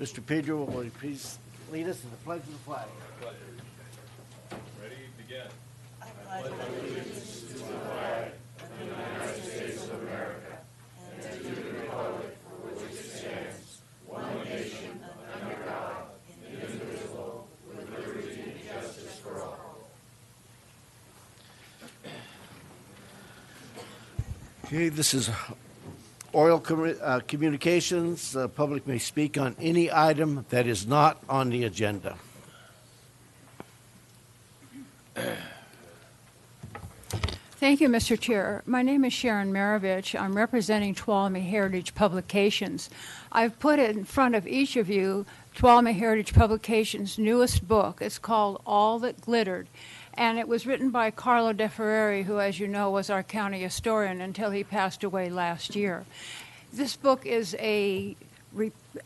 Mr. Pedro, will you please lead us in the pledge of the flag? Ready, begin. Okay, this is oral communications. The public may speak on any item that is not on the agenda. Thank you, Mr. Chair. My name is Sharon Maravich. I'm representing Tuolumne Heritage Publications. I've put in front of each of you Tuolumne Heritage Publications' newest book. It's called All That Glittered, and it was written by Carlo De Ferreri, who, as you know, was our county historian until he passed away last year. This book is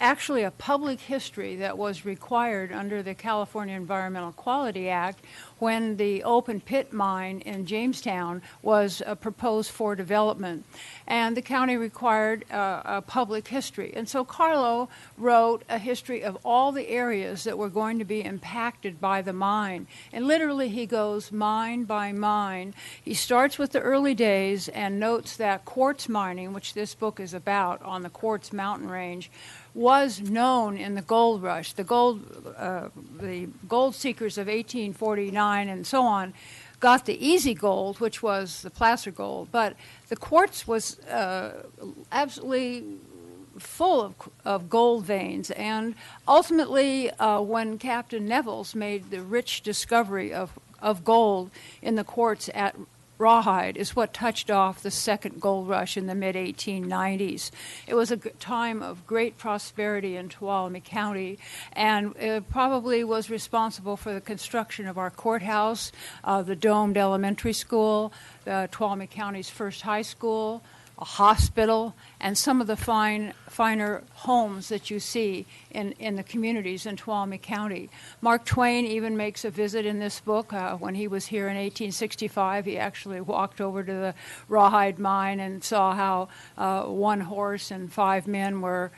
actually a public history that was required under the California Environmental Quality Act when the open pit mine in Jamestown was proposed for development. And the county required a public history. And so Carlo wrote a history of all the areas that were going to be impacted by the mine. And literally he goes mine by mine. He starts with the early days and notes that quartz mining, which this book is about, on the Quartz Mountain Range, was known in the gold rush. The gold seekers of 1849 and so on got the easy gold, which was the placer gold, but the quartz was absolutely full of gold veins. And ultimately, when Captain Nevels made the rich discovery of gold in the quartz at Rawhide, is what touched off the second gold rush in the mid-1890s. It was a time of great prosperity in Tuolumne County, and it probably was responsible for the construction of our courthouse, the domed elementary school, Tuolumne County's first high school, a hospital, and some of the finer homes that you see in the communities in Tuolumne County. Mark Twain even makes a visit in this book. When he was here in 1865, he actually walked over to the Rawhide mine and saw how one horse and 5 men were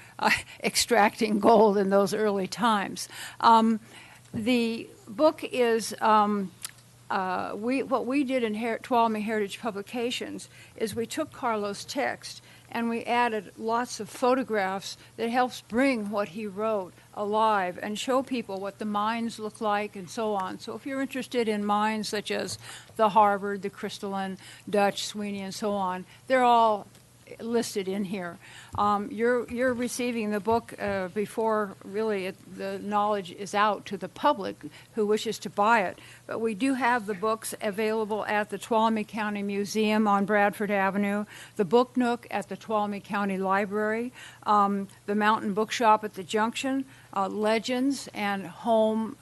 extracting gold in those early times. The book is... what we did in Tuolumne Heritage Publications is we took Carlo's text and we added lots of photographs that helps bring what he wrote alive and show people what the mines look like and so on. So if you're interested in mines such as the Harvard, the Crystalline, Dutch, Sweeney, and so on, they're all listed in here. You're receiving the book before really the knowledge is out to the public who wishes to buy it. But we do have the books available at the Tuolumne County Museum on Bradford Avenue, the Book Nook at the Tuolumne County Library, the Mountain Bookshop at the Junction, Legends and Home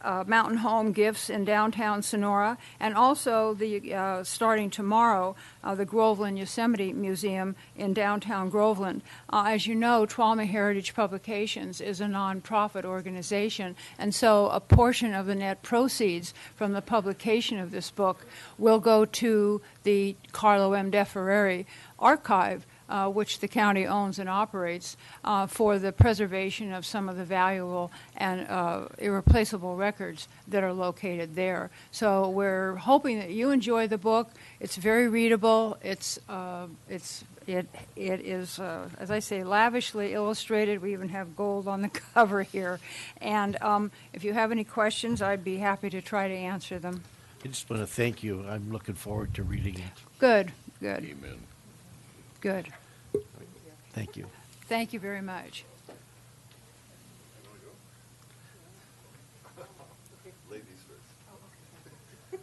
Mountain Home Gifts in downtown Sonora, and also the starting tomorrow, the Groveland Yosemite Museum in downtown Groveland. As you know, Tuolumne Heritage Publications is a nonprofit organization, and so a portion of the net proceeds from the publication of this book will go to the Carlo M. De Ferreri archive, which the county owns and operates, for the preservation of some of the valuable and irreplaceable records that are located there. So we're hoping that you enjoy the book. It's very readable. It is, as I say, lavishly illustrated. We even have gold on the cover here. And if you have any questions, I'd be happy to try to answer them. I just want to thank you. I'm looking forward to reading it. Good. Amen. Good. Thank you. Thank you very much. Ladies first.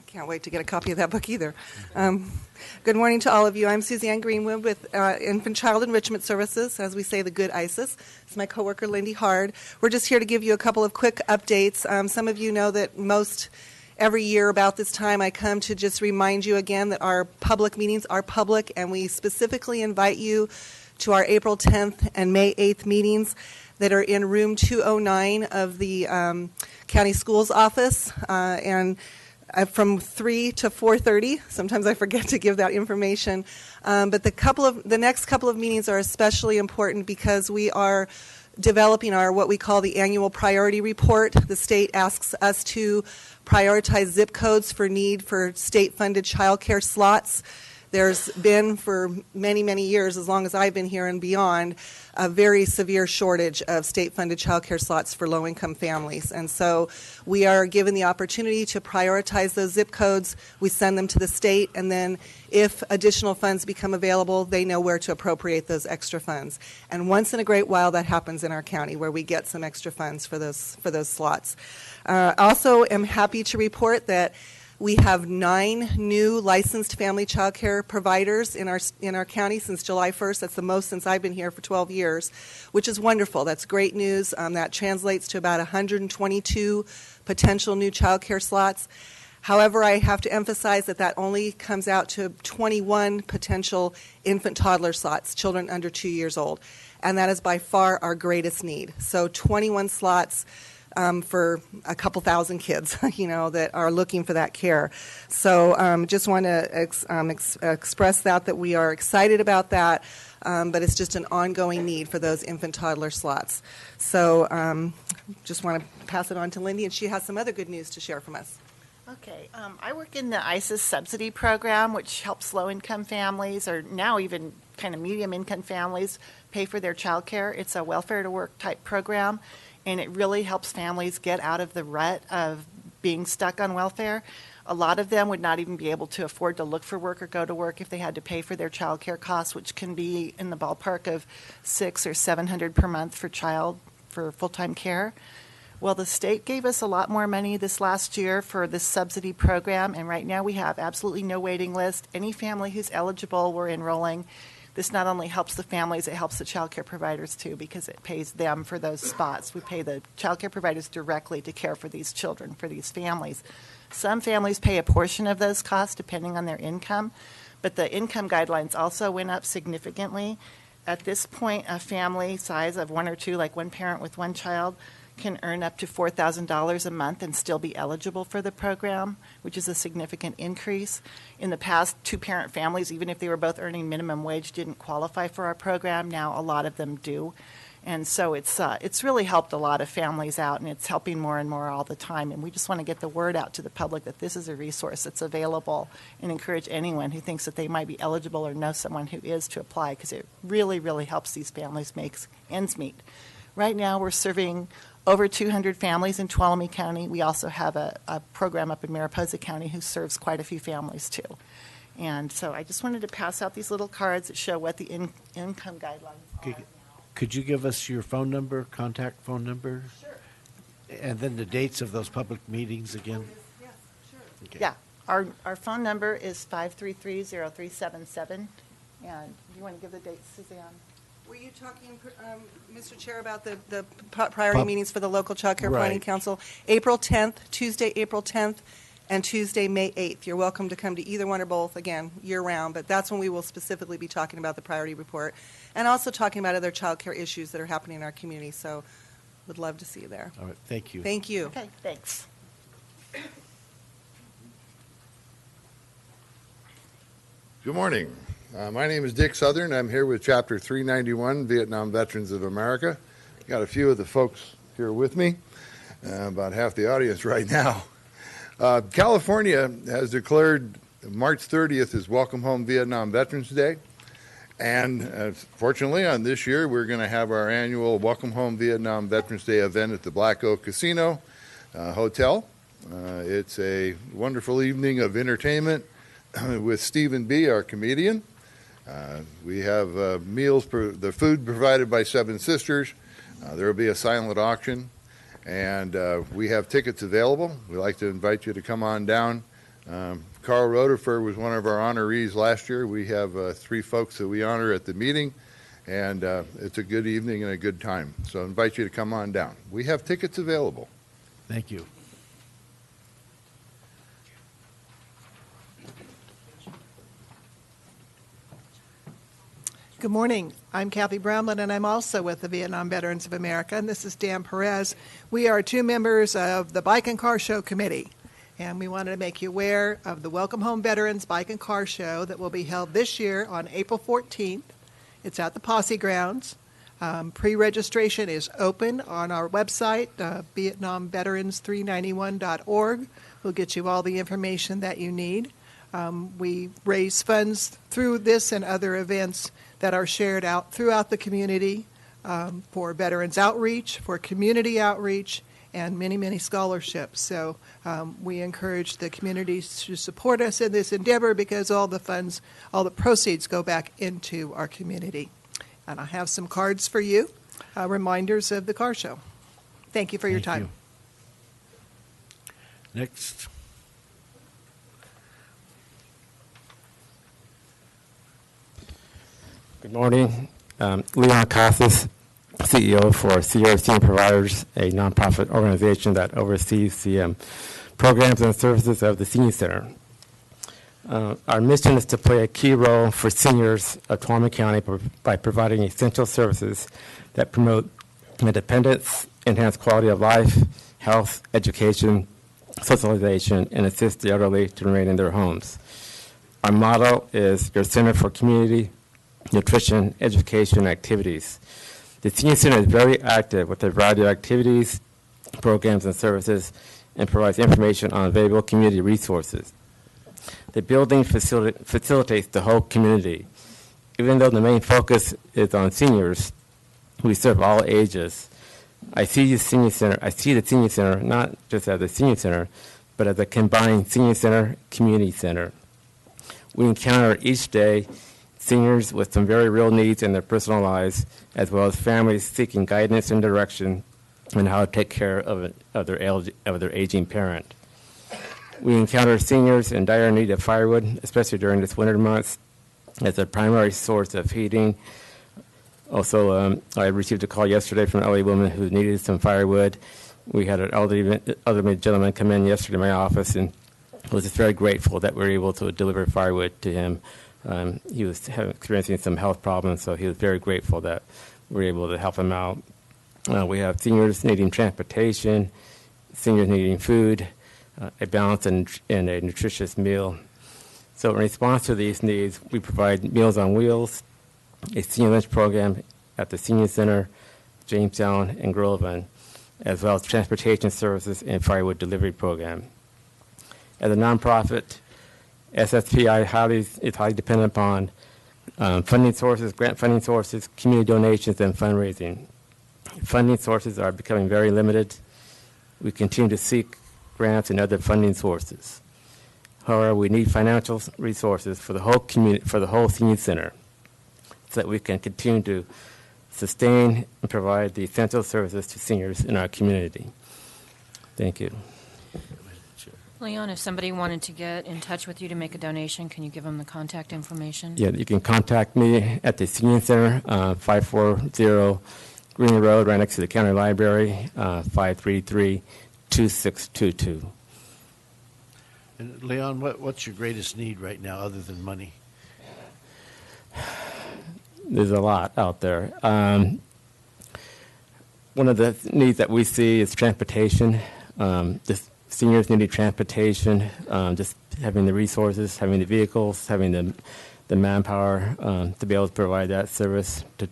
Can't wait to get a copy of that book either. Good morning to all of you. I'm Suzanne Greenwood with Infant Child Enrichment Services, as we say, the good ISIS. It's my coworker, Lindy Hard. We're just here to give you a couple of quick updates. Some of you know that every year about this time, I come to just remind you again that our public meetings are public, and we specifically invite you to our April 10th and May 8th meetings that are in room 209 of the county schools office. And from 3 to 4:30. Sometimes I forget to give that information. But the next couple of meetings are especially important because we are developing our what we call the annual priority report. The state asks us to prioritize zip codes for need for state-funded child care slots. There's been for many, many years, as long as I've been here and beyond, a very severe shortage of state-funded child care slots for low-income families. And so we are given the opportunity to prioritize those zip codes. We send them to the state, and then if additional funds become available, they know where to appropriate those extra funds. And once in a great while, that happens in our county, where we get some extra funds for those slots. Also, am happy to report that we have 9 new licensed family child care providers in our county since July 1st. That's the most since I've been here for 12 years, which is wonderful. That's great news. That translates to about 122 potential new child care slots. However, I have to emphasize that only comes out to 21 potential infant toddler slots, children under 2 years old. And that is by far our greatest need. So 21 slots for a couple thousand kids, that are looking for that care. So just want to express that we are excited about that, but it's just an ongoing need for those infant toddler slots. So just want to pass it on to Lindy, and she has some other good news to share from us. Okay, I work in the ISIS subsidy program, which helps low-income families, or now even kind of medium-income families, pay for their child care. It's a welfare-to-work type program, and it really helps families get out of the rut of being stuck on welfare. A lot of them would not even be able to afford to look for work or go to work if they had to pay for their child care costs, which can be in the ballpark of $600 or $700 per month for full-time care. Well, the state gave us a lot more money this last year for this subsidy program, and right now we have absolutely no waiting list. Any family who's eligible, we're enrolling. This not only helps the families, it helps the child care providers too, because it pays them for those spots. We pay the child care providers directly to care for these children, for these families. Some families pay a portion of those costs depending on their income, but the income guidelines also went up significantly. At this point, a family size of 1 or 2, like one parent with one child, can earn up to $4,000 a month and still be eligible for the program, which is a significant increase. In the past, 2-parent families, even if they were both earning minimum wage, didn't qualify for our program. Now a lot of them do. And so it's really helped a lot of families out, and it's helping more and more all the time. And we just want to get the word out to the public that this is a resource that's available, and encourage anyone who thinks that they might be eligible or know someone who is to apply, because it really, really helps these families make ends meet. Right now we're serving over 200 families in Tuolumne County. We also have a program up in Mariposa County who serves quite a few families too. And so I just wanted to pass out these little cards that show what the income guidelines are. Could you give us your phone number, contact phone number? Sure. And then the dates of those public meetings again? Yes, sure. Okay. Yeah, our phone number is 533-0377. And do you want to give the dates, Suzanne? Were you talking, Mr. Chair, about the priority meetings for the local child care planning Right. council? April 10th, Tuesday, April 10th, and Tuesday, May 8th. You're welcome to come to either one or both, again, year-round, but that's when we will specifically be talking about the priority report and also talking about other child care issues that are happening in our community. So would love to see you there. All right, thank you. Thank you. Okay, thanks. Good morning. My name is Dick Southern. I'm here with Chapter 391, Vietnam Veterans of America. Got a few of the folks here with me, about half the audience right now. California has declared March 30th as Welcome Home Vietnam Veterans Day. And fortunately, on this year, we're going to have our annual Welcome Home Vietnam Veterans Day event at the Black Oak Casino Hotel. It's a wonderful evening of entertainment with Stephen B., our comedian. We have meals, the food provided by Seven Sisters. There will be a silent auction, and we have tickets available. We'd like to invite you to come on down. Carl Roderfer was one of our honorees last year. We have 3 folks that we honor at the meeting, and it's a good evening and a good time. So I invite you to come on down. We have tickets available. Thank you. Good morning. I'm Kathy Brownland, and I'm also with the Vietnam Veterans of America, and this is Dan Perez. We are 2 members of the Bike and Car Show Committee, And we wanted to make you aware of the Welcome Home Veterans Bike and Car Show that will be held this year on April 14th. It's at the Posse Grounds. Pre-registration is open on our website, VietnamVeterans391.org. We'll get you all the information that you need. We raise funds through this and other events that are shared out throughout the community for veterans outreach, for community outreach, and many, many scholarships. So we encourage the community to support us in this endeavor because all the funds, all the proceeds go back into our community. And I have some cards for you, reminders of the car show. Thank you for your time. Next. Good morning. Leon Casas, CEO for Senior Providers, a nonprofit organization that oversees the programs and services of the Senior Center. Our mission is to play a key role for seniors of Tuolumne County by providing essential services that promote independence, enhance quality of life, health, education, socialization, and assist the elderly to remain in their homes. Our motto is your Center for Community, Nutrition, Education, Activities. The Senior Center is very active with a variety of activities, programs, and services, and provides information on available community resources. The building facilitates the whole community. Even though the main focus is on seniors, we serve all ages. I see the Senior Center not just as a senior center, but as a combined senior center, community center. We encounter each day seniors with some very real needs in their personal lives, as well as families seeking guidance and direction on how to take care of their aging parent. We encounter seniors in dire need of firewood, especially during this winter months, as a primary source of heating. Also, I received a call yesterday from an elderly woman who needed some firewood. We had an elderly gentleman come in yesterday to my office and was just very grateful that we were able to deliver firewood to him. He was experiencing some health problems, so he was very grateful that we were able to help him out. We have seniors needing transportation, seniors needing food, a balanced and a nutritious meal. So in response to these needs, we provide Meals on Wheels, a senior lunch program at the Senior Center, Jamestown, and Groveland, as well as transportation services and firewood delivery program. As a nonprofit, SSPI is highly dependent upon funding sources, grant funding sources, community donations, and fundraising. Funding sources are becoming very limited. We continue to seek grants and other funding sources. However, we need financial resources for the whole community, for the whole Senior Center, so that we can continue to sustain and provide the essential services to seniors in our community. Thank you. Leon, if somebody wanted to get in touch with you to make a donation, can you give them the contact information? Yeah, you can contact me at the Senior Center, 540 Green Road, right next to the county library, 533-2622. And Leon, what's your greatest need right now other than money? There's a lot out there. One of the needs that we see is transportation. Just seniors needing transportation, just having the resources, having the vehicles, having the manpower to be able to provide that service, to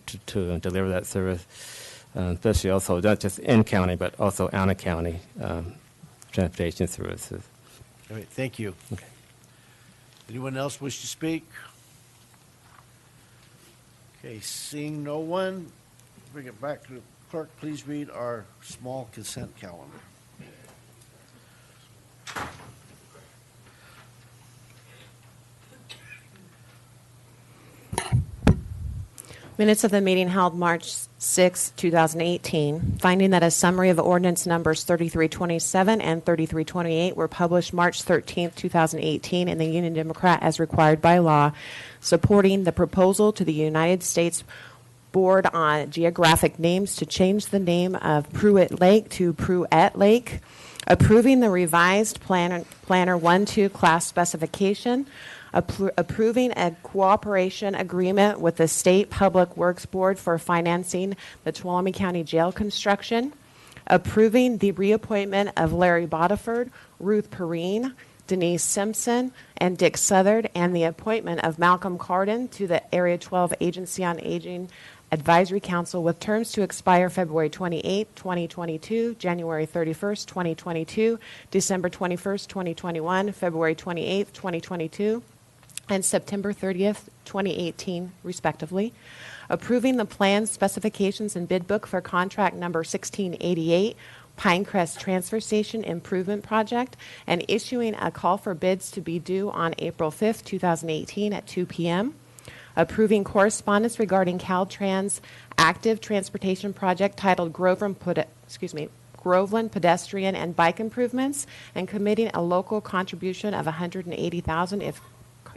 deliver that service, especially also not just in county, but also out of county transportation services. All right, thank you. Okay. Anyone else wish to speak? Okay, seeing no one, bring it back to the clerk. Please read our small consent calendar. Minutes of the meeting held March 6, 2018, finding that a summary of ordinance numbers 3327 and 3328 were published March 13, 2018 in the Union Democrat as required by law, supporting the proposal to the United States Board on Geographic Names to change the name of Pruitt Lake to Pruett Lake, approving the revised Planner 1-2 class specification, approving a cooperation agreement with the State Public Works Board for financing the Tuolumne County Jail construction, approving the reappointment of Larry Bodiford, Ruth Perrine, Denise Simpson, and Dick Southard, and the appointment of Malcolm Carden to the Area 12 Agency on Aging Advisory Council with terms to expire February 28, 2022, January 31st, 2022, December 21st, 2021, February 28th, 2022, and September 30th, 2018, respectively. Approving the plans, specifications, and bid book for contract number 1688, Pinecrest Transfer Station Improvement Project, and issuing a call for bids to be due on April 5th, 2018 at 2 p.m. Approving correspondence regarding Caltrans active transportation project titled Groveland Pedestrian and Bike Improvements, and committing a local contribution of $180,000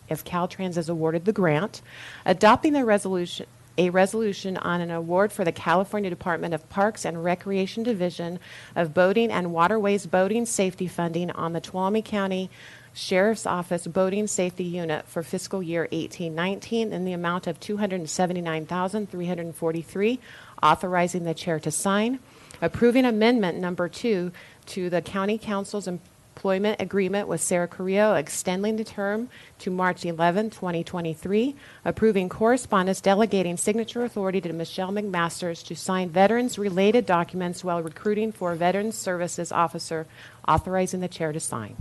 if Caltrans is awarded the grant. Adopting a resolution on an award for the California Department of Parks and Recreation Division of Boating and Waterways Boating Safety Funding on the Tuolumne County Sheriff's Office Boating Safety Unit for fiscal year 18-19 in the amount of $279,343, authorizing the chair to sign. Approving amendment number 2 to the County Council's employment agreement with Sarah Carrillo, extending the term to March 11, 2023. Approving correspondence delegating signature authority to Michelle McMasters to sign veterans-related documents while recruiting for Veterans Services Officer, authorizing the chair to sign.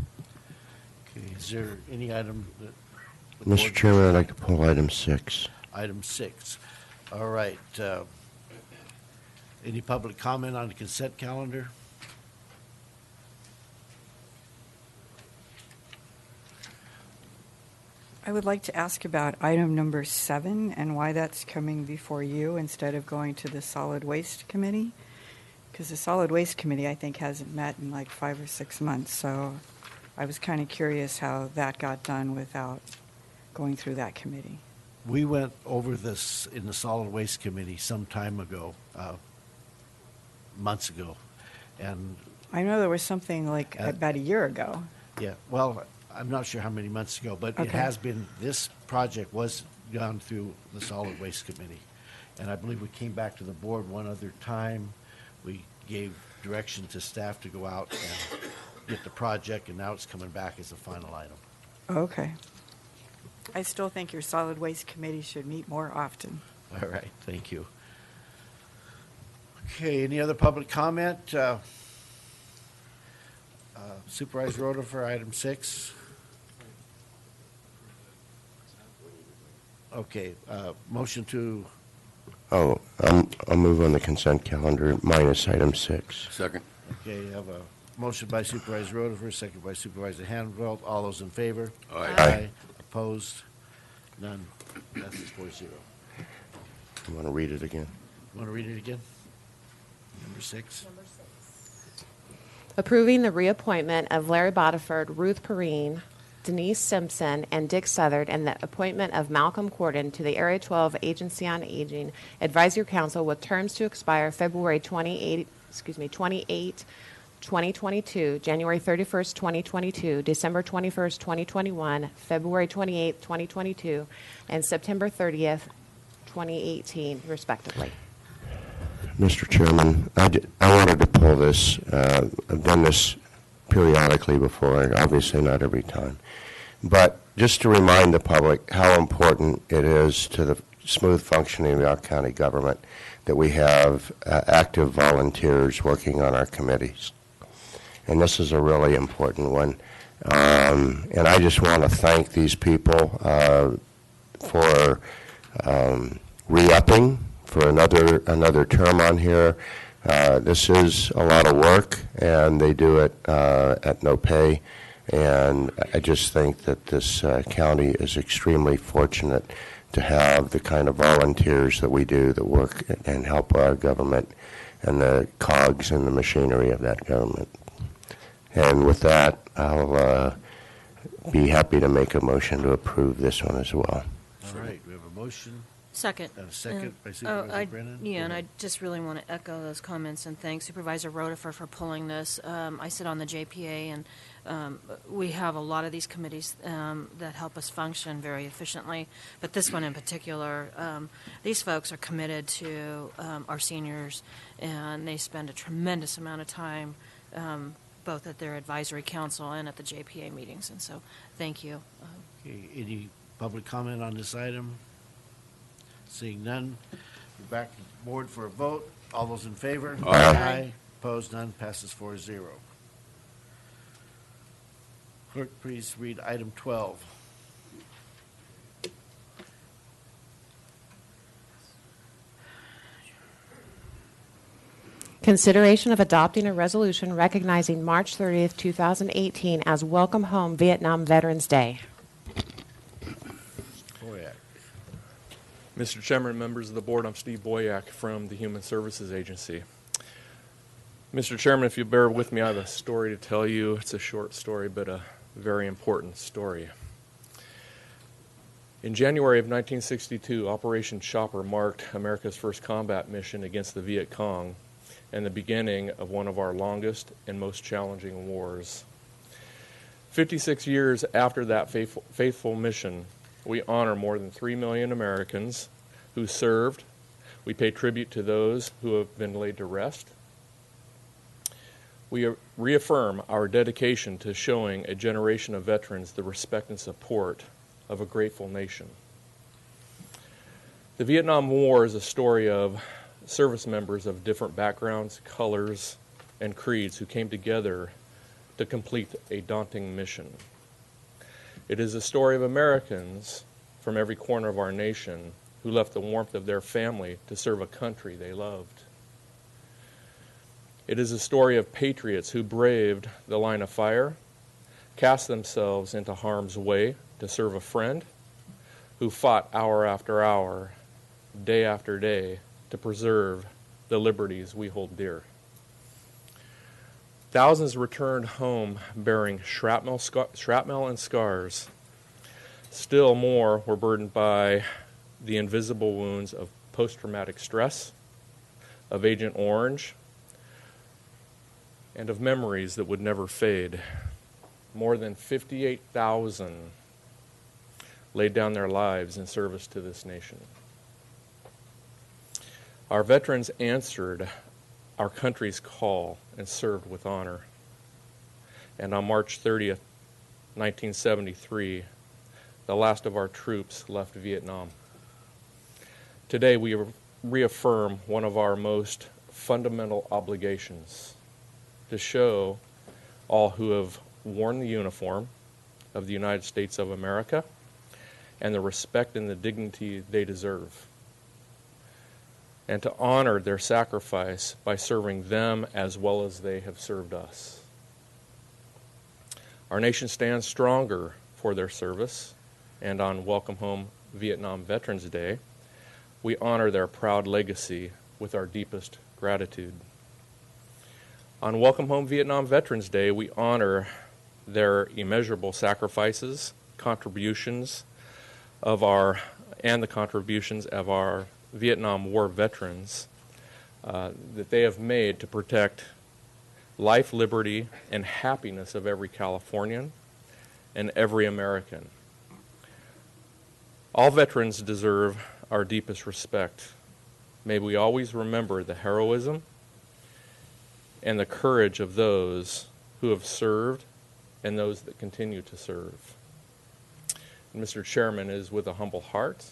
Okay, is there any item that? the Mr. board- Chairman, I'd like to pull item 6. Item 6. All right. Any public comment on the consent calendar? I would like to ask about item number 7 and why that's coming before you instead of going to the Solid Waste Committee. Because the Solid Waste Committee, I think, hasn't met in like 5 or 6 months. So I was kind of curious how that got done without going through that committee. We went over this in the Solid Waste Committee some time ago, months ago. And, I know there was something like Uh, about a year ago. yeah, well, I'm not sure how many months ago, but it Okay. has been, this project was gone through the Solid Waste Committee. And I believe we came back to the board one other time. We gave direction to staff to go out and get the project, and now it's coming back as a final item. Okay. I still think your Solid Waste Committee should meet more often. All right, thank you. Okay, any other public comment? Supervisor Roder for item 6. Okay, motion to, Oh, I'll move on the consent calendar minus item 6. Second. okay, have a motion by Supervisor Roder, second by Supervisor Handveld. All those in favor? Aye. Opposed? None. Passes 4-0. You want to read it again? Want to read it again? Number 6. Approving the reappointment of Larry Bodiford, Ruth Perrine, Denise Simpson, and Dick Southard, and the appointment of Malcolm Corden to the Area 12 Agency on Aging Advisory Council with terms to expire February 28, 2022, January 31st, 2022, December 21st, 2021, February 28th, 2022, and September 30th, 2018, respectively. Mr. Chairman, I wanted to pull this. I've done this periodically before, obviously not every time. But just to remind the public how important it is to the smooth functioning of our county government that we have active volunteers working on our committees. And this is a really important one. And I just want to thank these people for re-upping for another term on here. This is a lot of work, and they do it at no pay. And I just think that this county is extremely fortunate to have the kind of volunteers that we do that work and help our government and the cogs and the machinery of that government. And with that, I'll be happy to make a motion to approve this one as well. All right, we have a motion. Second. And a second by I Supervisor Brennan. Yeah, and Go I ahead. just really want to echo those comments and thank Supervisor Rotifer for pulling this. I sit on the JPA, and we have a lot of these committees that help us function very efficiently, but this one in particular, these folks are committed to our seniors, and they spend a tremendous amount of time both at their advisory council and at the JPA meetings, and so thank you. Okay, any public comment on this item? Seeing none, we're back to the board for a vote. All those in favor? Aye. Opposed, none, passes 4-0. Clerk, please read item 12. Consideration of adopting a resolution recognizing March 30th, 2018 as Welcome Home Vietnam Veterans Day. Boyack. Mr. Chairman, members of the board, I'm Steve Boyack from the Human Services Agency. Mr. Chairman, if you bear with me, I have a story to tell you. It's a short story, but a very important story. In January of 1962, Operation Chopper marked America's first combat mission against the Viet Cong and the beginning of one of our longest and most challenging wars. 56 years after that faithful mission, we honor more than 3 million Americans who served. We pay tribute to those who have been laid to rest. We reaffirm our dedication to showing a generation of veterans the respect and support of a grateful nation. The Vietnam War is a story of service members of different backgrounds, colors, and creeds who came together to complete a daunting mission. It is a story of Americans from every corner of our nation who left the warmth of their family to serve a country they loved. It is a story of patriots who braved the line of fire, cast themselves into harm's way to serve a friend, who fought hour after hour, day after day, to preserve the liberties we hold dear. Thousands returned home bearing shrapnel and scars. Still more were burdened by the invisible wounds of post-traumatic stress, of Agent Orange, and of memories that would never fade. More than 58,000 laid down their lives in service to this nation. Our veterans answered our country's call and served with honor. And on March 30th, 1973, the last of our troops left Vietnam. Today, we reaffirm one of our most fundamental obligations: to show all who have worn the uniform of the United States of America and the respect and the dignity they deserve, and to honor their sacrifice by serving them as well as they have served us. Our nation stands stronger for their service, and on Welcome Home Vietnam Veterans Day, we honor their proud legacy with our deepest gratitude. On Welcome Home Vietnam Veterans Day, we honor their immeasurable sacrifices, contributions and the contributions of our Vietnam War veterans that they have made to protect life, liberty, and happiness of every Californian and every American. All veterans deserve our deepest respect. May we always remember the heroism and the courage of those who have served and those that continue to serve. And Mr. Chairman, it is with a humble heart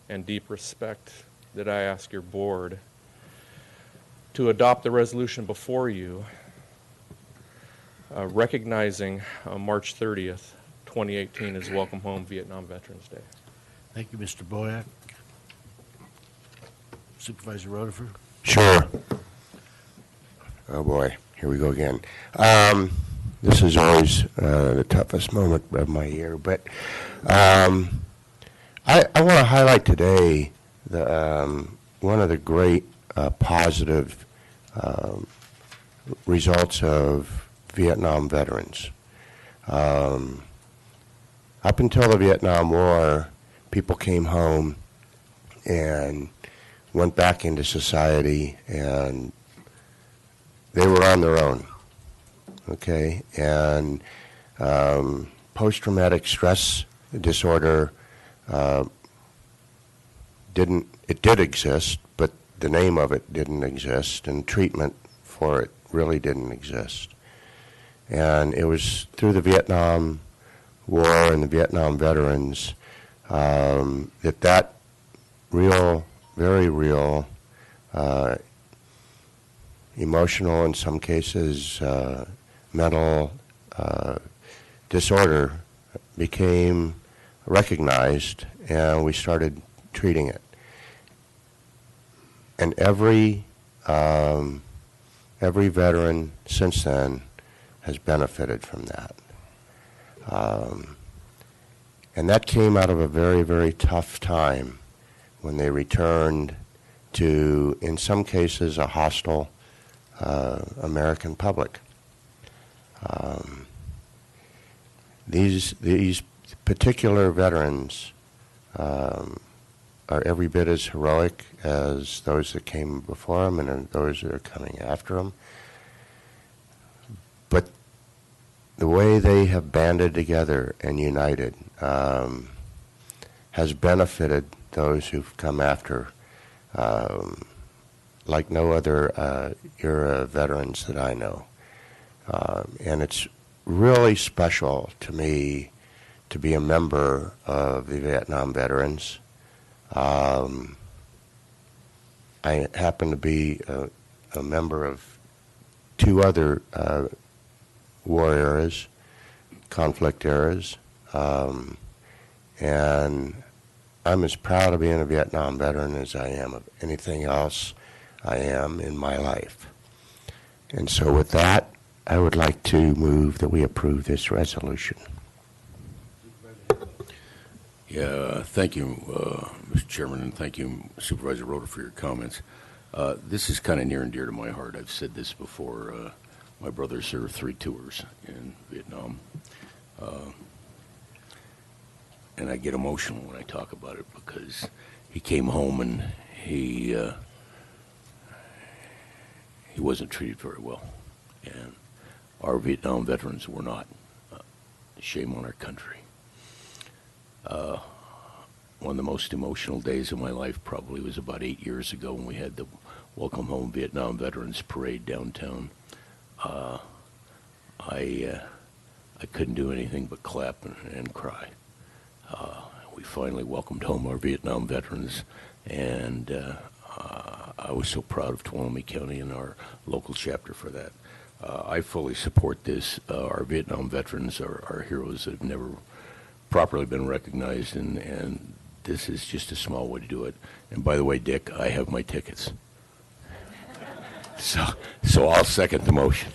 and deep respect that I ask your board to adopt the resolution before you, recognizing March 30th, 2018 as Welcome Home Vietnam Veterans Day. Thank you, Mr. Boyack. Supervisor Rotifer. Sure. Oh, boy. Here we go again. This is always the toughest moment of my year, but I want to highlight today one of the great positive results of Vietnam veterans. Up until the Vietnam War, people came home and went back into society, and they were on their own, okay? And post-traumatic stress disorder did exist, but the name of it didn't exist, and treatment for it really didn't exist. And it was through the Vietnam War and the Vietnam veterans that real, very real, emotional, in some cases, mental disorder became recognized, and we started treating it. And every veteran since then has benefited from that. And that came out of a very, very tough time when they returned to, in some cases, a hostile American public. These particular veterans are every bit as heroic as those that came before them and those that are coming after them. But the way they have banded together and united has benefited those who've come after, like no other era veterans that I know. And it's really special to me to be a member of the Vietnam veterans. I happen to be a member of two other war eras, conflict eras, and I'm as proud of being a Vietnam veteran as I am of anything else I am in my life. And so with that, I would like to move that we approve this resolution. Yeah, thank you, Mr. Chairman, and thank you, Supervisor Roder, for your comments. This is kind of near and dear to my heart. I've said this before. My brother served 3 tours in Vietnam, and I get emotional when I talk about it because he came home and he wasn't treated very well, and our Vietnam veterans were not. Shame on our country. One of the most emotional days of my life probably was about 8 years ago when we had the Welcome Home Vietnam Veterans Parade downtown. I couldn't do anything but clap and cry. We finally welcomed home our Vietnam veterans, and I was so proud of Tuolumne County and our local chapter for that. I fully support this. Our Vietnam veterans are heroes that have never properly been recognized, and this is just a small way to do it. And by the way, Dick, I have my tickets. So I'll second the motion.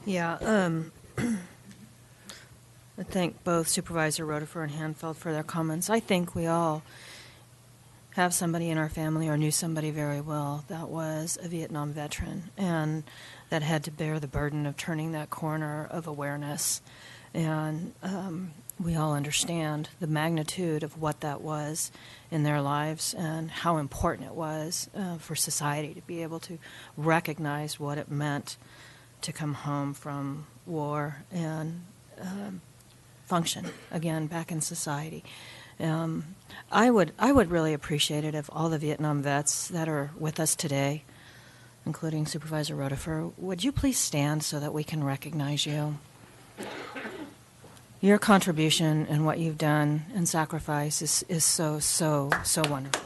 Yeah, I thank both Supervisor Rodefer and Hanfeld for their comments. I think we all have somebody in our family or knew somebody very well that was a Vietnam veteran and that had to bear the burden of turning that corner of awareness. And we all understand the magnitude of what that was in their lives and how important it was for society to be able to recognize what it meant to come home from war and function again back in society. I would really appreciate it if all the Vietnam vets that are with us today, including Supervisor Rodefer, would you please stand so that we can recognize you? Your contribution and what you've done and sacrifice is so wonderful.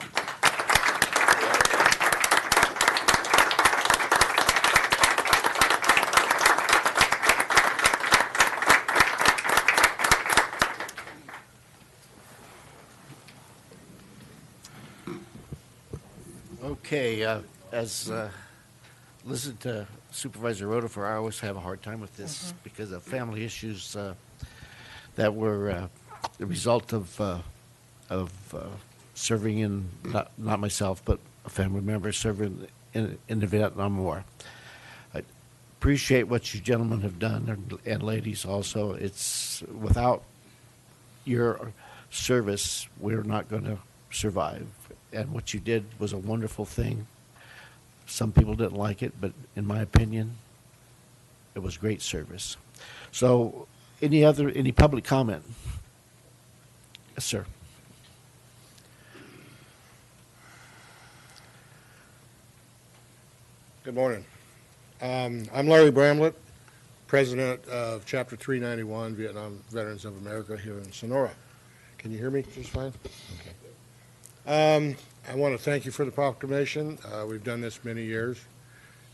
Okay, as listen to Supervisor Rodefer, I always have a hard time with this because of family issues that were the result of serving in, not myself, but a family member serving in the Vietnam War. I appreciate what you gentlemen have done, and ladies also. It's without your service, we're not going to survive. And what you did was a wonderful thing. Some people didn't like it, but in my opinion, it was great service. So, any public comment? Yes, sir. Good morning. I'm Larry Bramlett, President of Chapter 391, Vietnam Veterans of America here in Sonora. Can you hear me just fine? Okay. I want to thank you for the proclamation. We've done this many years,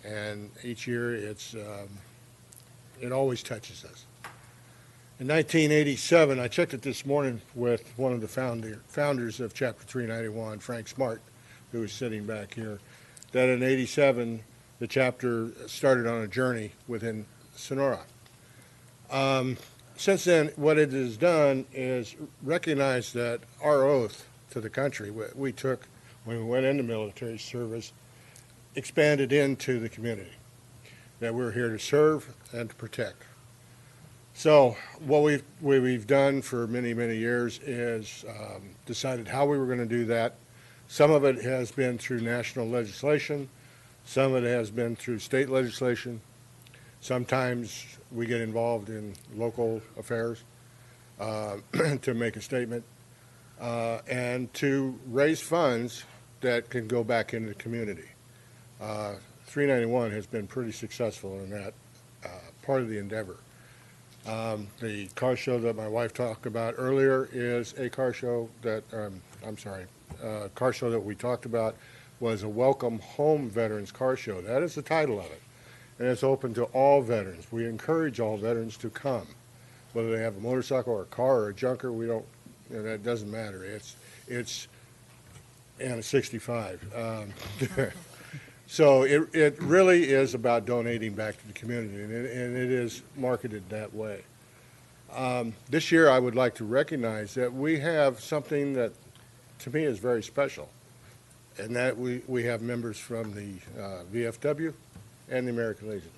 and each year it always touches us. In 1987, I checked it this morning with one of the founders of Chapter 391, Frank Smart, who is sitting back here, that in 87, the chapter started on a journey within Sonora. Since then, what it has done is recognize that our oath to the country we took when we went into military service expanded into the community, that we're here to serve and to protect. So what we've done for many, many years is decided how we were going to do that. Some of it has been through national legislation. Some of it has been through state legislation. Sometimes we get involved in local affairs to make a statement and to raise funds that can go back into the community. 391 has been pretty successful in that part of the endeavor. The car show that my wife talked about earlier is a car show that, car show that we talked about was a Welcome Home Veterans Car Show. That is the title of it. And it's open to all veterans. We encourage all veterans to come, whether they have a motorcycle or a car or a junker. We don't, that doesn't matter. It's and a 65. So it really is about donating back to the community, and it is marketed that way. This year, I would like to recognize that we have something that, to me, is very special, and that we have members from the VFW and the American Legion.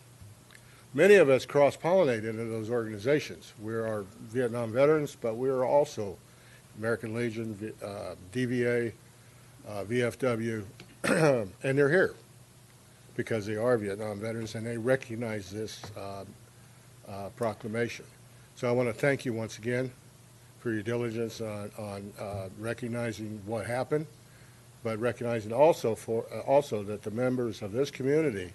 Many of us cross-pollinate into those organizations. We are Vietnam veterans, but we are also American Legion, DVA, VFW, and they're here because they are Vietnam veterans and they recognize this proclamation. So I want to thank you once again for your diligence on recognizing what happened, but recognizing also that the members of this community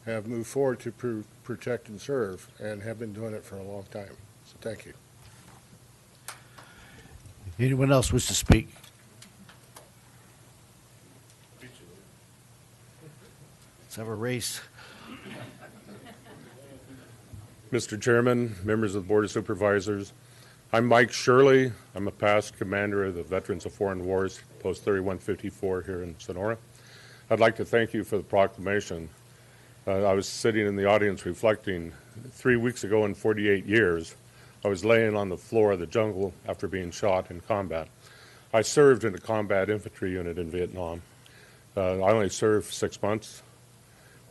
have moved forward to protect and serve and have been doing it for a long time. So thank you. Anyone else wish to speak? Let's have a race. Mr. Chairman, members of the Board of Supervisors, I'm Mike Shirley. I'm a past commander of the Veterans of Foreign Wars, Post 3154 here in Sonora. I'd like to thank you for the proclamation. I was sitting in the audience reflecting 3 weeks ago in 48 years. I was laying on the floor of the jungle after being shot in combat. I served in a combat infantry unit in Vietnam. I only served 6 months,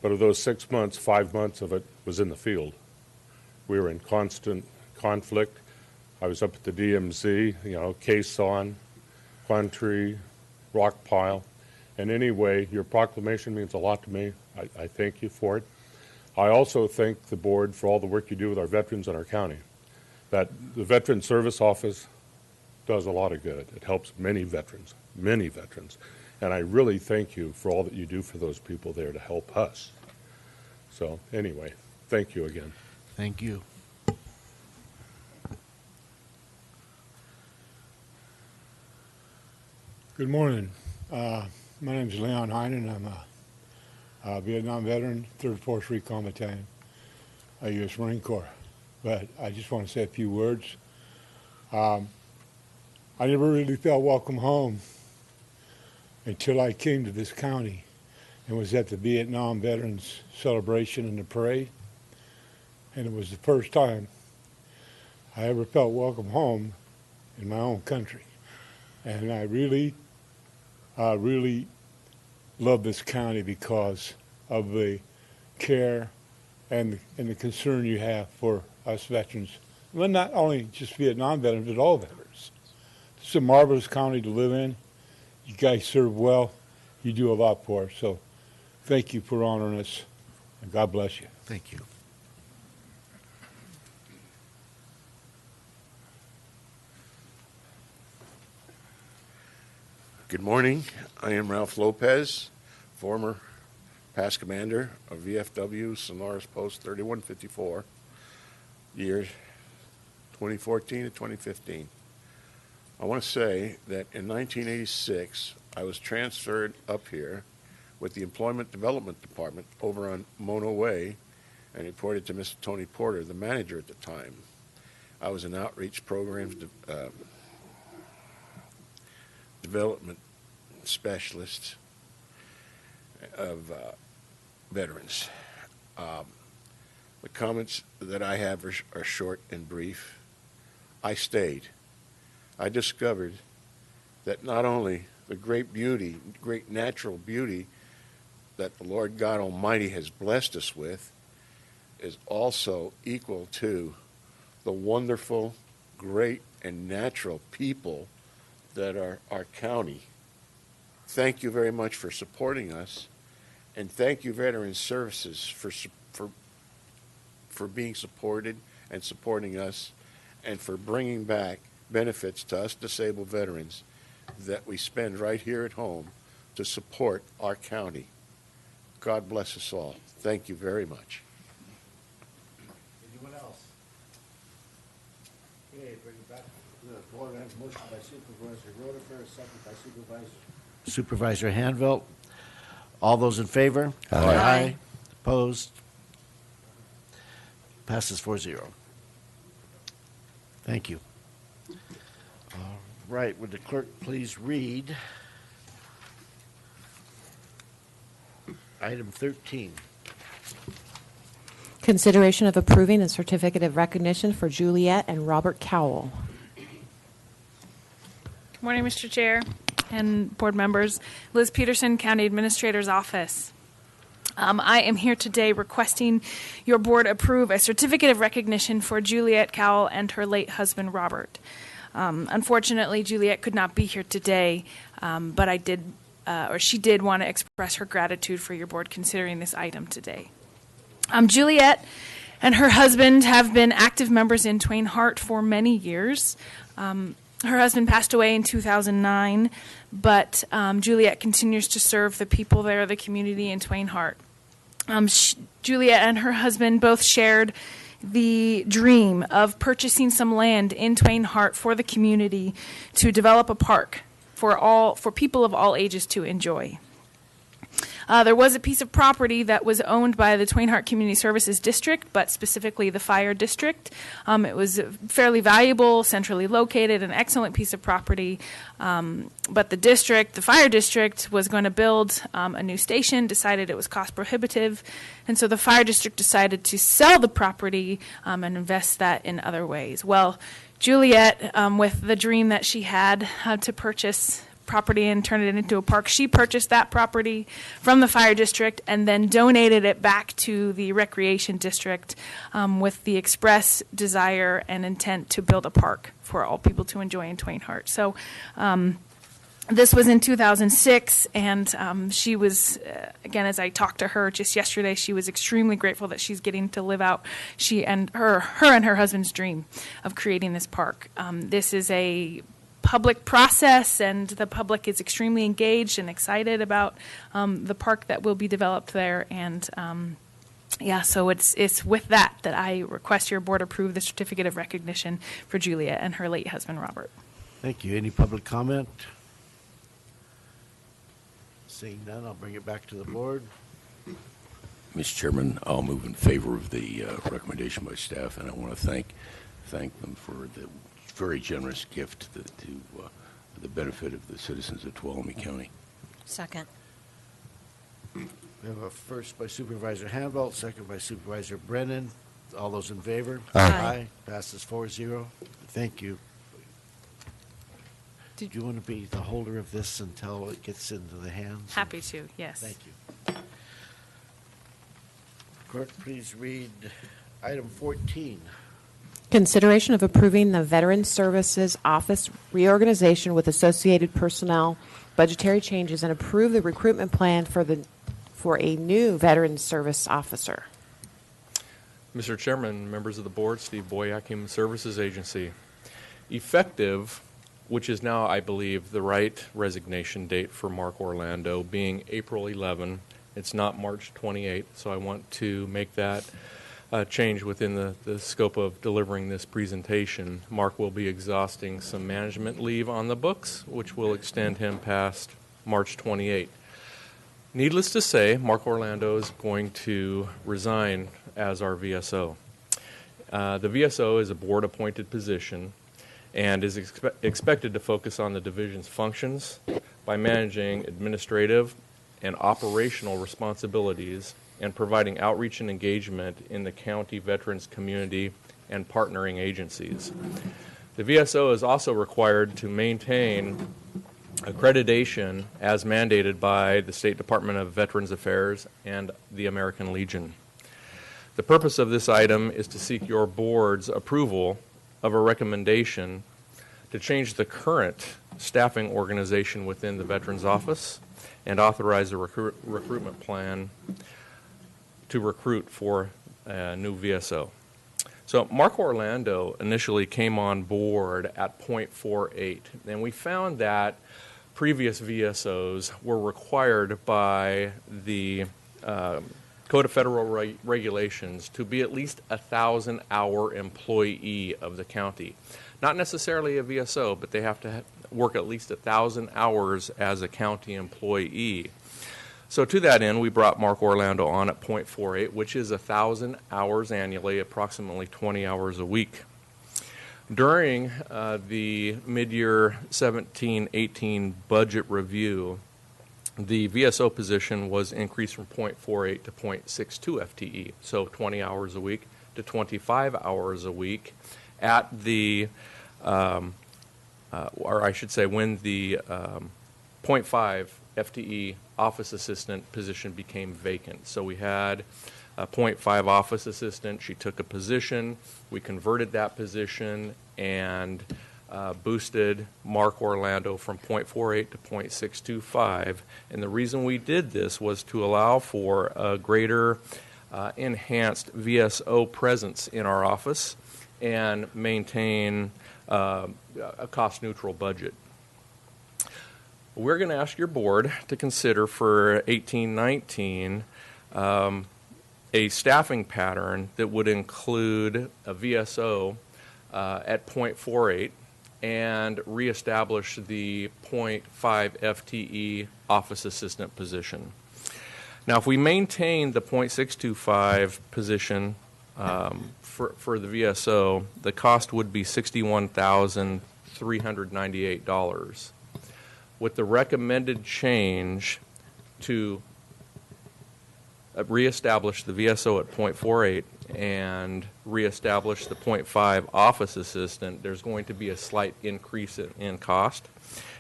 but of those 6 months, 5 months of it was in the field. We were in constant conflict. I was up at the DMZ, Quai Son, Quan Tri, Rock Pile. And anyway, your proclamation means a lot to me. I thank you for it. I also thank the board for all the work you do with our veterans in our county. That the Veteran Service Office does a lot of good. It helps many veterans. And I really thank you for all that you do for those people there to help us. So anyway, thank you again. Thank you. Good morning. My name is Leon Heinen. I'm a Vietnam veteran, 3rd Force Recon Battalion, U.S. Marine Corps. But I just want to say a few words. I never really felt welcome home until I came to this county and was at the Vietnam Veterans Celebration and the parade. And it was the first time I ever felt welcome home in my own country. And I really love this county because of the care and the concern you have for us veterans. Well, not only just Vietnam veterans, but all veterans. It's a marvelous county to live in. You guys serve well. You do a lot for us. So thank you for honoring us, and God bless you. Thank you. Good morning. I am Ralph Lopez, former past commander of VFW Sonora's Post 3154, years 2014 to 2015. I want to say that in 1986, I was transferred up here with the Employment Development Department over on Mono Way and reported to Mr. Tony Porter, the manager at the time. I was an outreach programs development specialist of veterans. The comments that I have are short and brief. I stayed. I discovered that not only the great beauty, great natural beauty that the Lord God Almighty has blessed us with is also equal to the wonderful, great, and natural people that are our county. Thank you very much for supporting us, and thank you, Veterans Services, for being supported and supporting us, and for bringing back benefits to us disabled veterans that we spend right here at home to support our county. God bless us all. Thank you very much. Anyone else? Okay, bring it back. The board has a motion by Supervisor Rotifer, a second by Supervisor Hanvelt. All those in favor? Aye. Aye. Opposed? Passes 4-0. Thank you. All right, would the clerk please read item 13? Consideration of approving the certificate of recognition for Juliet and Robert Cowell. Good morning, Mr. Chair and board members. Liz Peterson, County Administrator's Office. I am here today requesting your board approve a certificate of recognition for Juliet Cowell and her late husband, Robert. Unfortunately, Juliet could not be here today, but she did want to express her gratitude for your board considering this item today. Juliet and her husband have been active members in Twain Harte for many years. Her husband passed away in 2009, but Juliet continues to serve the people there, the community in Twain Harte. Juliet and her husband both shared the dream of purchasing some land in Twain Harte for the community to develop a park for people of all ages to enjoy. There was a piece of property that was owned by the Twain Harte Community Services District, but specifically the Fire District. It was fairly valuable, centrally located, an excellent piece of property. But the Fire District, was going to build a new station, decided it was cost prohibitive, and so the Fire District decided to sell the property and invest that in other ways. Well, Juliet, with the dream that she had to purchase property and turn it into a park, she purchased that property from the Fire District and then donated it back to the Recreation District with the express desire and intent to build a park for all people to enjoy in Twain Harte. So this was in 2006, and she was, again, as I talked to her just yesterday, she was extremely grateful that she's getting to live out her and her husband's dream of creating this park. This is a public process, and the public is extremely engaged and excited about the park that will be developed there. And so it's with that I request your board approve the certificate of recognition for Juliet and her late husband, Robert. Thank you. Any public comment? Seeing none, I'll bring it back to the board. Mr. Chairman, I'll move in favor of the recommendation by staff, and I want to thank them for the very generous gift to the benefit of the citizens of Tuolumne County. Second. We have a first by Supervisor Hanvelt, second by Supervisor Brennan. All those in favor? Aye. Passes 4-0. Thank you. Do you want to be the holder of this until it gets into the hands? Happy to, yes. Thank you. Clerk, please read item 14. Consideration of approving the Veterans Services Office reorganization with associated personnel, budgetary changes, and approve the recruitment plan for a new Veteran Service Officer. Mr. Chairman, members of the board, Steve Boyack, Human Services Agency. Effective, which is now, I believe, the right resignation date for Mark Orlando, being April 11. It's not March 28, so I want to make that change within the scope of delivering this presentation. Mark will be exhausting some management leave on the books, which will extend him past March 28. Needless to say, Mark Orlando is going to resign as our VSO. The VSO is a board-appointed position and is expected to focus on the division's functions by managing administrative and operational responsibilities and providing outreach and engagement in the county veterans community and partnering agencies. The VSO is also required to maintain accreditation as mandated by the State Department of Veterans Affairs and the American Legion. The purpose of this item is to seek your board's approval of a recommendation to change the current staffing organization within the Veterans Office and authorize a recruitment plan to recruit for a new VSO. So Mark Orlando initially came on board at .48, and we found that previous VSOs were required by the Code of Federal Regulations to be at least a 1,000-hour employee of the county. Not necessarily a VSO, but they have to work at least 1,000 hours as a county employee. So to that end, we brought Mark Orlando on at .48, which is 1,000 hours annually, approximately 20 hours a week. During the mid-year 17-18 budget review, the VSO position was increased from .48 to .62 FTE, so 20 hours a week to 25 hours a week at the, or I should say when the .5 FTE office assistant position became vacant. So we had a .5 office assistant. She took a position. We converted that position and boosted Mark Orlando from .48 to .625. And the reason we did this was to allow for a greater enhanced VSO presence in our office and maintain a cost-neutral budget. We're going to ask your board to consider for 18-19 a staffing pattern that would include a VSO at .48 and reestablish the .5 FTE office assistant position. Now, if we maintain the .625 position for the VSO, the cost would be $61,398. With the recommended change to reestablish the VSO at .48 and reestablish the .5 office assistant, there's going to be a slight increase in cost,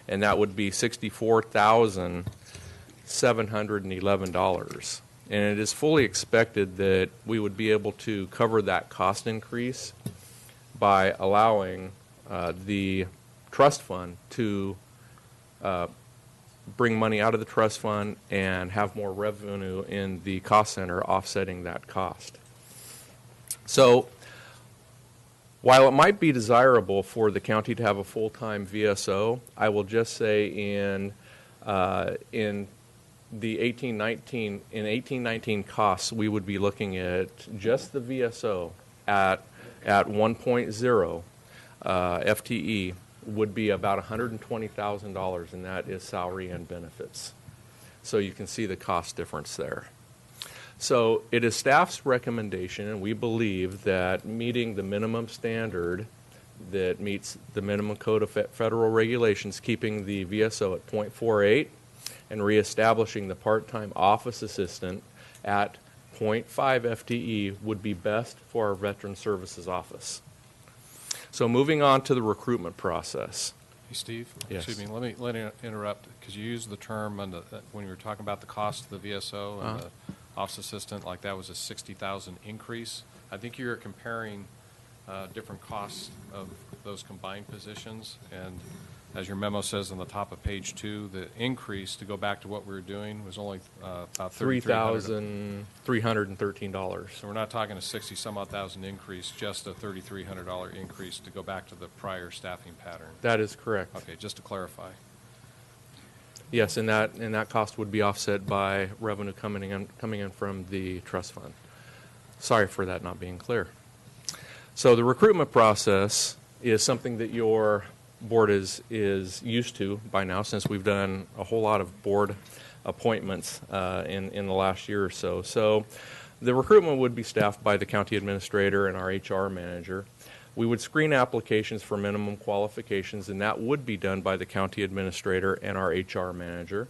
and that would be $64,711. And it is fully expected that we would be able to cover that cost increase by allowing the trust fund to bring money out of the trust fund and have more revenue in the cost center offsetting that cost. So while it might be desirable for the county to have a full-time VSO, I will just say in the 18-19 costs, we would be looking at just the VSO at 1.0 FTE would be about $120,000, and that is salary and benefits. So you can see the cost difference there. So it is staff's recommendation, and we believe that meeting the minimum standard that meets the minimum code of federal regulations, keeping the VSO at .48 and reestablishing the part-time office assistant at .5 FTE would be best for our Veteran Services Office. So moving on to the recruitment process. Hey, Steve. Yes. Excuse me. Let me interrupt because you used the term when you were talking about the cost of the VSO and the office assistant, like that was a $60,000 increase. I think you're comparing different costs of those combined positions. And as your memo says on the top of page 2, the increase, to go back to what we were doing, was only about $3,300. $3,313. So we're not talking a 60-some-odd thousand increase, just a $3,300 increase to go back to the prior staffing pattern. That is correct. Okay, just to clarify. Yes, and that cost would be offset by revenue coming in from the trust fund. Sorry for that not being clear. So the recruitment process is something that your board is used to by now, since we've done a whole lot of board appointments in the last year or so. So the recruitment would be staffed by the county administrator and our HR manager. We would screen applications for minimum qualifications, and that would be done by the county administrator and our HR manager.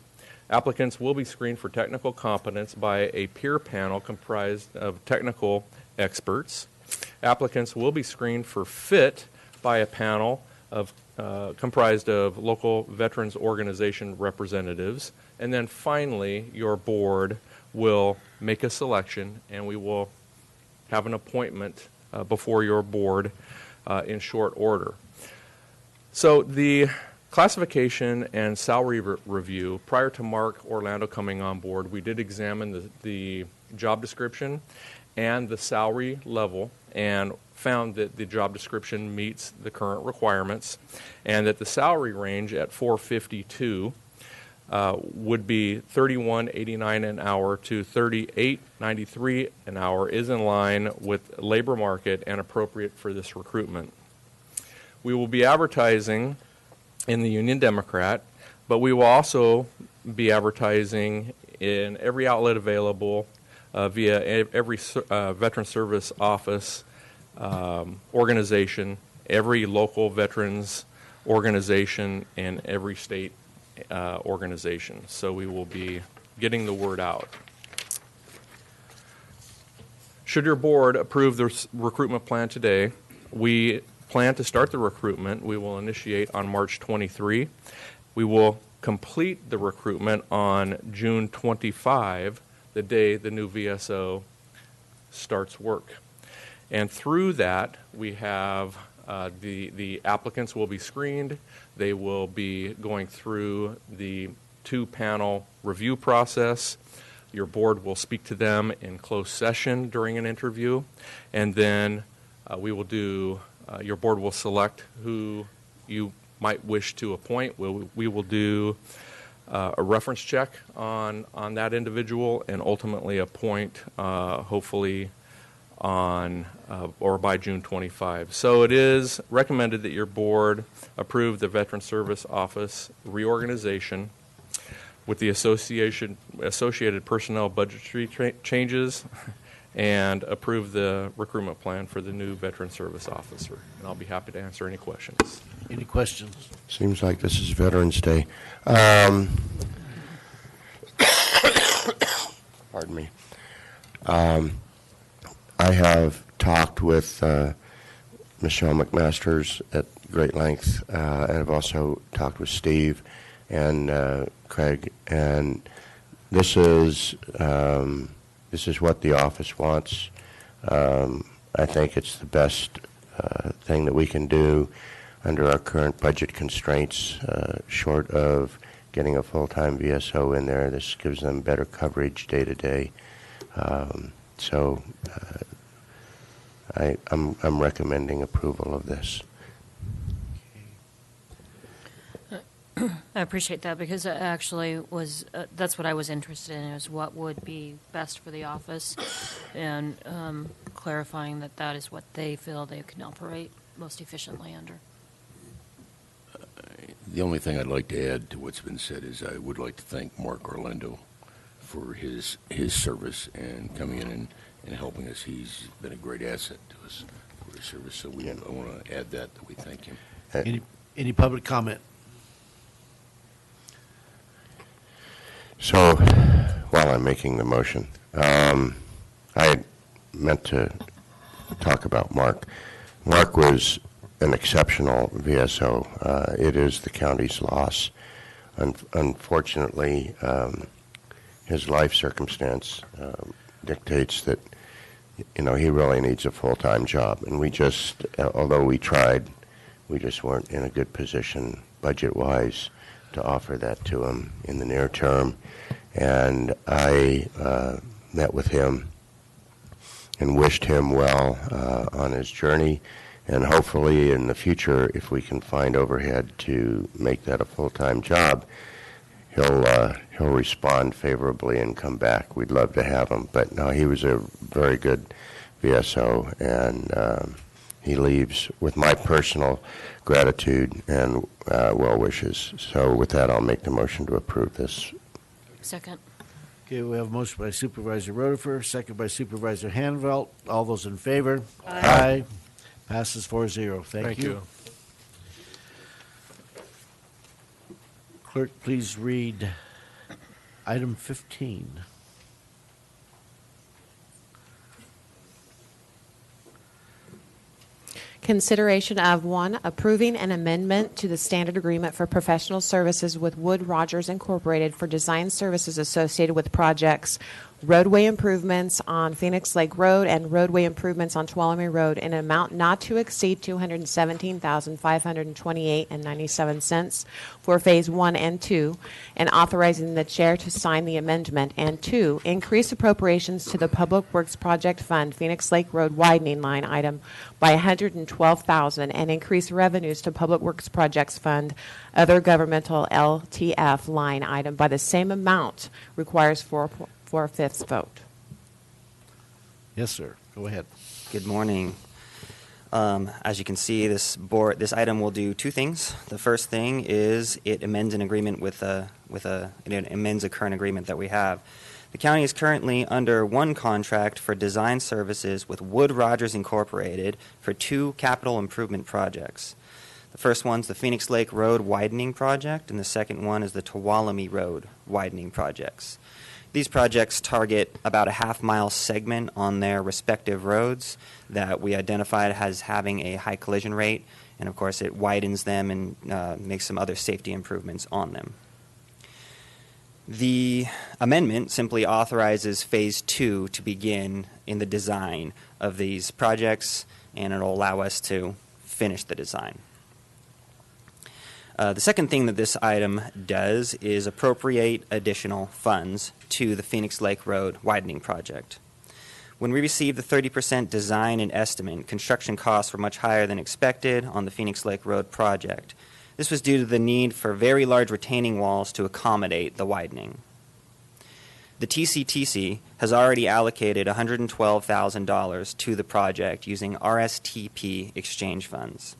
Applicants will be screened for technical competence by a peer panel comprised of technical experts. Applicants will be screened for fit by a panel of comprised of local veterans organization representatives. And then finally, your board will make a selection, and we will have an appointment before your board in short order. So the classification and salary review, prior to Mark Orlando coming on board, we did examine the job description and the salary level, and found that the job description meets the current requirements, and that the salary range at $452 would be $31.89 an hour to $38.93 an hour is in line with labor market and appropriate for this recruitment. We will be advertising in the Union Democrat, but we will also be advertising in every outlet available via every Veteran Service Office organization, every local veterans organization, and every state organization. So we will be getting the word out. Should your board approve the recruitment plan today, we plan to start the recruitment. We will initiate on March 23. We will complete the recruitment on June 25, the day the new VSO starts work. And through that, we have the applicants will be screened. They will be going through the 2-panel review process. Your board will speak to them in closed session during an interview. And then we will do, your board will select who you might wish to appoint. We will do a reference check on that individual and ultimately appoint, hopefully, on or by June 25. So it is recommended that your board approve the Veteran Service Office reorganization with the associated personnel budgetary changes, and approve the recruitment plan for the new Veteran Service Officer. And I'll be happy to answer any questions. Any questions? Seems like this is Veterans Day. Pardon me. I have talked with Michelle McMasters at great length, and I've also talked with Steve and Craig, and this is what the office wants. I think it's the best thing that we can do under our current budget constraints, short of getting a full-time VSO in there. This gives them better coverage day to day. So I'm recommending approval of this. I appreciate that, because it actually was, that's what I was interested in, is what would be best for the office, and clarifying that that is what they feel they can operate most efficiently under. The only thing I'd like to add to what's been said is I would like to thank Mark Orlando for his service and coming in and helping us. He's been a great asset to us for his service, so I want to add that we thank him. Any public comment? So, while I'm making the motion, I meant to talk about Mark. Mark was an exceptional VSO. It is the county's loss. Unfortunately, his life circumstance dictates that he really needs a full-time job. And we just, although we tried, we just weren't in a good position budget-wise to offer that to him in the near term. And I met with him and wished him well on his journey. And hopefully in the future, if we can find overhead to make that a full-time job, he'll respond favorably and come back. We'd love to have him. But no, he was a very good VSO, and he leaves with my personal gratitude and well wishes. So with that, I'll make the motion to approve this. Second. Okay, we have a motion by Supervisor Rotifer, second by Supervisor Hanvelt. All those in favor? Aye. Passes 4-0. Thank you. Clerk, please read item 15. Consideration of 1, approving an amendment to the standard agreement for professional services with Wood Rogers Incorporated for design services associated with projects roadway improvements on Phoenix Lake Road and roadway improvements on Tuolumne Road in an amount not to exceed $217,528.97 for Phase 1 and 2, and authorizing the chair to sign the amendment, and 2, increase appropriations to the Public Works Project Fund Phoenix Lake Road widening line item by $112,000 and increase revenues to Public Works Projects Fund other governmental LTF line item by the same amount requires 4/5 vote. Yes, sir. Go ahead. Good morning. As you can see, this item will do two things. The first thing is it amends an agreement it amends a current agreement that we have. The county is currently under one contract for design services with Wood Rogers Incorporated for 2 capital improvement projects. The first one's the Phoenix Lake Road widening project, and the second one is the Tuolumne Road widening projects. These projects target about a half-mile segment on their respective roads that we identified as having a high collision rate, and of course it widens them and makes some other safety improvements on them. The amendment simply authorizes Phase 2 to begin in the design of these projects, and it will allow us to finish the design. The second thing that this item does is appropriate additional funds to the Phoenix Lake Road widening project. When we received the 30% design and estimate, construction costs were much higher than expected on the Phoenix Lake Road project. This was due to the need for very large retaining walls to accommodate the widening. The TCTC has already allocated $112,000 to the project using RSTP exchange funds.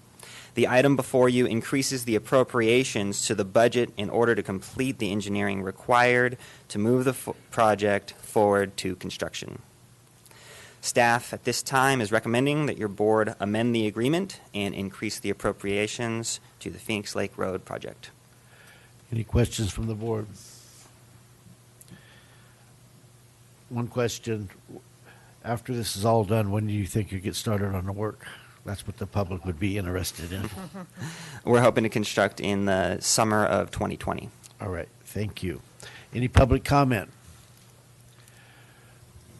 The item before you increases the appropriations to the budget in order to complete the engineering required to move the project forward to construction. Staff at this time is recommending that your board amend the agreement and increase the appropriations to the Phoenix Lake Road project. Any questions from the board? One question. After this is all done, when do you think you get started on the work? That's what the public would be interested in. We're hoping to construct in the summer of 2020. All right. Thank you. Any public comment?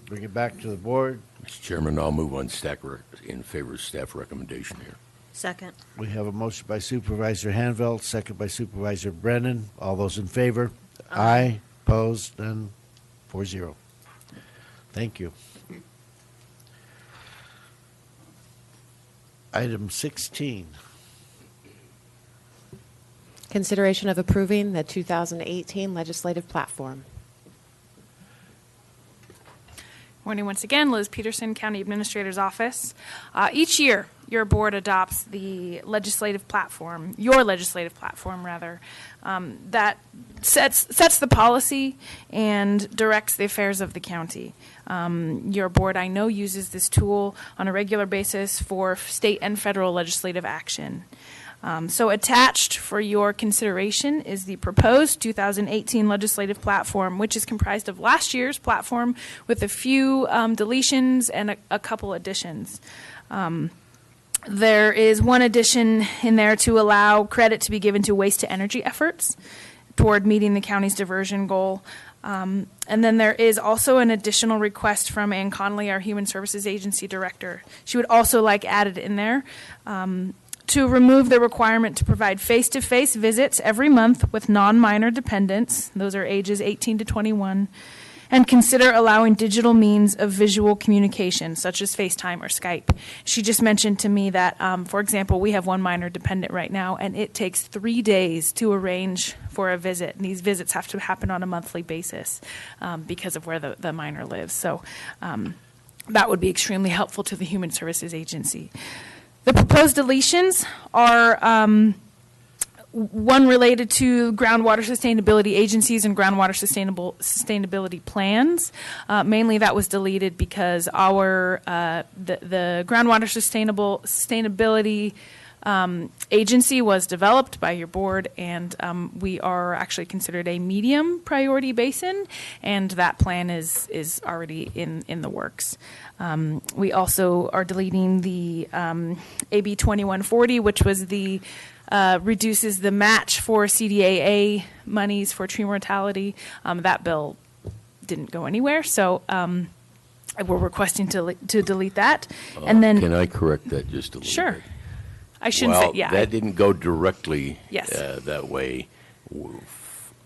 Bring it back to the board. Mr. Chairman, I'll move on in favor of staff recommendation here. Second. We have a motion by Supervisor Hanvelt, second by Supervisor Brennan. All those in favor? Aye. Opposed? None. 4-0. Thank you. Item 16. Consideration of approving the 2018 legislative platform. Morning once again, Liz Peterson, County Administrator's Office. Each year, your board adopts the legislative platform, your legislative platform, rather, that sets the policy and directs the affairs of the county. Your board, I know, uses this tool on a regular basis for state and federal legislative action. So attached for your consideration is the proposed 2018 legislative platform, which is comprised of last year's platform with a few deletions and a couple additions. There is one addition in there to allow credit to be given to waste-to-energy efforts. toward meeting the county's diversion goal. And then there is also an additional request from Ann Connolly, our Human Services Agency Director. She would also like added in there to remove the requirement to provide face-to-face visits every month with non-minor dependents, those are ages 18 to 21, and consider allowing digital means of visual communication, such as FaceTime or Skype. She just mentioned to me that, for example, we have one minor dependent right now, and it takes 3 days to arrange for a visit. And these visits have to happen on a monthly basis because of where the minor lives. So that would be extremely helpful to the Human Services Agency. The proposed deletions are one related to groundwater sustainability agencies and groundwater sustainability plans. Mainly that was deleted because our the groundwater sustainability agency was developed by your board, and we are actually considered a medium priority basin, and that plan is already in the works. We also are deleting the AB 2140, which was the reduces the match for CDAA monies for tree mortality. That bill didn't go anywhere, so we're requesting to delete that. And then, can I correct that just a little sure. bit? I shouldn't well, say, yeah. that didn't go directly Yes. That way.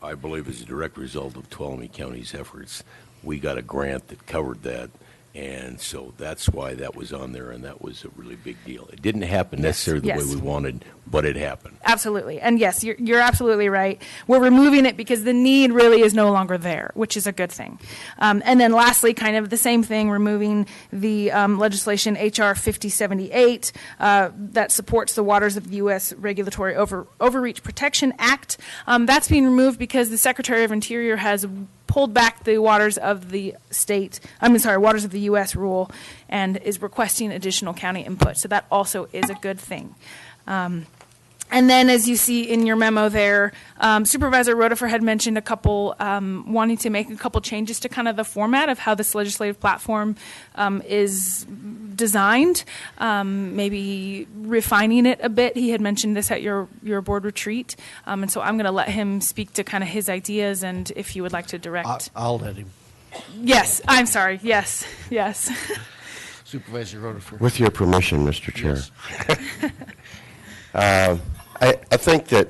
I believe as a direct result of Tuolumne County's efforts, we got a grant that covered that. And so that's why that was on there, and that was a really big deal. It didn't happen necessarily the way we wanted, but it happened. Absolutely. And yes, you're absolutely right. We're removing it because the need really is no longer there, which is a good thing. And then lastly, kind of the same thing, removing the legislation HR 5078 that supports the Waters of the U.S. Regulatory Overreach Protection Act. That's being removed because the Secretary of Interior has pulled back the waters of the waters of the U.S. rule, and is requesting additional county input. So that also is a good thing. And then, as you see in your memo there, Supervisor Rotifer had mentioned a couple, wanting to make a couple changes to kind of the format of how this legislative platform is designed, maybe refining it a bit. He had mentioned this at your board retreat, and so I'm going to let him speak to kind of his ideas, and if you would like to direct. I'll let him. Yes, I'm sorry. Yes. Supervisor Rotifer. With your permission, Mr. Chair. I think that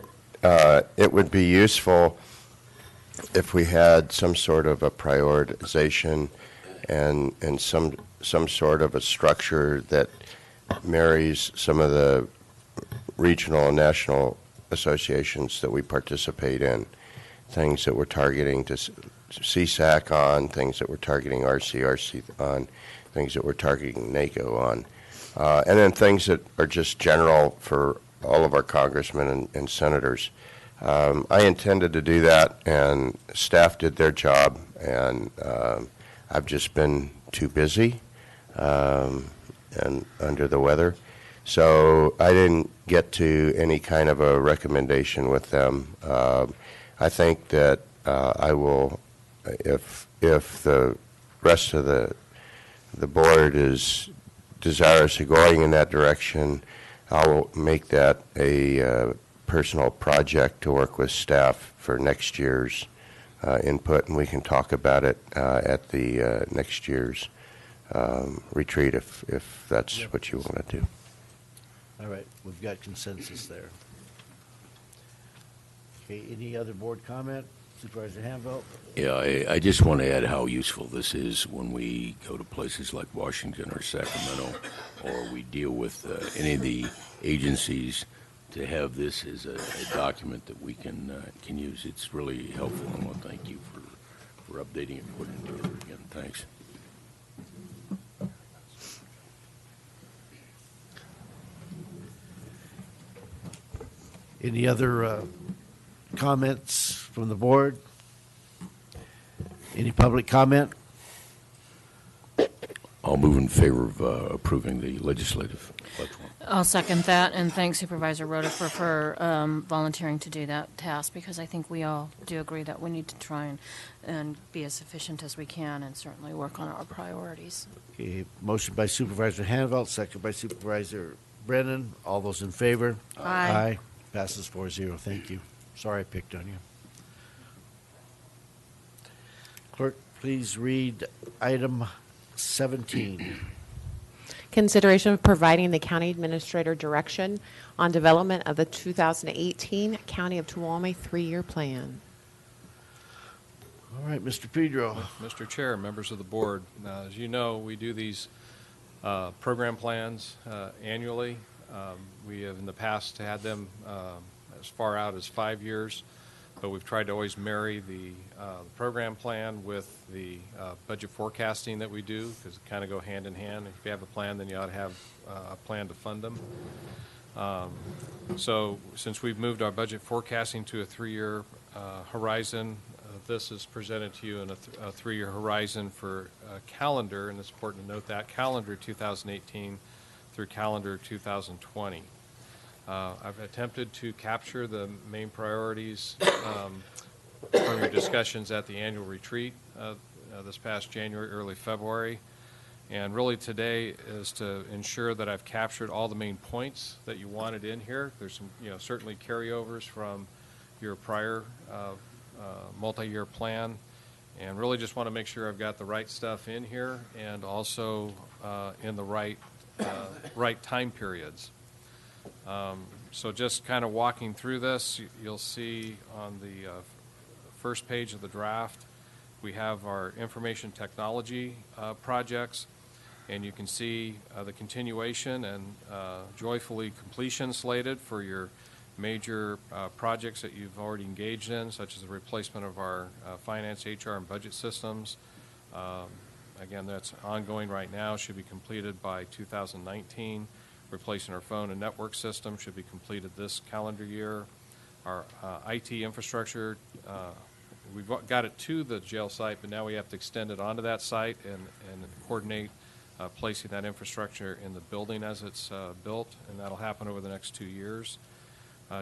it would be useful if we had some sort of a prioritization and some sort of a structure that marries some of the regional and national associations that we participate in, things that we're targeting to CSAC on, things that we're targeting RCRC on, things that we're targeting NACO on, and then things that are just general for all of our congressmen and senators. I intended to do that, and staff did their job, and I've just been too busy and under the weather. So I didn't get to any kind of a recommendation with them. I think that I will, if the rest of the board is desirous of going in that direction, I will make that a personal project to work with staff for next year's input, and we can talk about it at the next year's retreat if that's what you want to do. All right, we've got consensus there. Okay, any other board comment? Supervisor Hanvelt? Yeah, I just want to add how useful this is when we go to places like Washington or Sacramento, or we deal with any of the agencies, to have this as a document that we can use. It's really helpful, and I want to thank you for updating it and putting it together again. Thanks. Any other comments from the board? Any public comment? I'll move in favor of approving the legislative platform. I'll second that, and thank Supervisor Rotifer for volunteering to do that task, because I think we all do agree that we need to try and be as efficient as we can, and certainly work on our priorities. Okay, motion by Supervisor Hanvelt, second by Supervisor Brennan. All those in favor? Aye. Passes 4-0. Thank you. Sorry I picked on you. Clerk, please read item 17. Consideration of providing the county administrator direction on development of the 2018 County of Tuolumne 3-year plan. All right, Mr. Pedro. Mr. Chair, members of the board, as you know, we do these program plans annually. We have in the past had them as far out as 5 years, but we've tried to always marry the program plan with the budget forecasting that we do, because it kind of go hand in hand. If you have a plan, then you ought to have a plan to fund them. So since we've moved our budget forecasting to a 3-year horizon, this is presented to you in a 3-year horizon for calendar, and it's important to note that, calendar 2018 through calendar 2020. I've attempted to capture the main priorities from your discussions at the annual retreat this past January, early February. And really today is to ensure that I've captured all the main points that you wanted in here. There's some, certainly carryovers from your prior multi-year plan, and really just want to make sure I've got the right stuff in here and also in the right time periods. So just kind of walking through this, you'll see on the first page of the draft, we have our information technology projects, and you can see the continuation and joyfully completion slated for your major projects that you've already engaged in, such as the replacement of our finance, HR, and budget systems. Again, that's ongoing right now, should be completed by 2019. Replacing our phone and network system should be completed this calendar year. Our IT infrastructure, we've got it to the jail site, but now we have to extend it onto that site and coordinate placing that infrastructure in the building as it's built, and that'll happen over the next 2 years.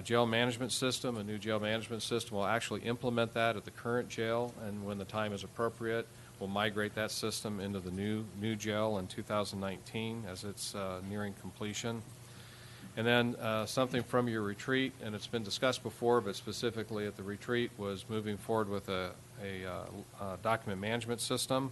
Jail management system, a new jail management system, will actually implement that at the current jail, and when the time is appropriate, we'll migrate that system into the new jail in 2019 as it's nearing completion. And then something from your retreat, and it's been discussed before, but specifically at the retreat, was moving forward with a document management system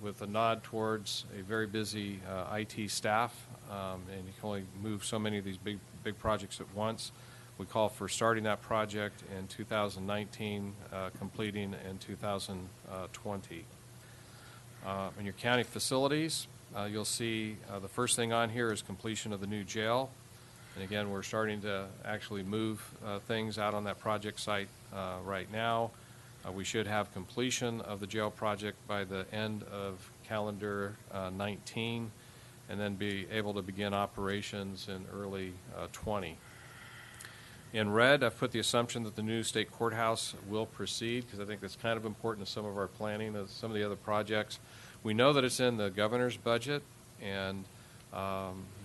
with a nod towards a very busy IT staff, and you can only move so many of these big projects at once. We call for starting that project in 2019, completing in 2020. In your county facilities, you'll see the first thing on here is completion of the new jail. And again, we're starting to actually move things out on that project site right now. We should have completion of the jail project by the end of calendar 19, and then be able to begin operations in early 20. In red, I've put the assumption that the new state courthouse will proceed, because I think that's kind of important to some of our planning of some of the other projects. We know that it's in the governor's budget, and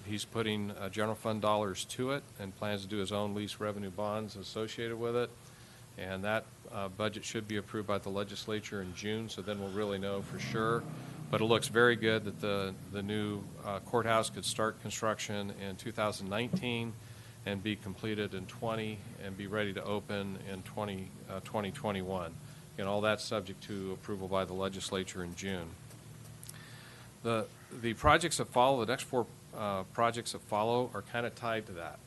he's putting general fund dollars to it and plans to do his own lease revenue bonds associated with it. And that budget should be approved by the legislature in June, so then we'll really know for sure. But it looks very good that the new courthouse could start construction in 2019 and be completed in 20 and be ready to open in 2021. And all that's subject to approval by the legislature in June. The projects that follow, the next 4 projects that follow, are kind of tied to that.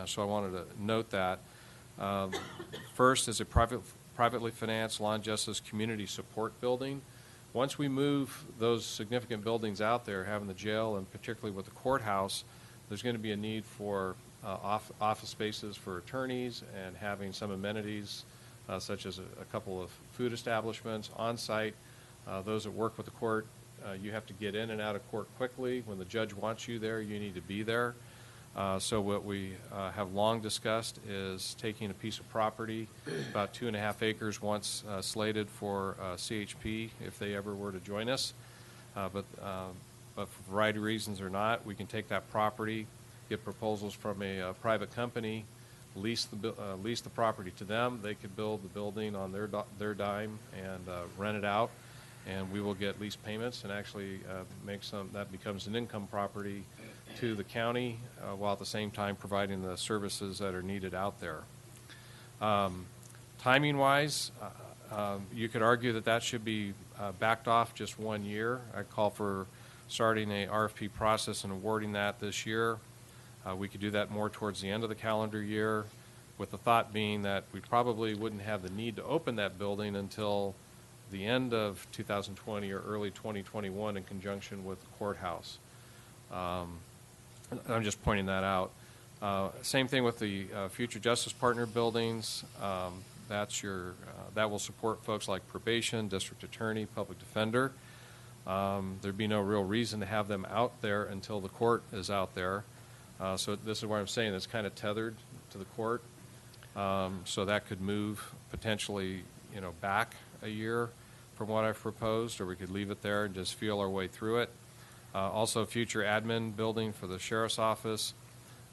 So I wanted to note that. First is a privately financed law and justice community support building. Once we move those significant buildings out there, having the jail and particularly with the courthouse, there's going to be a need for office spaces for attorneys and having some amenities such as a couple of food establishments on site. Those that work with the court, you have to get in and out of court quickly. When the judge wants you there, you need to be there. So what we have long discussed is taking a piece of property, about 2.5 acres, once slated for CHP if they ever were to join us. But for a variety of reasons or not, we can take that property, get proposals from a private company, lease the property to them. They could build the building on their dime and rent it out, and we will get lease payments and actually that becomes an income property to the county, while at the same time providing the services that are needed out there. Timing-wise, You could argue that that should be backed off just 1 year. I call for starting a RFP process and awarding that this year. We could do that more towards the end of the calendar year, with the thought being that we probably wouldn't have the need to open that building until the end of 2020 or early 2021 in conjunction with the courthouse. I'm just pointing that out. Same thing with the future justice partner buildings. That will support folks like probation, district attorney, public defender. There'd be no real reason to have them out there until the court is out there. So this is why I'm saying it's kind of tethered to the court. So that could move potentially, back a year from what I've proposed, or we could leave it there and just feel our way through it. Also, future admin building for the sheriff's office.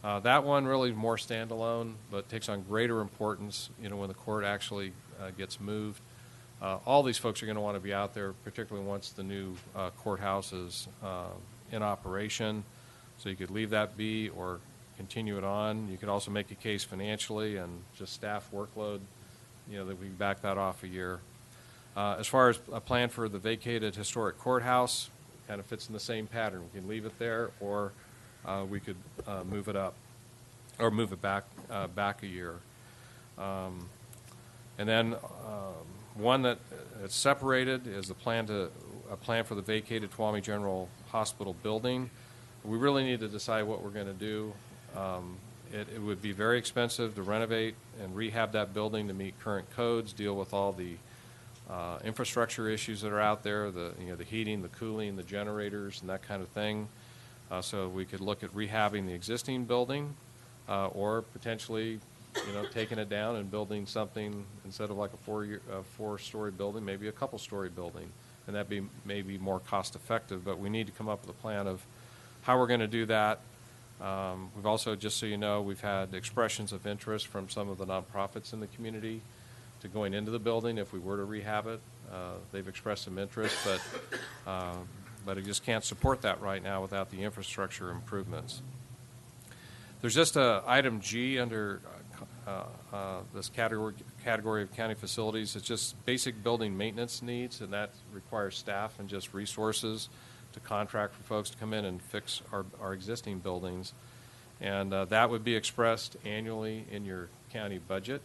That one really more standalone, but takes on greater importance, when the court actually gets moved. All these folks are going to want to be out there, particularly once the new courthouse is in operation. So you could leave that be or continue it on. You could also make a case financially and just staff workload, that we can back that off a year. As far as a plan for the vacated historic courthouse, kind of fits in the same pattern. We can leave it there, or we could move it up, or move it back a year. And then one that is separated is a plan for the vacated Tuolumne General Hospital building. We really need to decide what we're going to do. It would be very expensive to renovate and rehab that building to meet current codes, deal with all the infrastructure issues that are out there, the heating, the cooling, the generators, and that kind of thing. So we could look at rehabbing the existing building, or potentially, taking it down and building something instead of like a four-story building, maybe a couple-story building, and that may be more cost-effective. But we need to come up with a plan of how we're going to do that. We've also, just so you know, we've had expressions of interest from some of the nonprofits in the community to going into the building if we were to rehab it. They've expressed some interest, but it just can't support that right now without the infrastructure improvements. There's just item G under this category of county facilities. It's just basic building maintenance needs, and that requires staff and just resources to contract for folks to come in and fix our existing buildings. And that would be expressed annually in your county budget.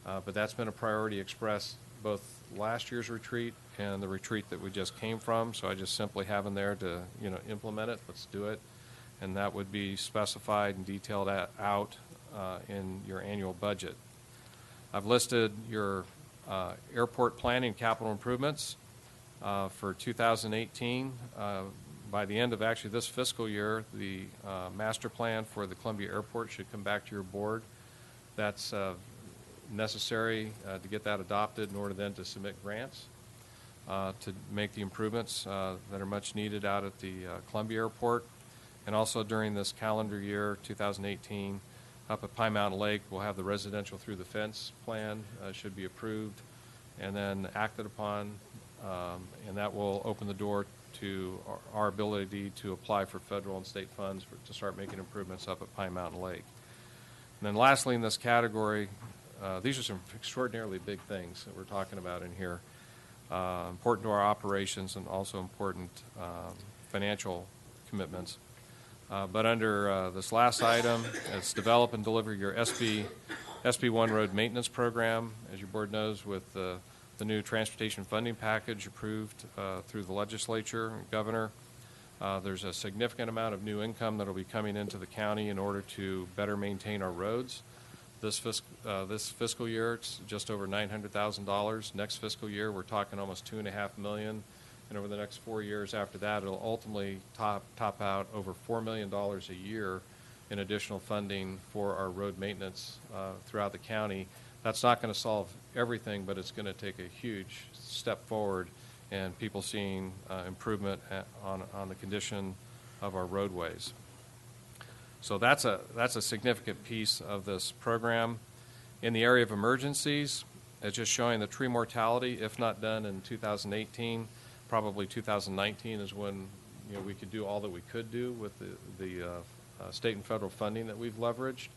But that's been a priority expressed both last year's retreat and the retreat that we just came from. So I just simply have in there to, implement it. Let's do it. And that would be specified and detailed out in your annual budget. I've listed your airport planning capital improvements for 2018. By the end of actually this fiscal year, the master plan for the Columbia Airport should come back to your board. That's necessary to get that adopted in order then to submit grants to make the improvements that are much needed out at the Columbia Airport. And also during this calendar year, 2018, up at Pine Mountain Lake, we'll have the residential through the fence plan should be approved and then acted upon, and that will open the door to our ability to apply for federal and state funds to start making improvements up at Pine Mountain Lake. And then lastly in this category, these are some extraordinarily big things that we're talking about in here, important to our operations and also important financial commitments. But under this last item, it's develop and deliver your SB1 road maintenance program. As your board knows, with the new transportation funding package approved through the legislature and governor, there's a significant amount of new income that will be coming into the county in order to better maintain our roads. This fiscal year, it's just over $900,000. Next fiscal year, we're talking almost $2.5 million. And over the next 4 years after that, it'll ultimately top out over $4 million a year in additional funding for our road maintenance throughout the county. That's not going to solve everything, but it's going to take a huge step forward in people seeing improvement on the condition of our roadways. So that's a significant piece of this program. In the area of emergencies, it's just showing the tree mortality, if not done in 2018, probably 2019 is when we could do all that we could do with the state and federal funding that we've leveraged.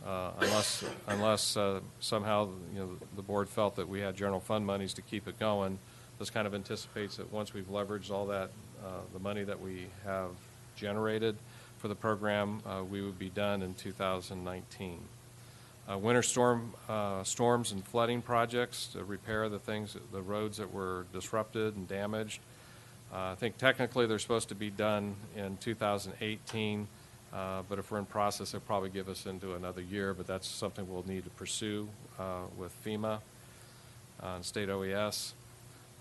unless somehow the board felt that we had general fund monies to keep it going. This kind of anticipates that once we've leveraged all that, the money that we have generated for the program, we would be done in 2019. Winter storms and flooding projects to repair the roads that were disrupted and damaged. I think technically they're supposed to be done in 2018, but if we're in process, they'll probably give us into another year, but that's something we'll need to pursue with FEMA and state OES.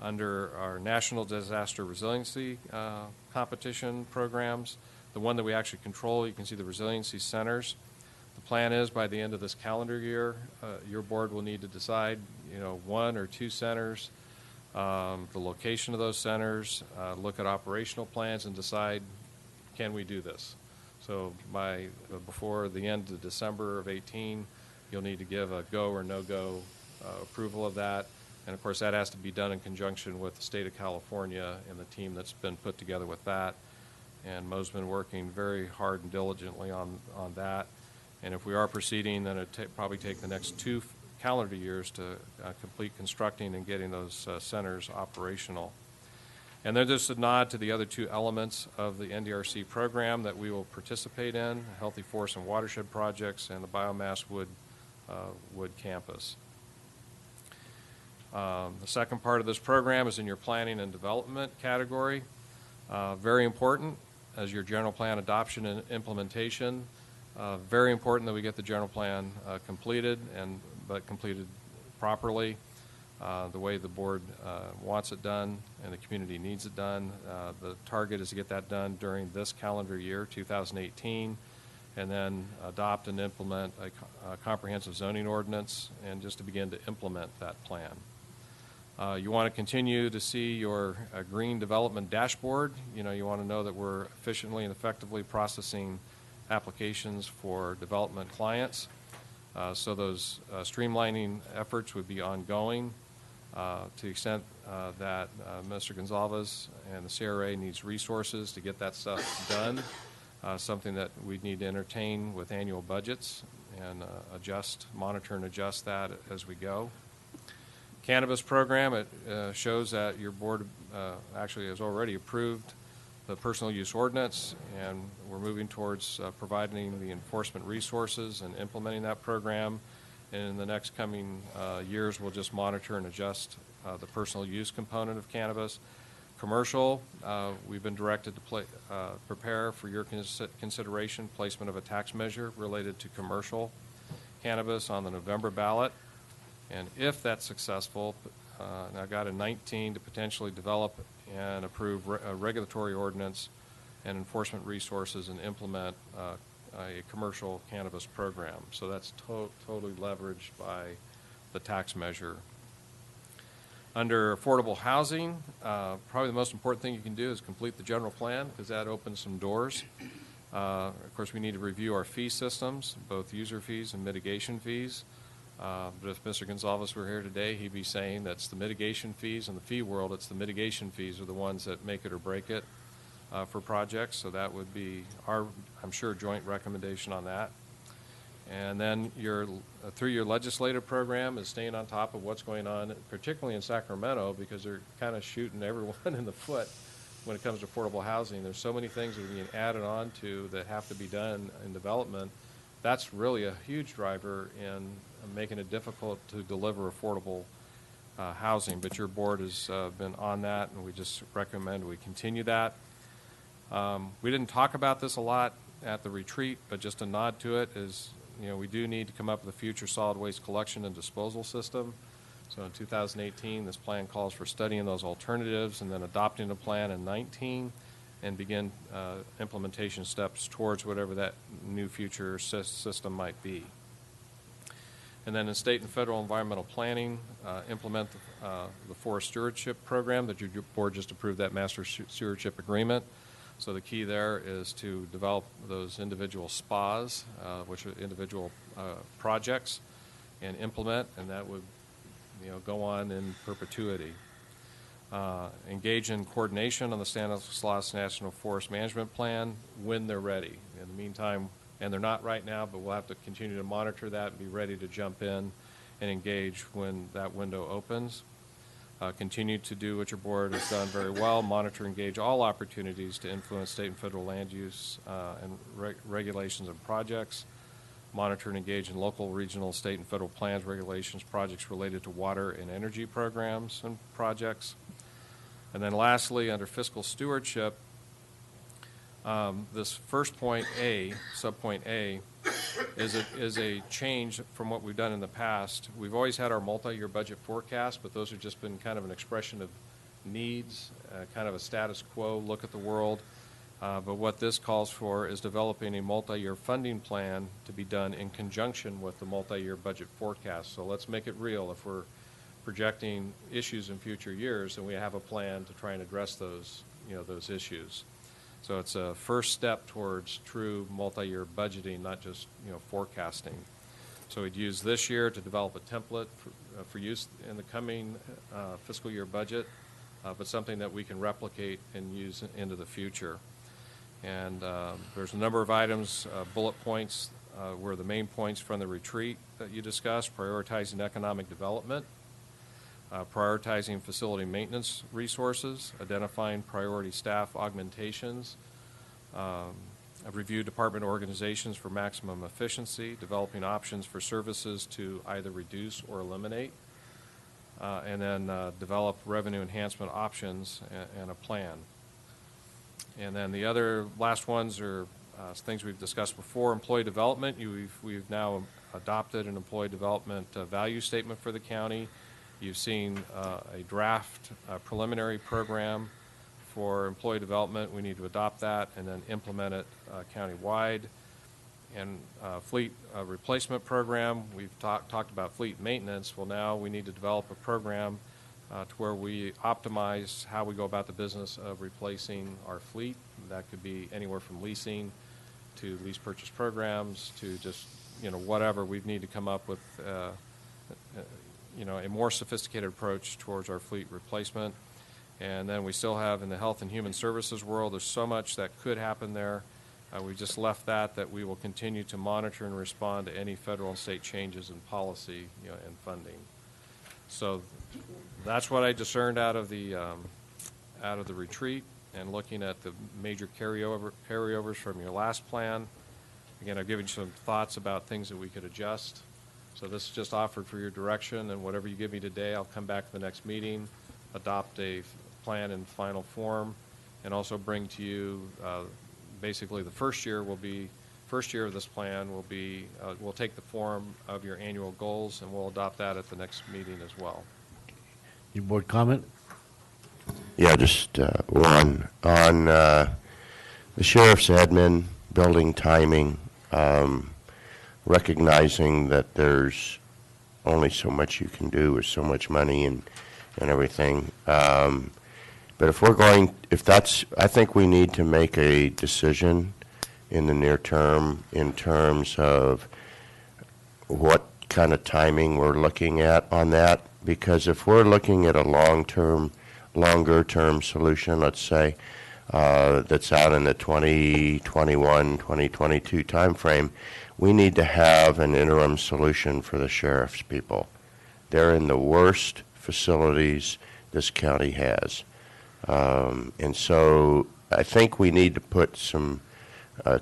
Under our National Disaster Resiliency competition programs, the one that we actually control, you can see the resiliency centers. The plan is by the end of this calendar year, your board will need to decide, one or two centers, the location of those centers, look at operational plans and decide, can we do this? So before the end of December of 2018, you'll need to give a go or no-go approval of that. And of course, that has to be done in conjunction with the state of California and the team that's been put together with that. And Mo's been working very hard and diligently on that. And if we are proceeding, then it'd probably take the next 2 calendar years to complete constructing and getting those centers operational. And then just a nod to the other 2 elements of the NDRC program that we will participate in, Healthy Forest and Watershed Projects and the Biomass Wood Campus. The second part of this program is in your planning and development category. Very important as your general plan adoption and implementation. Very important that we get the general plan completed, but completed properly, the way the board wants it done and the community needs it done. The target is to get that done during this calendar year, 2018, and then adopt and implement a comprehensive zoning ordinance and just to begin to implement that plan. You want to continue to see your green development dashboard. You want to know that we're efficiently and effectively processing applications for development clients. So those streamlining efforts would be ongoing to the extent that Mr. Gonzalez and the CRA needs resources to get that stuff done, something that we need to entertain with annual budgets and monitor and adjust that as we go. Cannabis program, it shows that your board actually has already approved the personal use ordinance, and we're moving towards providing the enforcement resources and implementing that program. And in the next coming years, we'll just monitor and adjust the personal use component of cannabis. Commercial, we've been directed to prepare for your consideration placement of a tax measure related to commercial cannabis on the November ballot. And if that's successful, and I've got in 2019 to potentially develop and approve a regulatory ordinance and enforcement resources and implement a commercial cannabis program. So that's totally leveraged by the tax measure. Under affordable housing, probably the most important thing you can do is complete the general plan because that opens some doors. Of course, we need to review our fee systems, both user fees and mitigation fees. But if Mr. Gonzalez were here today, he'd be saying that's the mitigation fees. In the fee world, it's the mitigation fees are the ones that make it or break it for projects. So that would be our, I'm sure, joint recommendation on that. And then through your legislative program is staying on top of what's going on, particularly in Sacramento, because they're kind of shooting everyone in the foot when it comes to affordable housing. There's so many things that are being added on to that have to be done in development. That's really a huge driver in making it difficult to deliver affordable housing. But your board has been on that, and we just recommend we continue that. We didn't talk about this a lot at the retreat, but just a nod to it is, we do need to come up with a future solid waste collection and disposal system. So in 2018, this plan calls for studying those alternatives and then adopting a plan in 2019 and begin implementation steps towards whatever that new future system might be. And then in state and federal environmental planning, implement the forest stewardship program that your board just approved that master stewardship agreement. So the key there is to develop those individual SPAs, which are individual projects, and implement, and that would go on in perpetuity. Engage in coordination on the Stanislaus National Forest Management Plan when they're ready. In the meantime, And they're not right now, but we'll have to continue to monitor that and be ready to jump in and engage when that window opens. Continue to do what your board has done very well, monitor and engage all opportunities to influence state and federal land use and regulations and projects. Monitor and engage in local, regional, state, and federal plans, regulations, projects related to water and energy programs and projects. And then lastly, under fiscal stewardship, this first point A, subpoint A, is a change from what we've done in the past. We've always had our multi-year budget forecast, but those have just been kind of an expression of needs, kind of a status quo look at the world. But what this calls for is developing a multi-year funding plan to be done in conjunction with the multi-year budget forecast. So let's make it real. If we're projecting issues in future years, then we have a plan to try and address those, those issues. So it's a first step towards true multi-year budgeting, not just forecasting. So we'd use this year to develop a template for use in the coming fiscal year budget, but something that we can replicate and use into the future. And there's a number of items, bullet points, were the main points from the retreat that you discussed: prioritizing economic development, prioritizing facility maintenance resources, identifying priority staff augmentations, review department organizations for maximum efficiency, developing options for services to either reduce or eliminate, and then develop revenue enhancement options and a plan. And then the other last ones are things we've discussed before. Employee development, we've now adopted an employee development value statement for the county. You've seen a draft preliminary program for employee development. We need to adopt that and then implement it countywide. And fleet replacement program, we've talked about fleet maintenance. Well, now we need to develop a program to where we optimize how we go about the business of replacing our fleet. That could be anywhere from leasing to lease purchase programs to just, whatever. We need to come up with a more sophisticated approach towards our fleet replacement. And then we still have in the health and human services world, there's so much that could happen there. We just left that we will continue to monitor and respond to any federal and state changes in policy and funding. So that's what I discerned out of the retreat, and looking at the major carryovers from your last plan. Again, I've given you some thoughts about things that we could adjust. So this is just offered for your direction, and whatever you give me today, I'll come back to the next meeting, adopt a plan in final form, and also bring to you basically the first year of this plan will be, we'll take the form of your annual goals, and we'll adopt that at the next meeting as well. Your board comment? Yeah, just one. On the sheriff's admin, building timing, recognizing that there's only so much you can do with so much money and everything. But I think we need to make a decision in the near term in terms of what kind of timing we're looking at on that. Because if we're looking at a longer-term solution, let's say, that's out in the 2021, 2022 timeframe, we need to have an interim solution for the sheriff's people. They're in the worst facilities this county has. And so I think we need to put some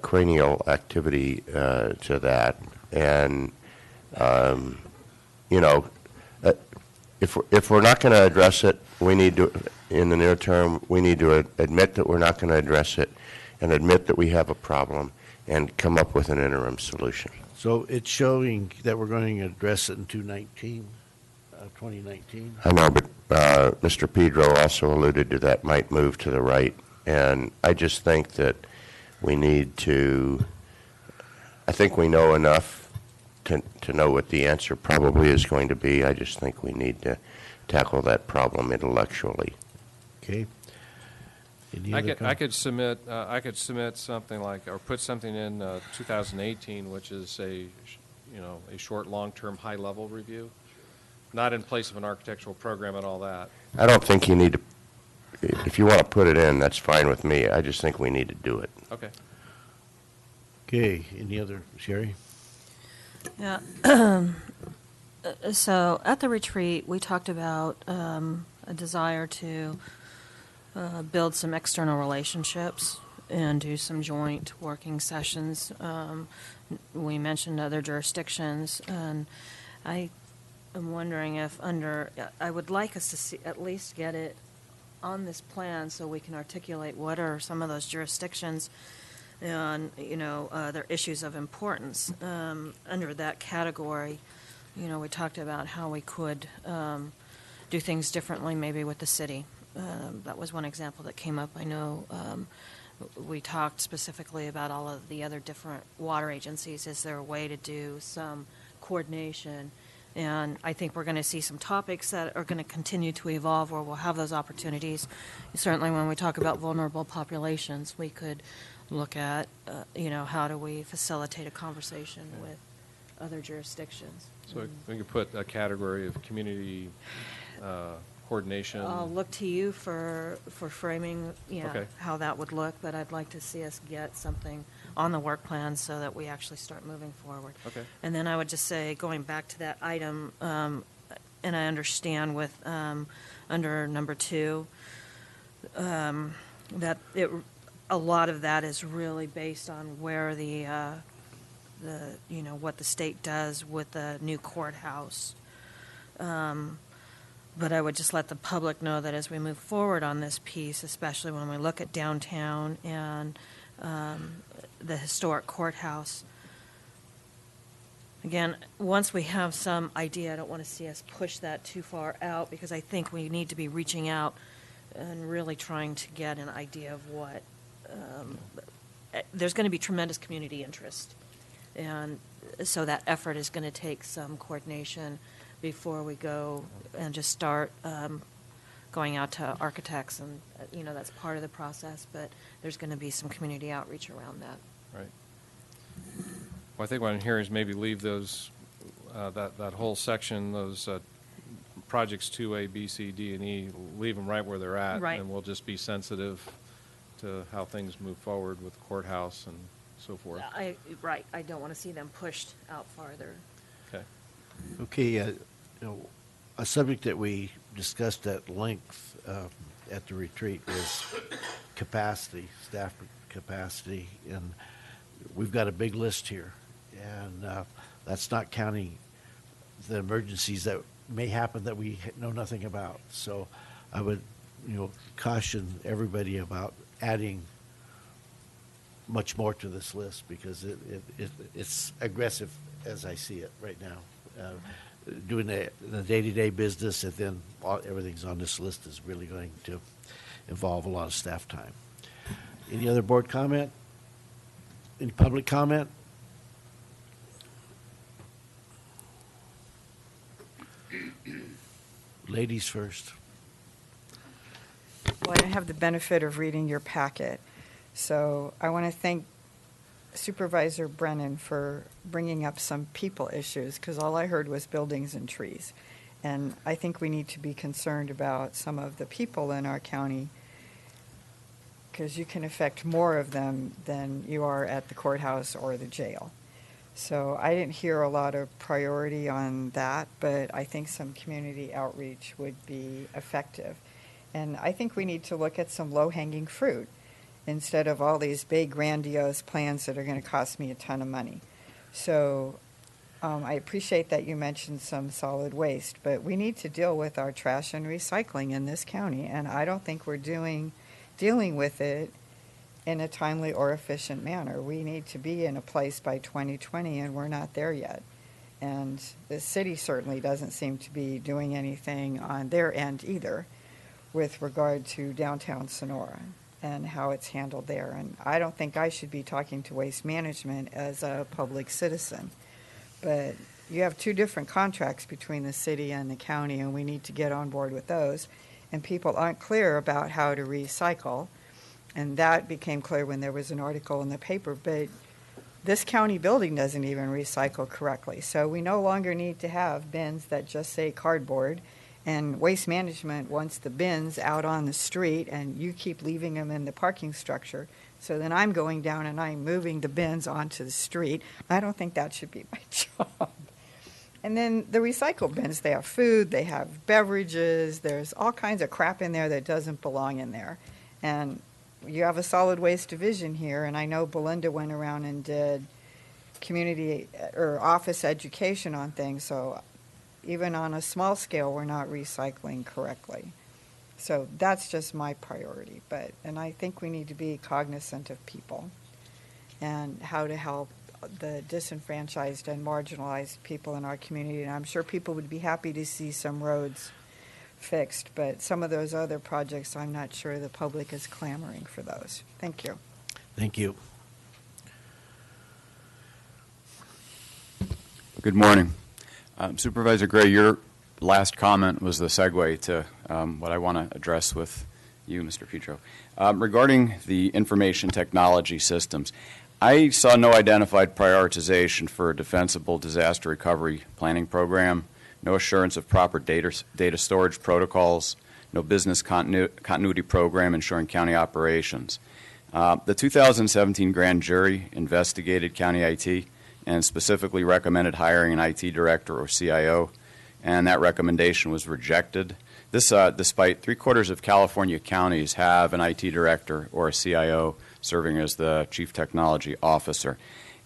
cranial activity to that. And, if we're not going to address it, we need to, in the near term, we need to admit that we're not going to address it and admit that we have a problem and come up with an interim solution. So it's showing that we're going to address it in 2019. I know, but Mr. Pedro also alluded to that might move to the right. And I just think that we need to, I think we know enough to know what the answer probably is going to be. I just think we need to tackle that problem intellectually. Okay. I could submit something like, or put something in 2018, which is a short, long-term, high-level review, not in place of an architectural program and all that. I don't think you need to. If you want to put it in, that's fine with me. I just think we need to do it. Okay. Okay, any other, Sherry? Yeah. So at the retreat, we talked about a desire to build some external relationships and do some joint working sessions. We mentioned other jurisdictions, and I am wondering if I would like us to see, at least get it on this plan so we can articulate what are some of those jurisdictions and, their issues of importance. Under that category, we talked about how we could do things differently maybe with the city. That was one example that came up. I know we talked specifically about all of the other different water agencies. Is there a way to do some coordination? And I think we're going to see some topics that are going to continue to evolve where we'll have those opportunities. Certainly when we talk about vulnerable populations, we could look at, how do we facilitate a conversation with other jurisdictions. So we could put a category of community coordination. I'll look to you for framing, Okay. how that would look, but I'd like to see us get something on the work plan so that we actually start moving forward. Okay. And then I would just say, going back to that item, and I understand with under number 2, that a lot of that is really based on where the what the state does with the new courthouse. But I would just let the public know that as we move forward on this piece, especially when we look at downtown and the historic courthouse, again, once we have some idea, I don't want to see us push that too far out because I think we need to be reaching out and really trying to get an idea of what there's going to be tremendous community interest. And so that effort is going to take some coordination before we go and just start going out to architects. And, that's part of the process, but there's going to be some community outreach around that. Right. Well, I think what I'm hearing is maybe leave those, that whole section, those projects 2A, B, C, D, and E, leave them right where they're at. Right. And we'll just be sensitive to how things move forward with the courthouse and so forth. Right. I don't want to see them pushed out farther. Okay. Okay, a subject that we discussed at length at the retreat was capacity, staff capacity, and we've got a big list here, and that's not counting the emergencies that may happen that we know nothing about. So I would, caution everybody about adding much more to this list because it's aggressive as I see it right now. Doing the day-to-day business and then everything's on this list is really going to involve a lot of staff time. Any other board comment? Any public comment? Ladies first. Well, I don't have the benefit of reading your packet, so I want to thank Supervisor Brennan for bringing up some people issues, because all I heard was buildings and trees. And I think we need to be concerned about some of the people in our county, because you can affect more of them than you are at the courthouse or the jail. So I didn't hear a lot of priority on that, but I think some community outreach would be effective. And I think we need to look at some low-hanging fruit instead of all these big, grandiose plans that are going to cost me a ton of money. So I appreciate that you mentioned some solid waste, but we need to deal with our trash and recycling in this county, and I don't think we're dealing with it in a timely or efficient manner. We need to be in a place by 2020, and we're not there yet. And the city certainly doesn't seem to be doing anything on their end either with regard to downtown Sonora and how it's handled there. And I don't think I should be talking to Waste Management as a public citizen. But you have two different contracts between the city and the county, and we need to get on board with those. And people aren't clear about how to recycle. And that became clear when there was an article in the paper. But this county building doesn't even recycle correctly. So we no longer need to have bins that just say cardboard And Waste Management wants the bins out on the street, and you keep leaving them in the parking structure. So then I'm going down and I'm moving the bins onto the street. I don't think that should be my job. And then the recycle bins, they have food, they have beverages, there's all kinds of crap in there that doesn't belong in there. And you have a solid waste division here, and I know Belinda went around and did community or office education on things, so even on a small scale, we're not recycling correctly. So that's just my priority. And I think we need to be cognizant of people and how to help the disenfranchised and marginalized people in our community. And I'm sure people would be happy to see some roads fixed, but some of those other projects, I'm not sure the public is clamoring for those. Thank you. Thank you. Good morning. Supervisor Gray, your last comment was the segue to what I want to address with you, Mr. Petro. Regarding the information technology systems, I saw no identified prioritization for a defensible disaster recovery planning program, no assurance of proper data storage protocols, no business continuity program ensuring county operations. The 2017 grand jury investigated county IT and specifically recommended hiring an IT director or CIO, and that recommendation was rejected. This, despite 3/4 of California counties have an IT director or a CIO serving as the chief technology officer.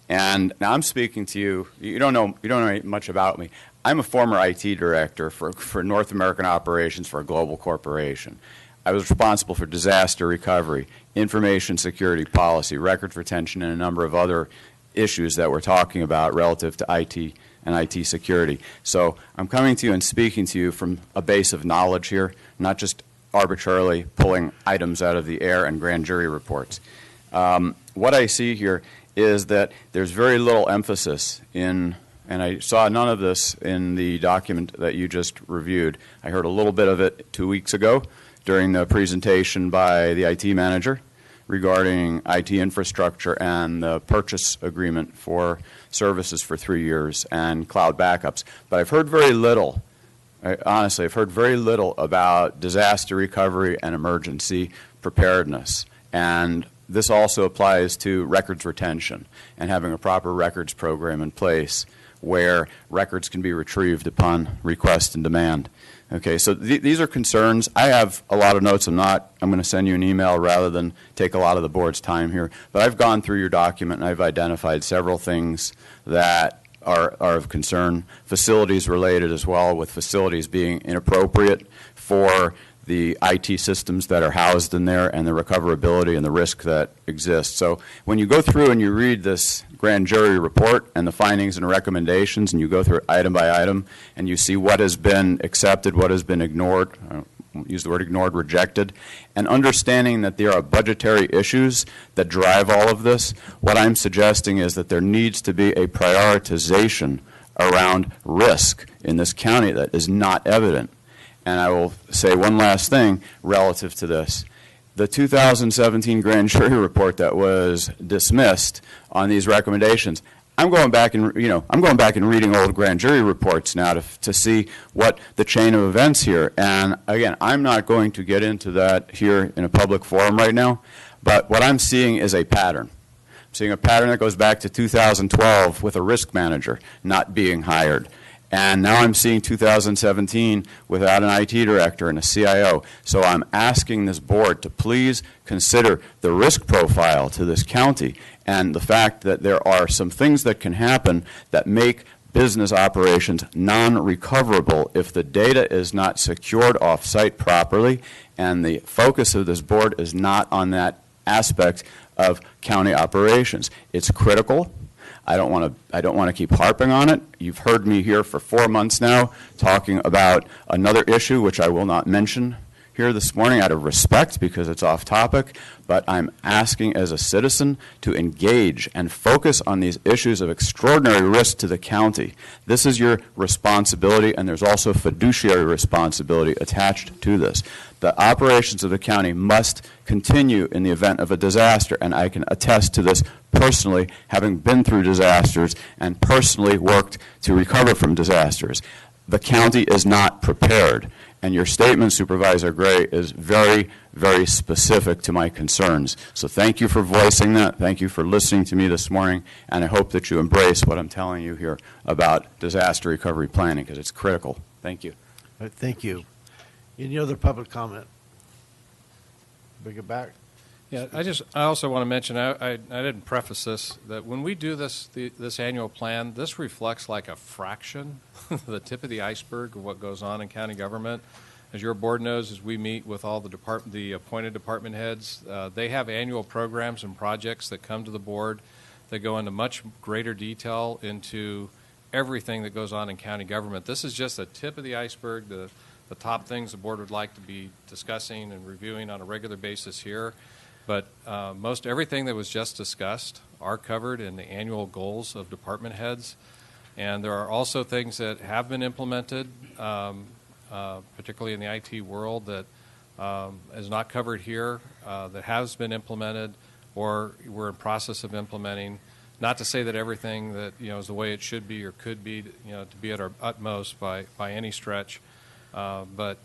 And now I'm speaking to you. You don't know much about me. I'm a former IT director for North American operations for a global corporation. I was responsible for disaster recovery, information security policy, records retention, and a number of other issues that we're talking about relative to IT and IT security. So I'm coming to you and speaking to you from a base of knowledge here, not just arbitrarily pulling items out of the air and grand jury reports. What I see here is that there's very little emphasis in, and I saw none of this in the document that you just reviewed. I heard a little bit of it 2 weeks ago during the presentation by the IT manager regarding IT infrastructure and the purchase agreement for services for 3 years and cloud backups. But I've heard very little, honestly, I've heard very little about disaster recovery and emergency preparedness. And this also applies to records retention and having a proper records program in place where records can be retrieved upon request and demand. Okay, so these are concerns. I have a lot of notes. I'm going to send you an email rather than take a lot of the board's time here. But I've gone through your document and I've identified several things that are of concern, facilities related as well, with facilities being inappropriate for the IT systems that are housed in there and the recoverability and the risk that exists. So when you go through and you read this grand jury report and the findings and recommendations and you go through it item by item and you see what has been accepted, what has been ignored, I won't use the word ignored, rejected, and understanding that there are budgetary issues that drive all of this, what I'm suggesting is that there needs to be a prioritization around risk in this county that is not evident. And I will say one last thing relative to this. The 2017 grand jury report that was dismissed on these recommendations, I'm going back and reading old grand jury reports now to see what the chain of events here. And again, I'm not going to get into that here in a public forum right now, but what I'm seeing is a pattern. I'm seeing a pattern that goes back to 2012 with a risk manager not being hired. And now I'm seeing 2017 without an IT director and a CIO. So I'm asking this board to please consider the risk profile to this county and the fact that there are some things that can happen that make business operations non-recoverable if the data is not secured off-site properly, and the focus of this board is not on that aspect of county operations. It's critical. I don't want to keep harping on it. You've heard me here for 4 months now talking about another issue which I will not mention here this morning out of respect because it's off topic, but I'm asking as a citizen to engage and focus on these issues of extraordinary risk to the county. This is your responsibility, and there's also fiduciary responsibility attached to this. The operations of the county must continue in the event of a disaster, and I can attest to this personally, having been through disasters and personally worked to recover from disasters. the county is not prepared. And your statement, Supervisor Gray, is very, very specific to my concerns. So thank you for voicing that. Thank you for listening to me this morning. And I hope that you embrace what I'm telling you here about disaster recovery planning, because it's critical. Thank you. All right, thank you. Any other public comment? Bring it back. Yeah, I also want to mention, I didn't preface this, that when we do this annual plan, this reflects like a fraction, the tip of the iceberg of what goes on in county government. As your board knows, as we meet with all the appointed department heads, they have annual programs and projects that come to the board that go into much greater detail into everything that goes on in county government. This is just the tip of the iceberg, the top things the board would like to be discussing and reviewing on a regular basis here. But most everything that was just discussed are covered in the annual goals of department heads. And there are also things that have been implemented, particularly in the IT world, that is not covered here, that has been implemented or we're in process of implementing. Not to say that everything that is the way it should be or could be, to be at our utmost by any stretch. But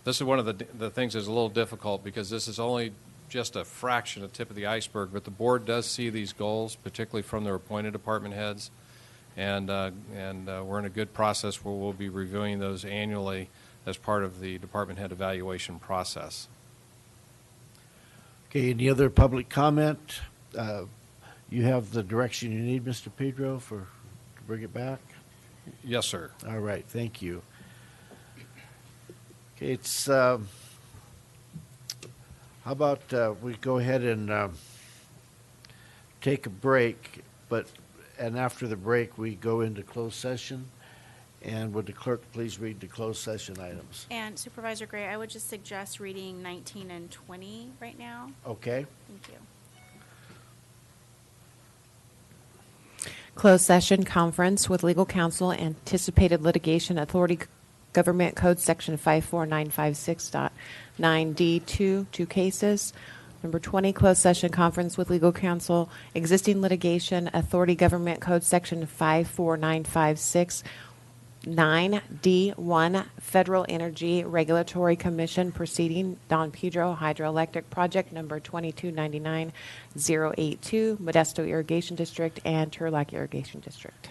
this is one of the things that's a little difficult because this is only just a fraction, a tip of the iceberg, but the board does see these goals, particularly from their appointed department heads, and we're in a good process where we'll be reviewing those annually as part of the department head evaluation process. Okay, any other public comment? You have the direction you need, Mr. Pedro, to bring it back? Yes, sir. All right, thank you. Okay, it's how about we go ahead and take a break, and after the break we go into closed session. And would the clerk please read the closed session items? And Supervisor Gray, I would just suggest reading 19 and 20 right now. Okay. Thank you. Closed session conference with legal counsel, anticipated litigation authority, Government Code Section 54956.9D2, 2 cases. Number 20, closed session conference with legal counsel, existing litigation authority, Government Code Section 54956.9D1, Federal Energy Regulatory Commission proceeding, Don Pedro Hydroelectric Project number 2299082, Modesto Irrigation District and Turlock Irrigation District.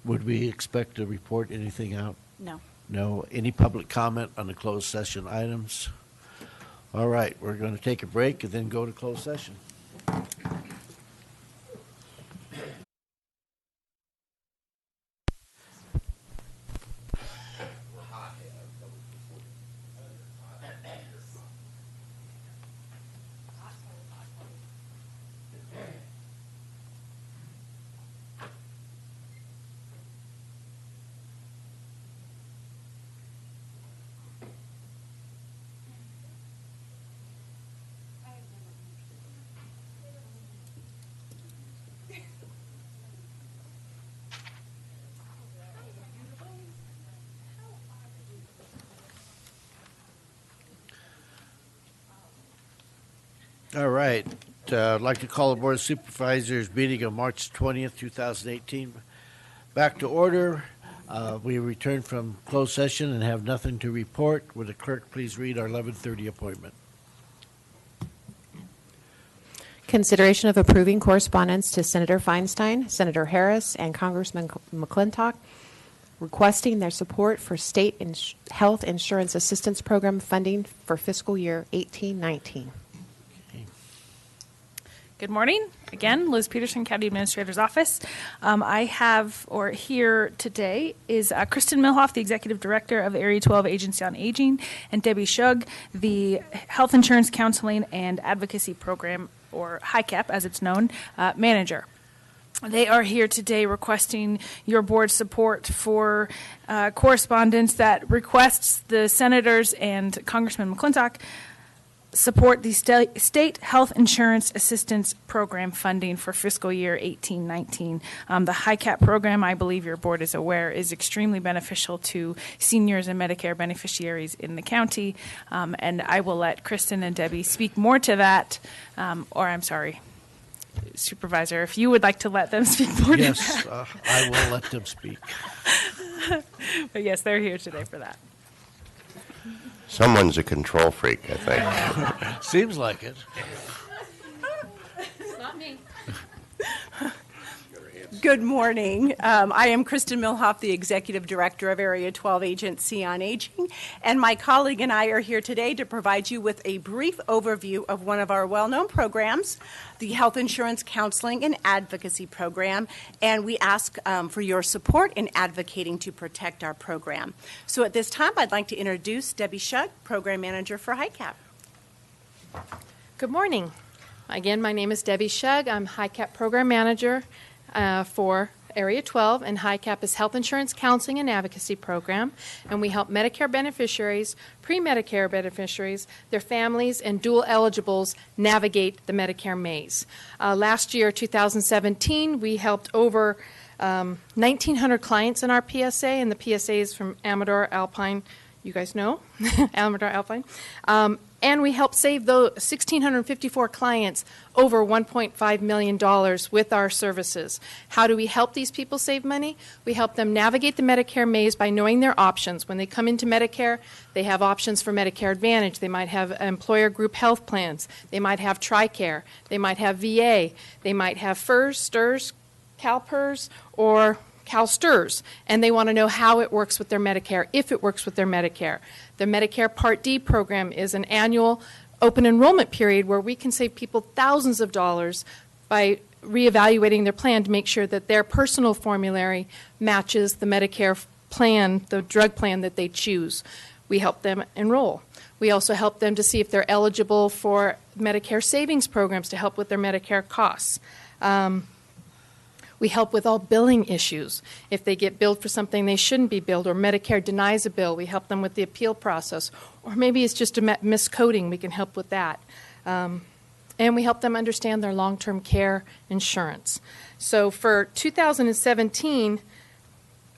Would we expect to report anything out? No. No. Any public comment on the closed session items? All right, we're going to take a break and then go to closed session. All right. I'd like to call the Board of Supervisors meeting of March 20th, 2018 back to order. We returned from closed session and have nothing to report. Would the clerk please read our 11:30 appointment? Consideration of approving correspondence to Senator Feinstein, Senator Harris, and Congressman McClintock requesting their support for state health insurance assistance program funding for fiscal year 18-19. Good morning. Again, Liz Peterson, County Administrator's Office. Here today is Kristen Milhoff, the Executive Director of Area 12 Agency on Aging, and Debbie Shug, the Health Insurance Counseling and Advocacy Program, or HICAP as it's known, Manager. They are here today requesting your board support for correspondence that requests the senators and Congressman McClintock support the state health insurance assistance program funding for fiscal year 18-19. The HICAP program, I believe your board is aware, is extremely beneficial to seniors and Medicare beneficiaries in the county. And I will let Kristen and Debbie speak more to that. Supervisor, if you would like to let them speak more to that. Yes, I will let them speak. But yes, they're here today for that. Someone's a control freak, I think. Seems like it. It's not me. Good morning. I am Kristen Milhoff, the Executive Director of Area 12 Agency on Aging, and my colleague and I are here today to provide you with a brief overview of one of our well-known programs, the Health Insurance Counseling and Advocacy Program, and we ask for your support in advocating to protect our program. So at this time, I'd like to introduce Debbie Shug, Program Manager for HICAP. Good morning. Again, my name is Debbie Shug. I'm HICAP Program Manager for Area 12, and HICAP is Health Insurance Counseling and Advocacy Program, and we help Medicare beneficiaries, pre-Medicare beneficiaries, their families, and dual eligibles navigate the Medicare maze. Last year, 2017, we helped over 1,900 clients in our PSA, and the PSA is from Amador Alpine. You guys know Amador Alpine. And we helped save those 1,654 clients over $1.5 million with our services. How do we help these people save money? We help them navigate the Medicare maze by knowing their options. When they come into Medicare, they have options for Medicare Advantage. They might have employer group health plans. They might have TRICARE. They might have VA. They might have FERS, STRS, CalPERS, or CalSTRS, and they want to know how it works with their Medicare, if it works with their Medicare. The Medicare Part D program is an annual open enrollment period where we can save people thousands of dollars by reevaluating their plan to make sure that their personal formulary matches the Medicare plan, the drug plan that they choose. We help them enroll. We also help them to see if they're eligible for Medicare savings programs to help with their Medicare costs. We help with all billing issues. If they get billed for something they shouldn't be billed, or Medicare denies a bill, we help them with the appeal process. Or maybe it's just a miscoding, we can help with that. And we help them understand their long-term care insurance. So for 2017,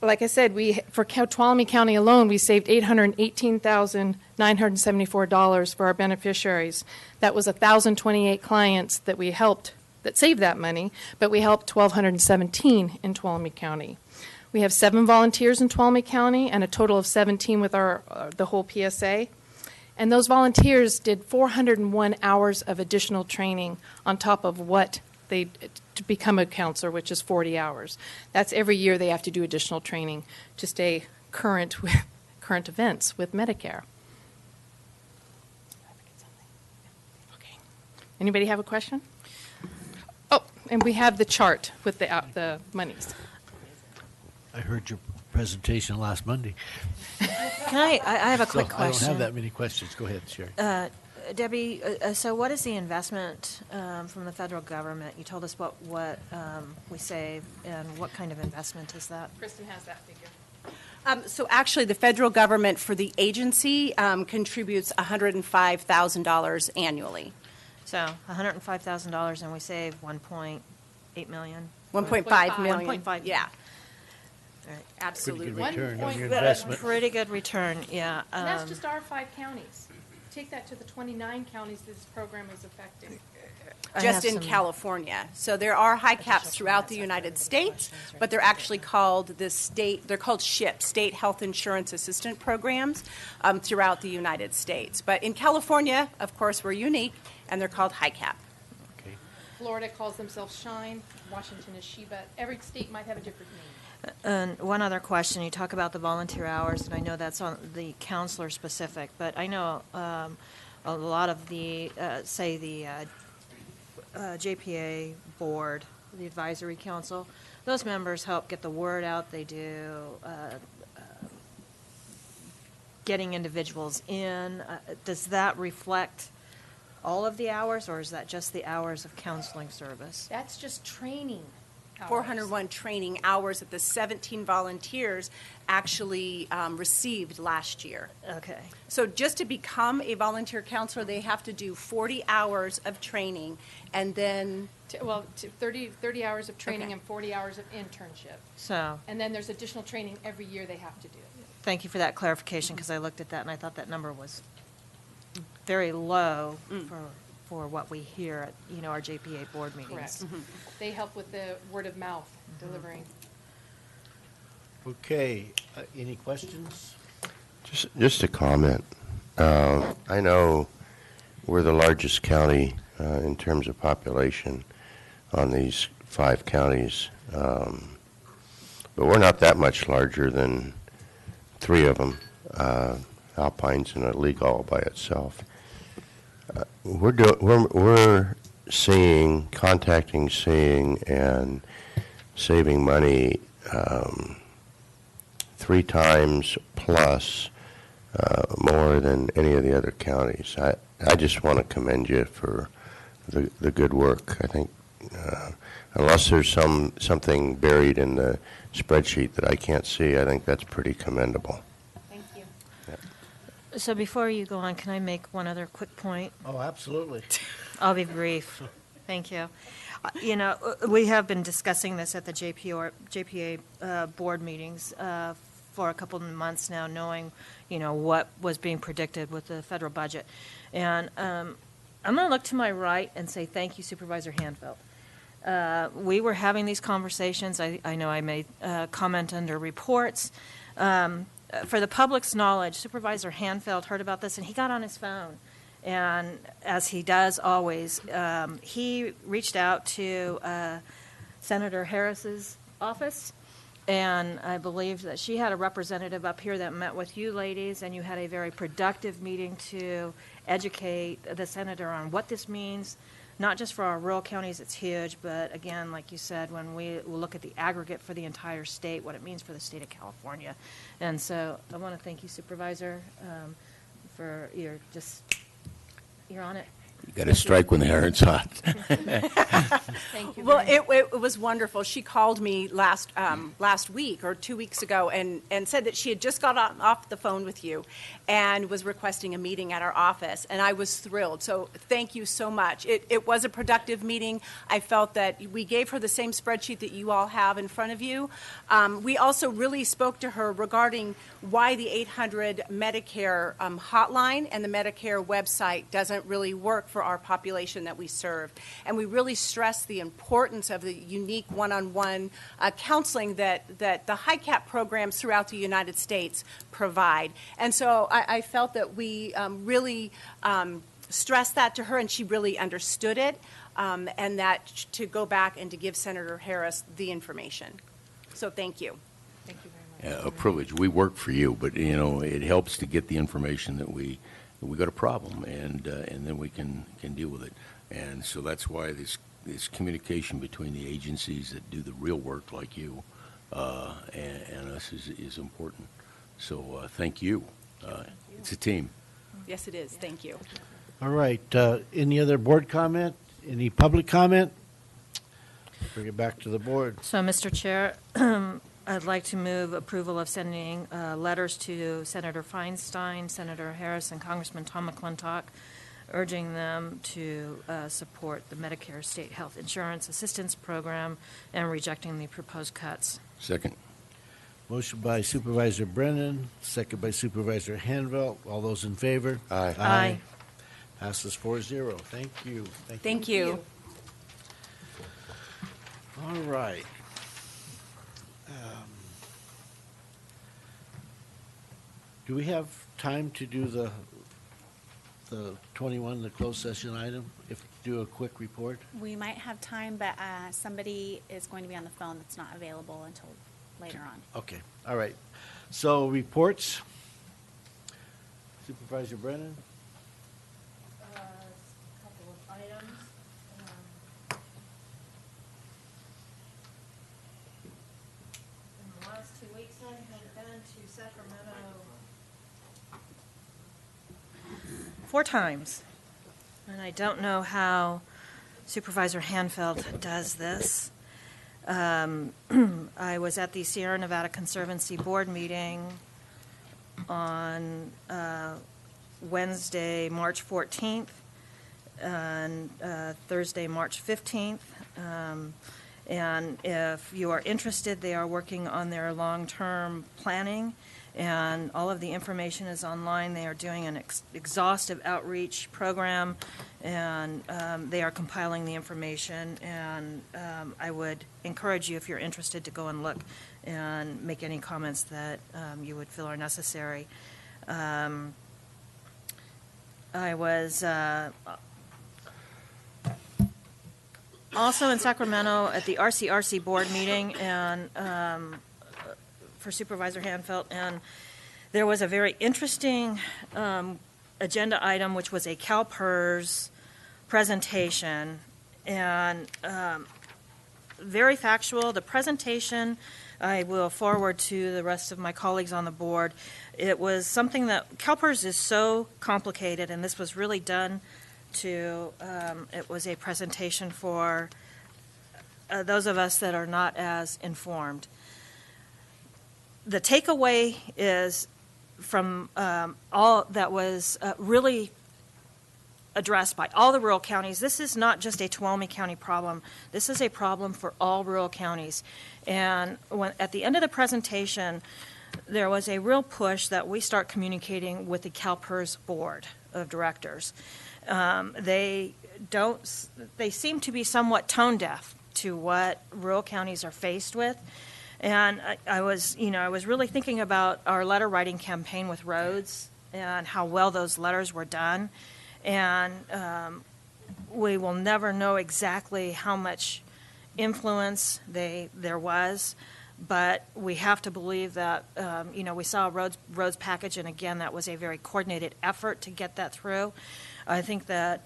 like I said, for Tuolumne County alone, we saved $818,974 for our beneficiaries. That was 1,028 clients that we helped that saved that money, but we helped 1,217 in Tuolumne County. We have 7 volunteers in Tuolumne County and a total of 17 with the whole PSA. And those volunteers did 401 hours of additional training on top of what to become a counselor, which is 40 hours. That's every year they have to do additional training to stay current with current events with Medicare. Okay. Anybody have a question? Oh, and we have the chart with the monies. I heard your presentation last Monday. I have a quick question. I don't have that many questions. Go ahead, Sherry. Debbie, so what is the investment from the federal government? You told us what we save, and what kind of investment is that? Kristen has that figure. So actually, the federal government for the agency contributes $105,000 annually. So $105,000, and we save $1.8 million? 1.5 million. 1.5. Yeah. All right. Absolutely. Pretty good return on your That's investment. pretty good return, yeah. And that's just our 5 counties. Take that to the 29 counties this program is affecting. Just in California. So there are HICAPs throughout the United States, but they're actually called they're called SHIP, State Health Insurance Assistant Programs, throughout the United States. But in California, of course, we're unique, and they're called HICAP. Okay. Florida calls themselves Shine. Washington is Sheba. Every state might have a different name. And one other question, you talk about the volunteer hours, and I know that's on the counselor specific, but I know a lot of the, say the JPA board, the advisory council, those members help get the word out. They do getting individuals in. Does that reflect all of the hours, or is that just the hours of counseling service? That's just training. 401 training hours that the 17 volunteers actually received last year. Okay. So just to become a volunteer counselor, they have to do 40 hours of training, and then 30 hours of training Okay. and 40 hours of internship. So, And then there's additional training every year they have to do. thank you for that clarification, because I looked at that and I thought that number was very low for what we hear at, our JPA board meetings. Correct. They help with the word of mouth delivering. Okay, any questions? Just a comment. I know we're the largest county in terms of population on these 5 counties, but we're not that much larger than 3 of them. Alpine's in a league all by itself. We're contacting, seeing, and saving money 3 times plus more than any of the other counties. I just want to commend you for the good work. I think unless there's something buried in the spreadsheet that I can't see, I think that's pretty commendable. Thank you. So before you go on, can I make one other quick point? Oh, absolutely. I'll be brief. Thank you. You know, we have been discussing this at the JPA board meetings for a couple of months now, knowing, what was being predicted with the federal budget. And I'm going to look to my right and say thank you, Supervisor Hanfeld. We were having these conversations. I know I made comment under reports. For the public's knowledge, Supervisor Hanfeld heard about this, and he got on his phone. And as he does always, he reached out to Senator Harris's office, and I believe that she had a representative up here that met with you ladies, and you had a very productive meeting to educate the senator on what this means, not just for our rural counties, it's huge, but again, like you said, when we look at the aggregate for the entire state, what it means for the state of California. And so I want to thank you, Supervisor, for you're on it. You got to strike when the iron's hot. Thank you. Well, it was wonderful. She called me last week or 2 weeks ago and said that she had just got off the phone with you and was requesting a meeting at our office, and I was thrilled. So thank you so much. It was a productive meeting. I felt that we gave her the same spreadsheet that you all have in front of you. We also really spoke to her regarding why the 800 Medicare hotline and the Medicare website doesn't really work for our population that we serve. And we really stress the importance of the unique one-on-one counseling that the HICAP programs throughout the United States provide. And so I felt that we really stressed that to her, and she really understood it, and that to go back and to give Senator Harris the information. So thank you. Thank you very much. A privilege. We work for you, but it helps to get the information that we got a problem, and then we can deal with it. And so that's why this communication between the agencies that do the real work, like you, and us, is important. So thank you. It's a team. Yes, it is. Thank you. All right. Any other board comment? Any public comment? Bring it back to the board. So, Mr. Chair, I'd like to move approval of sending letters to Senator Feinstein, Senator Harris, and Congressman Tom McClintock, urging them to support the Medicare State Health Insurance Assistance Program and rejecting the proposed cuts. Second. Motion by Supervisor Brennan, second by Supervisor Hanvelt. All those in favor? Aye. Aye. Passes 4-0. Thank you. Thank you. All right. Do we have time to do the 21, the closed session item? If do a quick report? We might have time, but somebody is going to be on the phone that's not available until later on. Okay. All right. So reports. Supervisor Brennan. A couple of items. In the last 2 weeks, I have been to Sacramento 4 times. And I don't know how Supervisor Hanfeld does this. I was at the Sierra Nevada Conservancy Board meeting on Wednesday, March 14th, and Thursday, March 15th. And if you are interested, they are working on their long-term planning, and all of the information is online. They are doing an exhaustive outreach program, and they are compiling the information. And I would encourage you, if you're interested, to go and look and make any comments that you would feel are necessary. I was also in Sacramento at the RCRC board meeting and for Supervisor Hanfeld, and there was a very interesting agenda item, which was a CalPERS presentation, and very factual. The presentation I will forward to the rest of my colleagues on the board. It was something that CalPERS is so complicated, and this was really done to, it was a presentation for those of us that are not as informed. The takeaway is from all that was really addressed by all the rural counties. This is not just a Tuolumne County problem. This is a problem for all rural counties. And when, at the end of the presentation, there was a real push that we start communicating with the CalPERS Board of Directors. They seem to be somewhat tone deaf to what rural counties are faced with. And I was really thinking about our letter writing campaign with roads and how well those letters were done. And we will never know exactly how much influence there was, but we have to believe that, we saw a roads package, and again, that was a very coordinated effort to get that through. I think that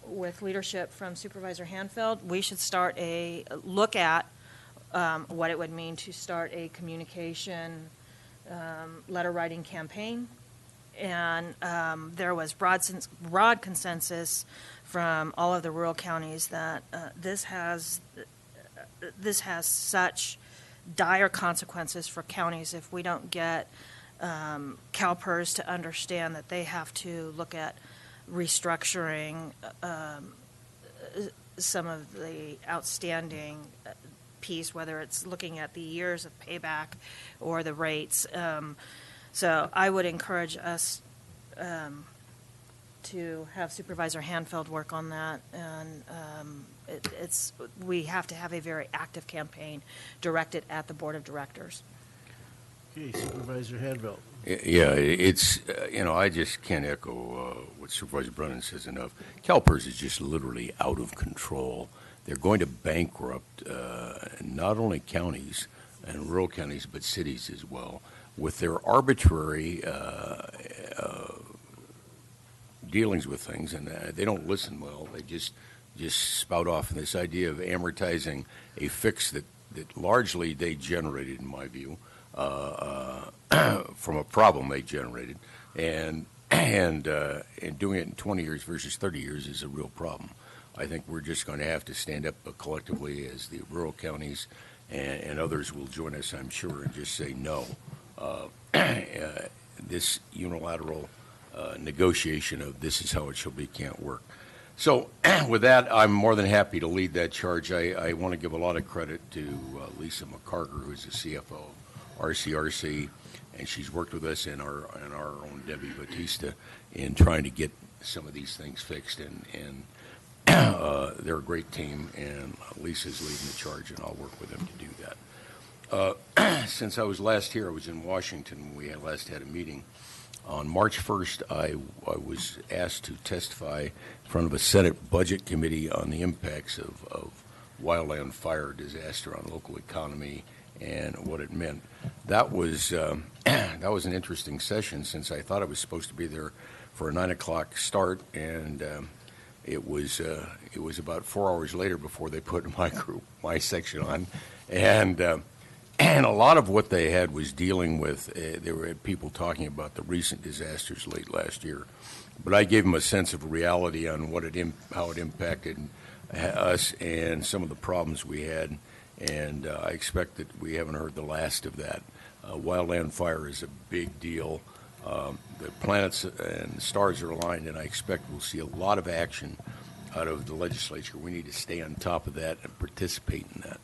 with leadership from Supervisor Hanfeld, we should start a look at what it would mean to start a communication letter writing campaign. And there was broad consensus from all of the rural counties that this has such dire consequences for counties if we don't get CalPERS to understand that they have to look at restructuring some of the outstanding piece, whether it's looking at the years of payback or the rates. So I would encourage us to have Supervisor Hanfeld work on that, and we have to have a very active campaign directed at the Board of Directors. Okay, Supervisor Hanfeld. Yeah, it's, I just can't echo what Supervisor Brennan says enough. CalPERS is just literally out of control. They're going to bankrupt not only counties and rural counties, but cities as well, with their arbitrary dealings with things, and they don't listen well. They just spout off. And this idea of amortizing a fix that largely they generated, in my view, from a problem they generated, and doing it in 20 years versus 30 years is a real problem. I think we're just going to have to stand up collectively as the rural counties, and others will join us, I'm sure, and just say no. This unilateral negotiation of this is how it shall be can't work. So with that, I'm more than happy to lead that charge. I want to give a lot of credit to Lisa McCarger, who's the CFO of RCRC, and she's worked with us and our own Debbie Batista in trying to get some of these things fixed. And they're a great team, and Lisa's leading the charge, and I'll work with them to do that. Since I was last here, I was in Washington when we last had a meeting. On March 1st, I was asked to testify in front of a Senate Budget Committee on the impacts of wildland fire disaster on local economy and what it meant. That was an interesting session, since I thought I was supposed to be there for a 9 o'clock start, and it was about 4 hours later before they put my section on, and a lot of what they had was dealing with, there were people talking about the recent disasters late last year. But I gave them a sense of reality on how it impacted us and some of the problems we had. And I expect that we haven't heard the last of that. Wildland fire is a big deal. The planets and stars are aligned, and I expect we'll see a lot of action out of the legislature. We need to stay on top of that and participate in that.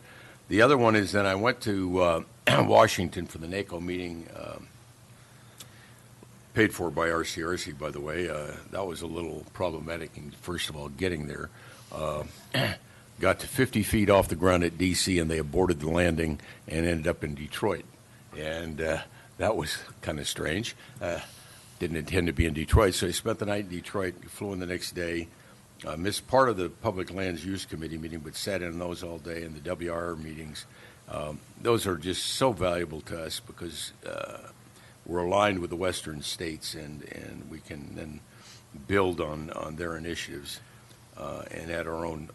The other one is that I went to Washington for the NACO meeting, paid for by RCRC, by the way. That was a little problematic, first of all, getting there. got to 50 feet off the ground at D.C., and they aborted the landing and ended up in Detroit. And that was kind of strange. Didn't intend to be in Detroit, so he spent the night in Detroit, flew in the next day, missed part of the Public Lands Use Committee meeting, but sat in those all day, and the WR meetings. Those are just so valuable to us because we're aligned with the western states, and we can then build on their initiatives and add our own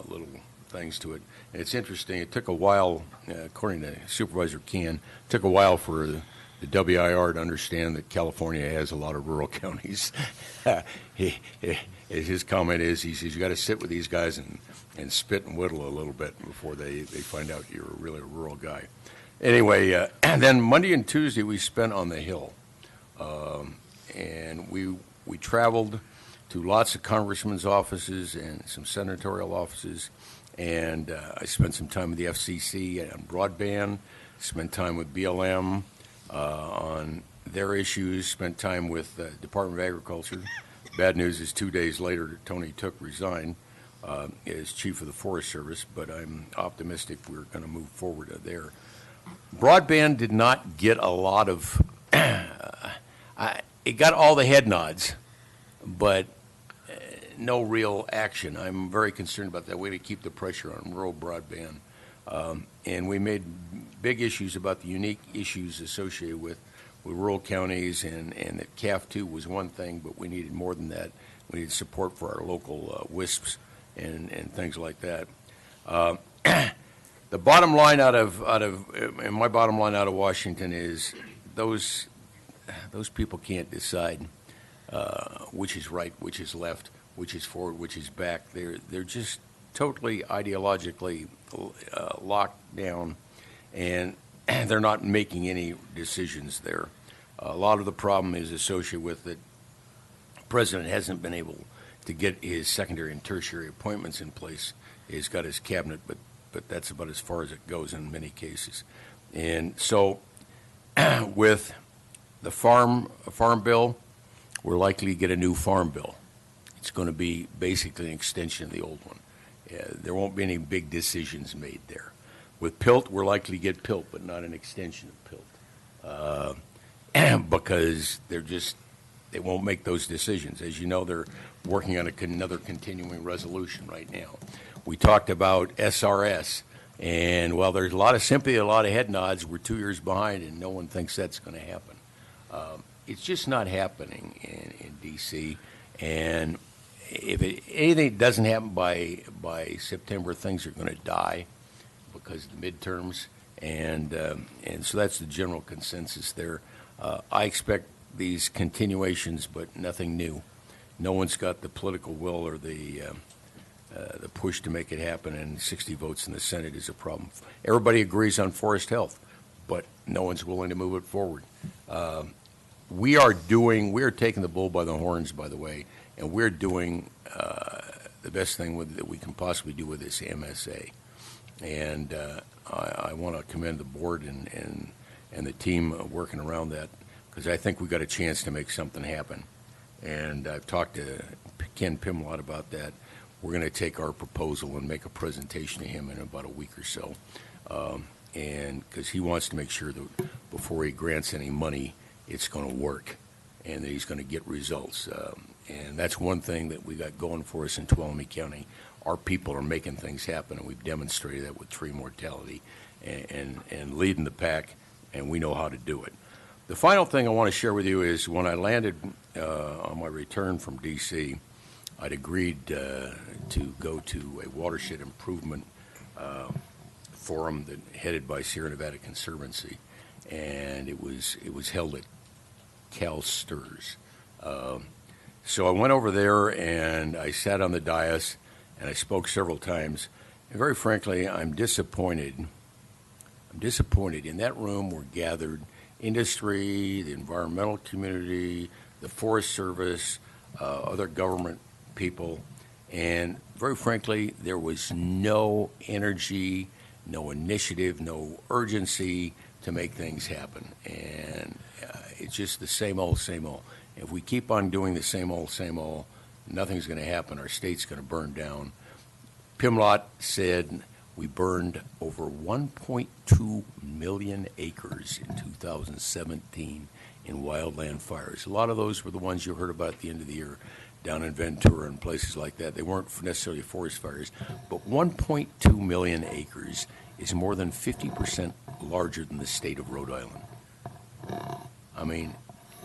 little things to it. And it's interesting. It took a while, according to Supervisor Can, it took a while for the WIR to understand that California has a lot of rural counties. His comment is, he says, you got to sit with these guys and spit and whittle a little bit before they find out you're really a rural guy. Anyway, and then Monday and Tuesday we spent on the Hill. And we traveled to lots of congressmen's offices and some senatorial offices. And I spent some time with the FCC on broadband, spent time with BLM on their issues, spent time with the Department of Agriculture. Bad news is 2 days later, Tony Took resigned as chief of the Forest Service, but I'm optimistic we're going to move forward there. Broadband did not get a lot of, it got all the head nods, but no real action. I'm very concerned about that way to keep the pressure on rural broadband. And we made big issues about the unique issues associated with rural counties, and that CAF 2 was one thing, but we needed more than that. We needed support for our local WISPs and things like that. The bottom line and my bottom line out of Washington is those people can't decide which is right, which is left, which is forward, which is back. They're just totally ideologically locked down, and they're not making any decisions there. A lot of the problem is associated with that the president hasn't been able to get his secondary and tertiary appointments in place. He's got his cabinet, but that's about as far as it goes in many cases. And so with the farm bill, we're likely to get a new farm bill. It's going to be basically an extension of the old one. There won't be any big decisions made there. With PILT, we're likely to get PILT, but not an extension of PILT, because they won't make those decisions. As you know, they're working on another continuing resolution right now. We talked about SRS, and while there's a lot of sympathy, a lot of head nods, we're 2 years behind, and no one thinks that's going to happen. It's just not happening in D.C., and if anything doesn't happen by September, things are going to die because of the midterms, and so that's the general consensus there. I expect these continuations, but nothing new. No one's got the political will or the push to make it happen, and 60 votes in the Senate is a problem. Everybody agrees on forest health, but no one's willing to move it forward. We are taking the bull by the horns, by the way, and we're doing the best thing that we can possibly do with this MSA. And I want to commend the board and the team working around that, because I think we've got a chance to make something happen. And I've talked to Ken Pym a lot about that. We're going to take our proposal and make a presentation to him in about a week or so, and because he wants to make sure that before he grants any money, it's going to work and that he's going to get results. And that's one thing that we got going for us in Tuolumne County. Our people are making things happen, and we've demonstrated that with tree mortality and leading the pack, and we know how to do it. The final thing I want to share with you is when I landed on my return from D.C., I'd agreed to go to a watershed improvement forum headed by Sierra Nevada Conservancy, and it was held at Cal STRS. So I went over there and I sat on the dais and I spoke several times. And very frankly, I'm disappointed. In that room were gathered industry, the environmental community, the Forest Service, other government people, and very frankly, there was no energy, no initiative, no urgency to make things happen. And it's just the same old, same old. If we keep on doing the same old, nothing's going to happen. Our state's going to burn down. PIMLOT said we burned over 1.2 million acres in 2017 in wildland fires. A lot of those were the ones you heard about at the end of the year down in Ventura and places like that. They weren't necessarily forest fires, but 1.2 million acres is more than 50% larger than the state of Rhode Island. I mean,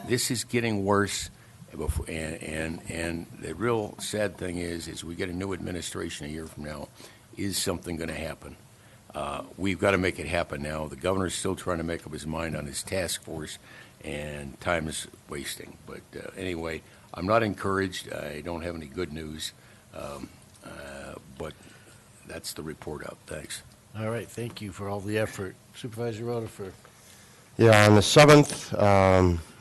this is getting worse, and the real sad thing is we get a new administration a year from now. Is something going to happen? We've got to make it happen now. The governor's still trying to make up his mind on his task force, and time is wasting. But anyway, I'm not encouraged. I don't have any good news, but that's the report out. Thanks. All right, thank you for all the effort. Supervisor Rutherford. Yeah, on the 7th,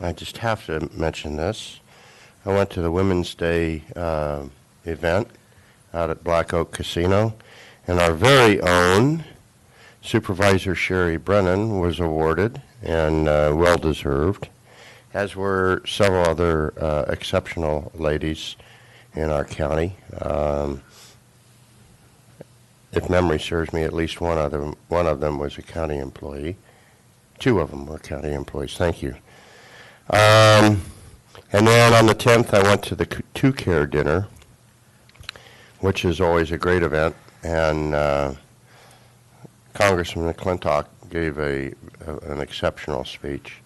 I just have to mention this. I went to the Women's Day event out at Black Oak Casino, and our very own Supervisor Sherry Brennan was awarded, and well-deserved, as were several other exceptional ladies in our county. If memory serves me, at least one of them was a county employee. 2 of them were county employees. Thank you. And then on the 10th, I went to the 2-Care dinner, which is always a great event, and Congressman McClintock gave an exceptional speech.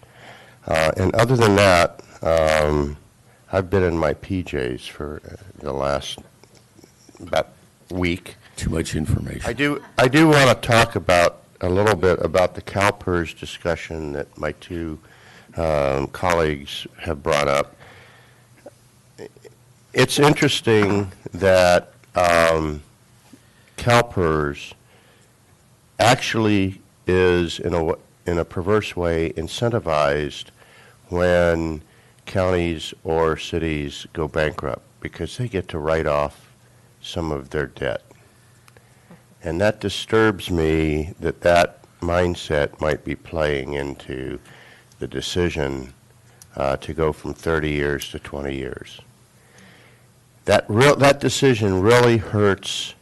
And other than that, I've been in my PJs for the last about week. Too much information. I do want to talk about a little bit about the CalPERS discussion that my 2 colleagues have brought up. It's interesting that CalPERS actually is, in a perverse way, incentivized when counties or cities go bankrupt because they get to write off some of their debt. And that disturbs me that mindset might be playing into the decision to go from 30 years to 20 years. That decision really hurts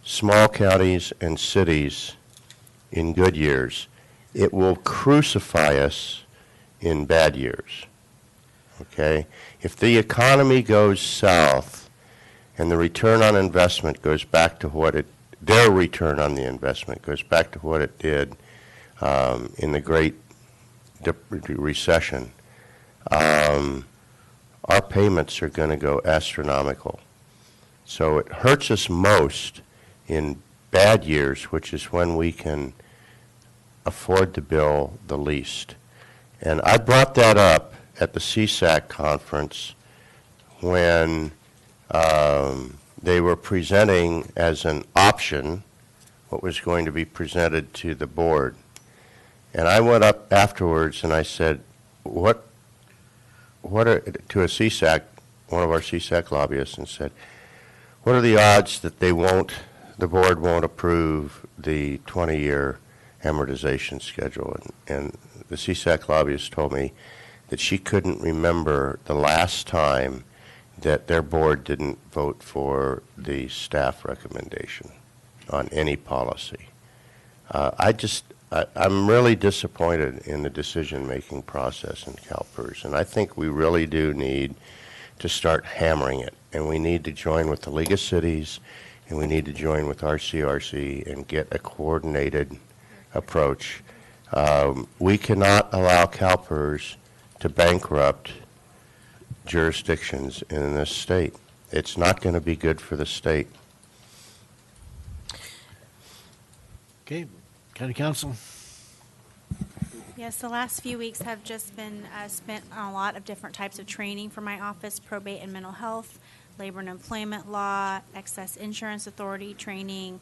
small counties and cities in good years. It will crucify us in bad years. Okay? If the economy goes south and the return on investment goes back to their return on the investment goes back to what it did in the Great Recession, our payments are going to go astronomical. So it hurts us most in bad years, which is when we can afford to bill the least. And I brought that up at the CSAC conference when they were presenting as an option what was going to be presented to the board. And I went up afterwards and I said, what are, to a CSAC, one of our CSAC lobbyists, and said, what are the odds that the board won't approve the 20-year amortization schedule? And the CSAC lobbyist told me that she couldn't remember the last time that their board didn't vote for the staff recommendation on any policy. I'm really disappointed in the decision-making process in CalPERS, and I think we really do need to start hammering it, and we need to join with the League of Cities, and we need to join with RCRC and get a coordinated approach. We cannot allow CalPERS to bankrupt jurisdictions in this state. It's not going to be good for the state. Okay, County Council. Yes, the last few weeks have just been spent on a lot of different types of training for my office: probate and mental health, labor and employment law, excess insurance authority training,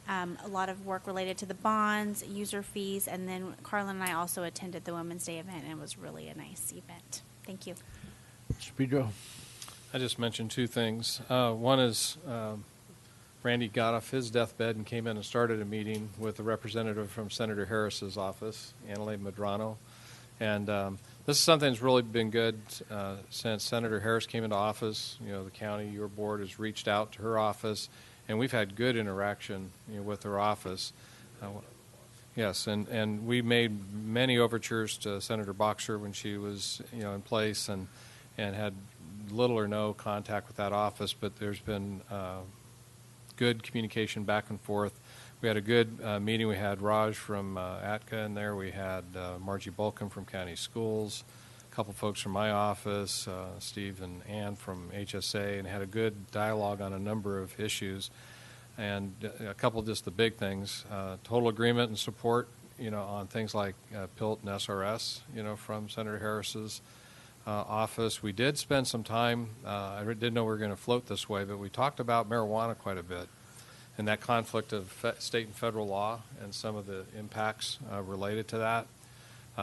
a lot of work related to the bonds, user fees, and then Carlin and I also attended the Women's Day event, and it was really a nice event. Thank you. Mr. Pedro. I just mentioned 2 things. One is Randy got off his deathbed and came in and started a meeting with a representative from Senator Harris's office, Annalise Medrano. And this is something that's really been good since Senator Harris came into office. You know, the county, your board, has reached out to her office and we've had good interaction, with her office. Yes, and we made many overtures to Senator Boxer when she was, in place, and had little or no contact with that office, but there's been good communication back and forth. We had a good meeting. We had Raj from ATCA in there. We had Margie Bolcom from County Schools, a couple folks from my office, Steve and Ann from HSA, and had a good dialogue on a number of issues. And a couple of just the big things, total agreement and support, on things like PILT and SRS, from Senator Harris's office. We did spend some time, I didn't know we were going to float this way, but we talked about marijuana quite a bit and that conflict of state and federal law and some of the impacts related to that.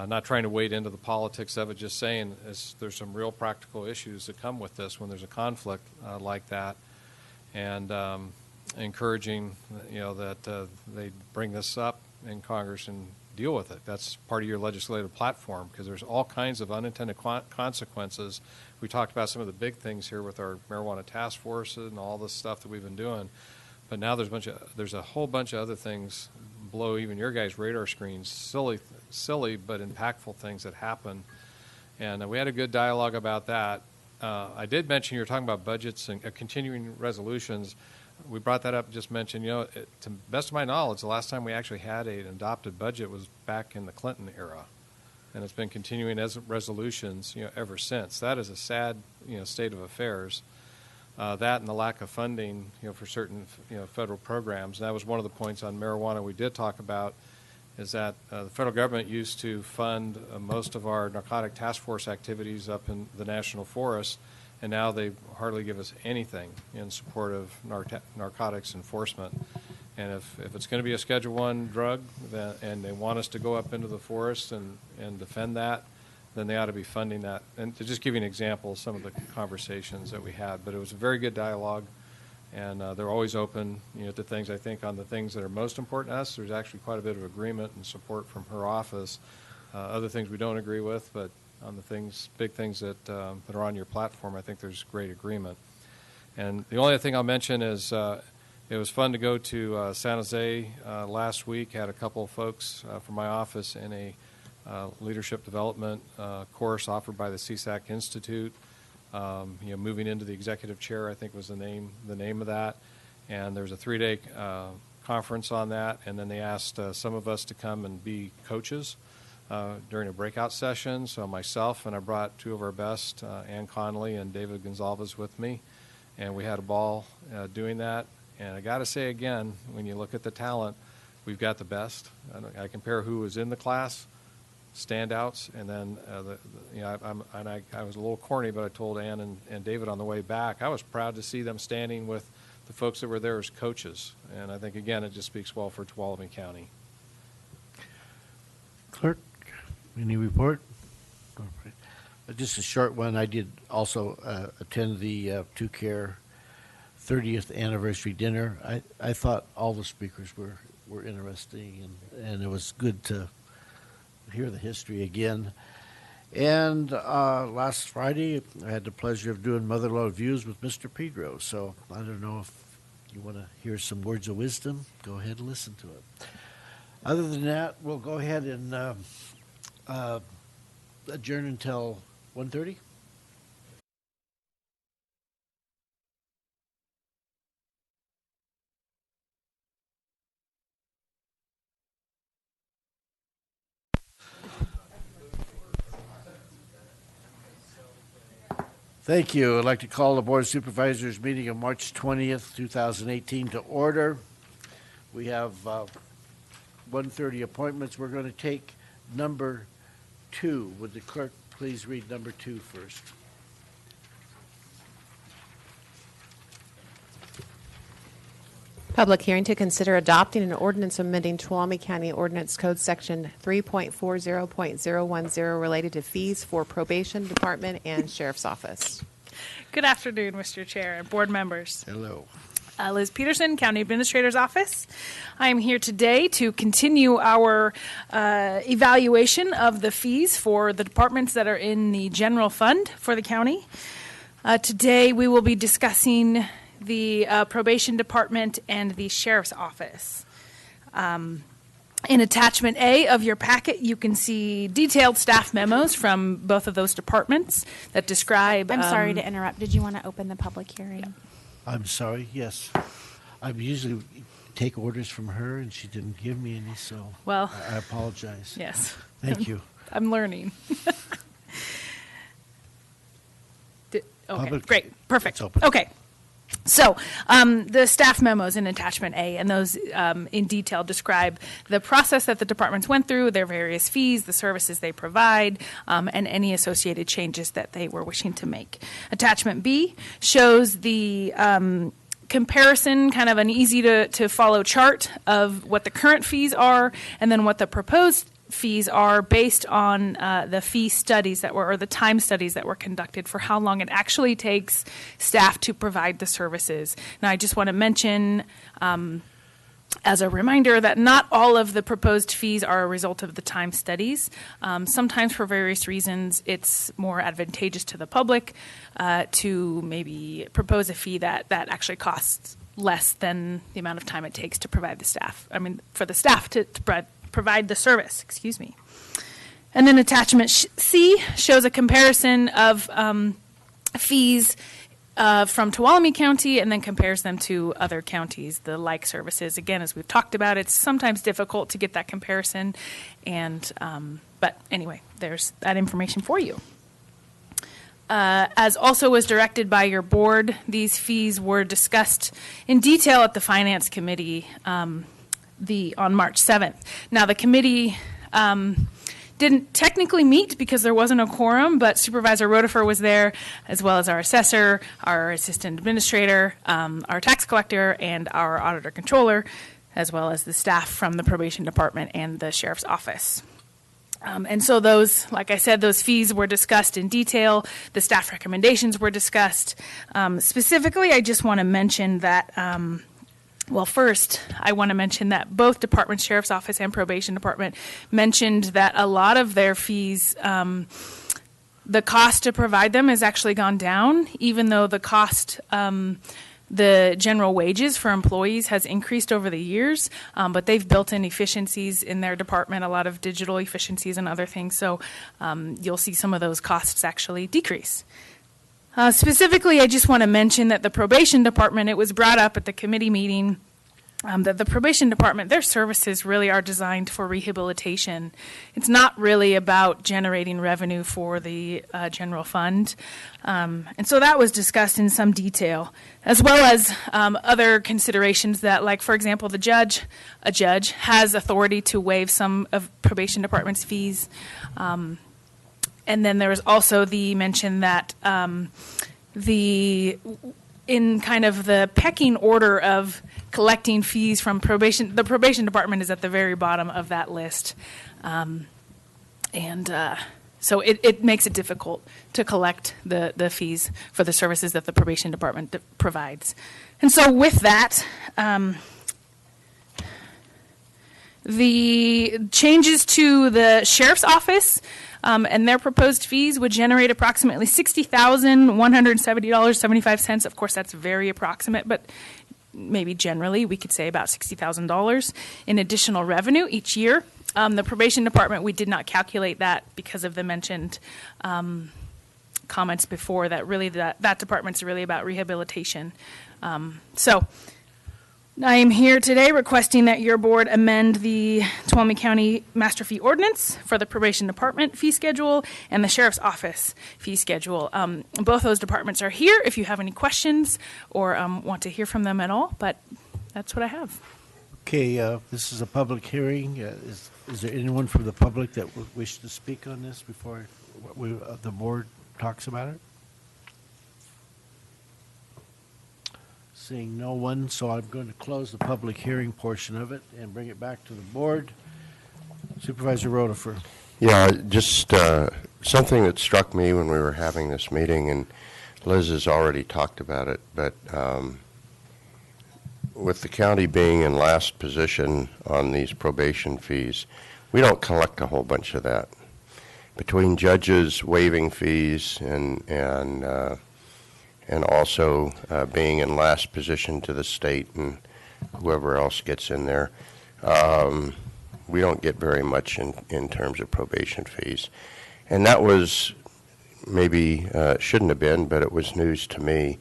Not trying to wade into the politics of it, just saying there's some real practical issues that come with this when there's a conflict like that. And encouraging, that they bring this up in Congress and deal with it. That's part of your legislative platform, because there's all kinds of unintended consequences. We talked about some of the big things here with our marijuana task force and all this stuff that we've been doing. But now there's a whole bunch of other things below even your guys' radar screens, silly but impactful things that happen. And we had a good dialogue about that. I did mention you were talking about budgets and continuing resolutions. We brought that up, just mentioned, to the best of my knowledge, the last time we actually had an adopted budget was back in the Clinton era. And it's been continuing as resolutions, ever since. That is a sad, state of affairs. That and the lack of funding, for certain, federal programs. And that was one of the points on marijuana we did talk about, is that the federal government used to fund most of our narcotic task force activities up in the national forests, and now they hardly give us anything in support of narcotics enforcement. And if it's going to be a Schedule I drug, and they want us to go up into the forest and defend that, then they ought to be funding that. And to just give you an example of some of the conversations that we had, but it was a very good dialogue, and they're always open, to things. I think on the things that are most important to us, there's actually quite a bit of agreement and support from her office. Other things we don't agree with, but on the big things that are on your platform, I think there's great agreement. And the only other thing I'll mention is it was fun to go to San Jose last week. Had a couple of folks from my office in a leadership development course offered by the CSAC Institute. Moving into the executive chair, I think was the name of that. And there's a 3-day conference on that. And then they asked some of us to come and be coaches during a breakout session. So myself, and I brought 2 of our best, Ann Connolly and David Gonzalez, with me. And we had a ball doing that. And I got to say again, when you look at the talent, we've got the best. I compare who was in the class, standouts, and then I was a little corny, but I told Ann and David on the way back, I was proud to see them standing with the folks that were there as coaches. And I think, again, it just speaks well for Tuolumne County. Clerk, any report? Just a short one. I did also attend the Two Care 30th anniversary dinner. I thought all the speakers were interesting, and it was good to hear the history again. And last Friday, I had the pleasure of doing Mother Lode Views with Mr. Pedro. So I don't know if you want to hear some words of wisdom. Go ahead and listen to it. Other than that, we'll go ahead and adjourn until 1:30. Thank you. I'd like to call the Board of Supervisors meeting of March 20th, 2018 to order. We have 1:30 appointments. We're going to take number 2. Would the clerk please read number 2 first? Public hearing to consider adopting an ordinance amending Tuolumne County Ordinance Code Section 3.40.010 related to fees for probation department and sheriff's office. Good afternoon, Mr. Chair and board members. Hello. Liz Peterson, County Administrator's Office. I am here today to continue our evaluation of the fees for the departments that are in the general fund for the county. Today we will be discussing the probation department, and the sheriff's office. In attachment A of your packet, you can see detailed staff memos from both of those departments that describe. I'm sorry to interrupt. Did you want to open the public hearing? I'm sorry, yes. I usually take orders from her, and she didn't give me any, so Well, I apologize. Yes. Thank you. I'm learning. Okay, Public- great, perfect. It's open. Okay. So, the staff memos in attachment A, and those in detail describe the process that the departments went through, their various fees, the services they provide, and any associated changes that they were wishing to make. Attachment B shows the comparison, kind of an easy to follow chart of what the current fees are and then what the proposed fees are based on the fee studies that were, or the time studies that were conducted for how long it actually takes staff to provide the services. Now, I just want to mention, as a reminder, that not all of the proposed fees are a result of the time studies. Sometimes, for various reasons, it's more advantageous to the public to maybe propose a fee that actually costs less than the amount of time it takes to provide the staff. I mean, for the staff to provide the service, excuse me. And then attachment C shows a comparison of fees from Tuolumne County and then compares them to other counties, the like services. Again, as we've talked about, it's sometimes difficult to get that comparison. And but anyway, there's that information for you. As also was directed by your board, these fees were discussed in detail at the Finance Committee on March 7th. Now, the committee didn't technically meet because there wasn't a quorum, but Supervisor Rotifer was there, as well as our assessor, our assistant administrator, our tax collector, and our auditor controller, as well as the staff from the probation department and the sheriff's office. And so those, like I said, those fees were discussed in detail. The staff recommendations were discussed. Specifically, I just want to mention that well, first, I want to mention that both departments, Sheriff's Office and Probation Department, mentioned that a lot of their fees, the cost to provide them has actually gone down, even though the cost, the general wages for employees has increased over the years, but they've built in efficiencies in their department, a lot of digital efficiencies and other things, so you'll see some of those costs actually decrease. Specifically, I just want to mention that the probation department, it was brought up at the committee meeting that the probation department, their services really are designed for rehabilitation. It's not really about generating revenue for the general fund. And so that was discussed in some detail, as well as other considerations that, like, for example, a judge has authority to waive some of probation department's fees. And then there was also the mention that in kind of the pecking order of collecting fees from probation, the probation department is at the very bottom of that list. So it makes it difficult to collect the fees for the services that the probation department provides. And so with that, the changes to the sheriff's office and their proposed fees would generate approximately $60,170.75. Of course, that's very approximate, but maybe generally we could say about $60,000 in additional revenue each year. The probation department, we did not calculate that because of the mentioned comments before that really that department's really about rehabilitation. So I am here today requesting that your board amend the Tuolumne County Master Fee Ordinance for the Probation Department fee schedule and the Sheriff's Office fee schedule. Both those departments are here if you have any questions or want to hear from them at all, but that's what I have. Okay, this is a public hearing. Is there anyone from the public that would wish to speak on this before the board talks about it? Seeing no one, so I'm going to close the public hearing portion of it and bring it back to the board. Supervisor Rotifer. Yeah, just something that struck me when we were having this meeting, and Liz has already talked about it, but with the county being in last position on these probation fees, we don't collect a whole bunch of that. Between judges waiving fees and and also being in last position to the state and whoever else gets in there. We don't get very much in terms of probation fees. And that was maybe shouldn't have been, but it was news to me,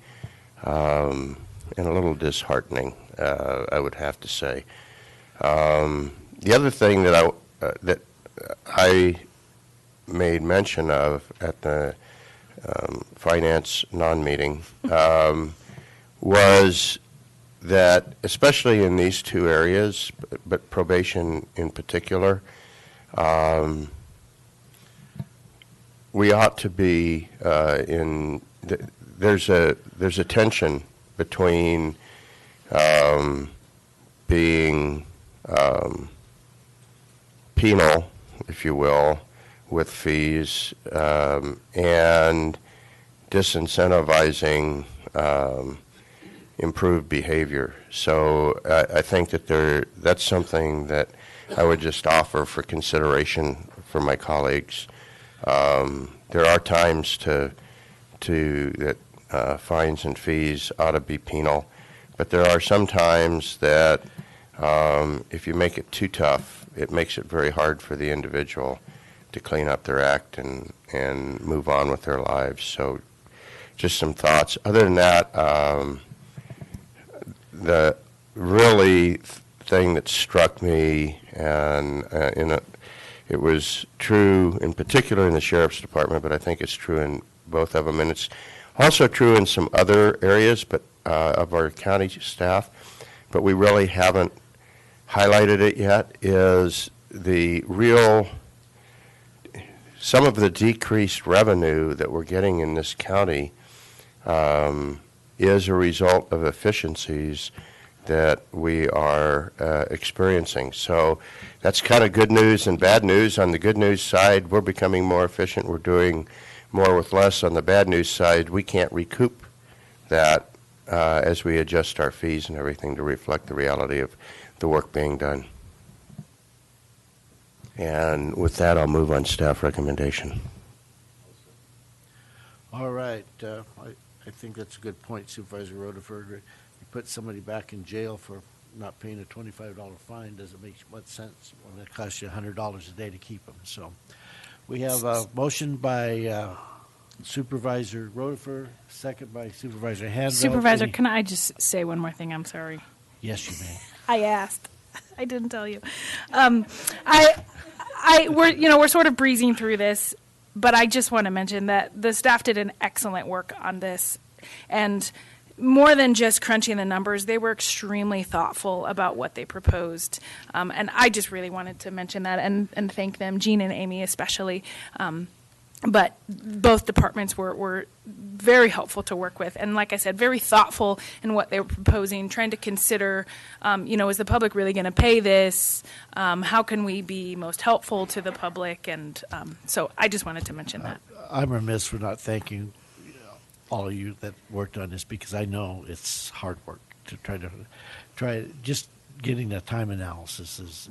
and a little disheartening, I would have to say. The other thing that I made mention of at the finance non-meeting was that, especially in these two areas, but probation in particular, we ought to be there's a tension between being penal, if you will, with fees and disincentivizing improved behavior. So I think that that's something that I would just offer for consideration for my colleagues. There are times that fines and fees ought to be penal, but there are some times that if you make it too tough, it makes it very hard for the individual to clean up their act and move on with their lives. So just some thoughts. Other than that, the really thing that struck me, and it was true in particular in the Sheriff's Department, but I think it's true in both of them, and it's also true in some other areas but of our county staff, but we really haven't highlighted it yet, is some of the decreased revenue that we're getting in this county is a result of efficiencies that we are experiencing. So that's kind of good news and bad news. On the good news side, we're becoming more efficient. We're doing more with less. On the bad news side, we can't recoup that as we adjust our fees and everything to reflect the reality of the work being done. And with that, I'll move on staff recommendation. All right. I think that's a good point, Supervisor Rutherford. You put somebody back in jail for not paying a $25 fine doesn't make much sense when it costs you $100 a day to keep them. So we have a motion by Supervisor Rutherford, second by Supervisor Handel. Supervisor, can I just say one more thing? I'm sorry. Yes, you may. I asked. I didn't tell you. We're sort of breezing through this, but I just want to mention that the staff did an excellent work on this, and more than just crunching the numbers, they were extremely thoughtful about what they proposed, and I just really wanted to mention that and thank them, Jean and Amy especially. But both departments were very helpful to work with, and like I said, very thoughtful in what they were proposing, trying to consider, is the public really going to pay this? How can we be most helpful to the public? And so I just wanted to mention that. I'm remiss for not thanking all of you that worked on this, because I know it's hard work to try just getting the time analysis is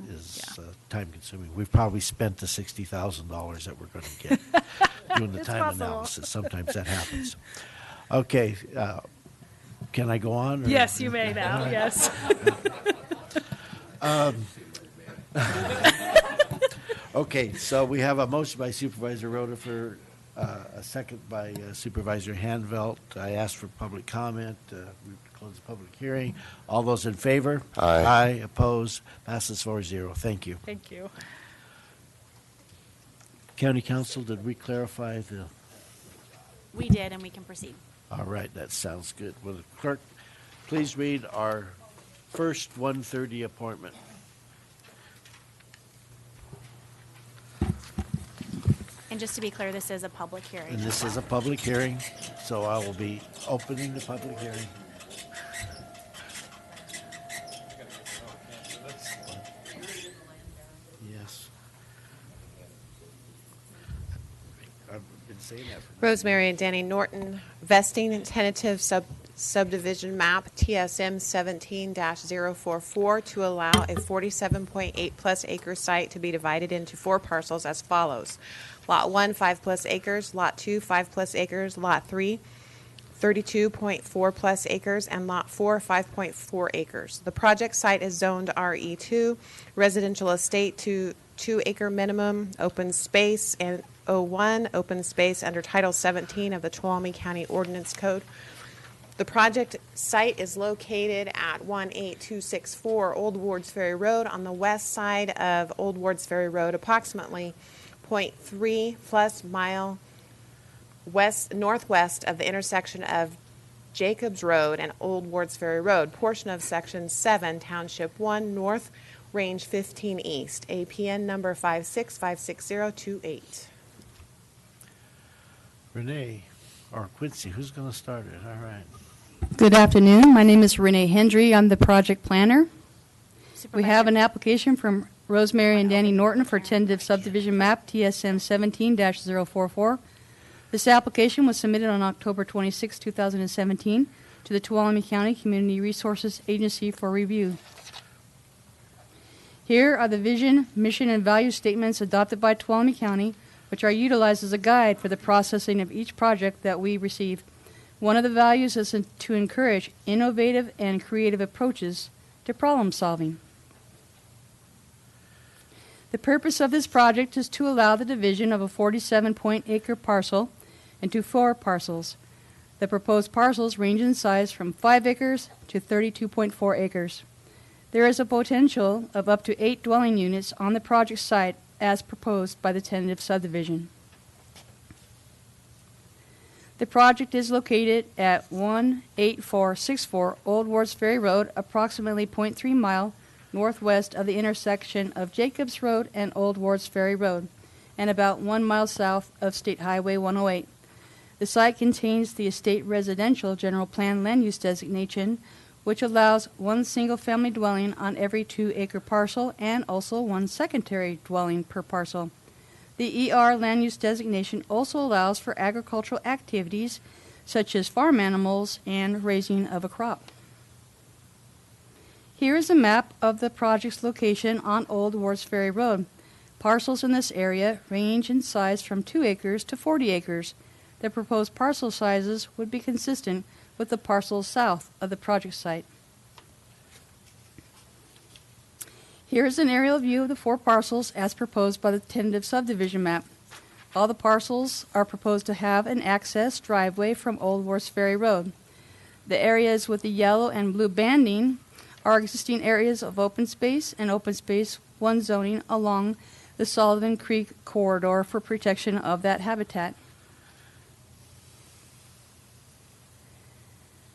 time consuming. We've probably spent the $60,000 that we're going to get doing the time analysis. Sometimes that happens. Okay, can I go on? Or? Yes, you may now. Yes. Okay, so we have a motion by Supervisor Rutherford, a second by Supervisor Handvelt. I asked for public comment. We close the public hearing. All those in favor? Aye. Aye. Opposed? Passes 4-0. Thank you. Thank you. County Council, did we clarify the? We did, and we can proceed. All right, that sounds good. Will the clerk please read our first 1:30 appointment? And just to be clear, this is a public hearing. And this is a public hearing, so I will be opening the public hearing. Yes. I've been saying that for Rosemary and Danny Norton, vesting and tentative subdivision map TSM 17-044 to allow a 47.8 plus acre site to be divided into 4 parcels as follows. Lot 1, 5 plus acres. Lot 2, 5 plus acres. Lot 3, 32.4 plus acres, and Lot 4, 5.4 acres. The project site is zoned RE2, residential estate to 2-acre minimum, open space, and O1, open space under Title 17 of the Tuolumne County Ordinance Code. The project site is located at 18264 Old Wards Ferry Road on the west side of Old Wards Ferry Road, approximately 0.3 plus mile northwest of the intersection of Jacobs Road and Old Wards Ferry Road, portion of Section 7, Township 1, North, Range 15 East, APN number 5656028. Renee, or Quincy, who's going to start it? All right. Good afternoon. My name is Renee Hendry. I'm the project planner. We have an application from Rosemary and Danny Norton for tentative subdivision map TSM 17-044. This application was submitted on October 26, 2017 to the Tuolumne County Community Resources Agency for review. Here are the vision, mission, and value statements adopted by Tuolumne County, which are utilized as a guide for the processing of each project that we receive. One of the values is to encourage innovative and creative approaches to problem solving. The purpose of this project is to allow the division of a 47-acre parcel into 4 parcels. The proposed parcels range in size from 5 acres to 32.4 acres. There is a potential of up to 8 dwelling units on the project site as proposed by the tentative subdivision. The project is located at 18464 Old Wards Ferry Road, approximately 0.3 mile northwest of the intersection of Jacobs Road and Old Wards Ferry Road, and about 1 mile south of State Highway 108. The site contains the estate residential general plan land use designation, which allows 1 single-family dwelling on every 2-acre parcel and also 1 secondary dwelling per parcel. The ER land use designation also allows for agricultural activities such as farm animals and raising of a crop. Here is a map of the project's location on Old Wards Ferry Road. Parcels in this area range in size from 2 acres to 40 acres. The proposed parcel sizes would be consistent with the parcels south of the project site. Here is an aerial view of the 4 parcels as proposed by the tentative subdivision map. All the parcels are proposed to have an access driveway from Old Wards Ferry Road. The areas with the yellow and blue banding are existing areas of open space and open space 1 zoning along the Sullivan Creek corridor for protection of that habitat.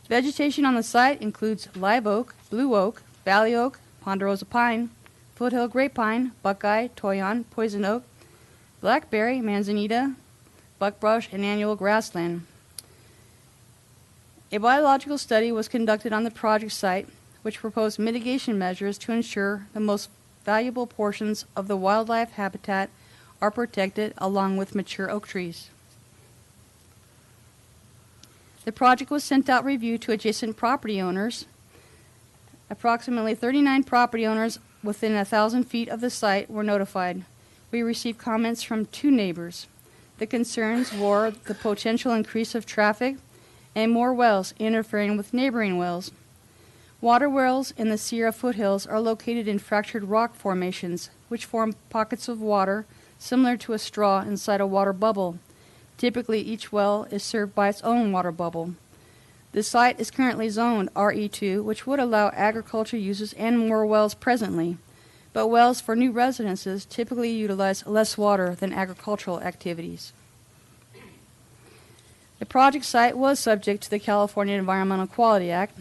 Vegetation on the site includes live oak, blue oak, valley oak, ponderosa pine, foothill grapevine, buckeye, toyon, poison oak, blackberry, manzanita, buckbrush, and annual grassland. A biological study was conducted on the project site, which proposed mitigation measures to ensure the most valuable portions of the wildlife habitat are protected along with mature oak trees. The project was sent out review to adjacent property owners. Approximately 39 property owners within 1,000 feet of the site were notified. We received comments from 2 neighbors. The concerns were the potential increase of traffic and more wells interfering with neighboring wells. Water wells in the Sierra foothills are located in fractured rock formations, which form pockets of water similar to a straw inside a water bubble. Typically, each well is served by its own water bubble. The site is currently zoned RE2, which would allow agriculture uses and more wells presently, but wells for new residences typically utilize less water than agricultural activities. The project site was subject to the California Environmental Quality Act.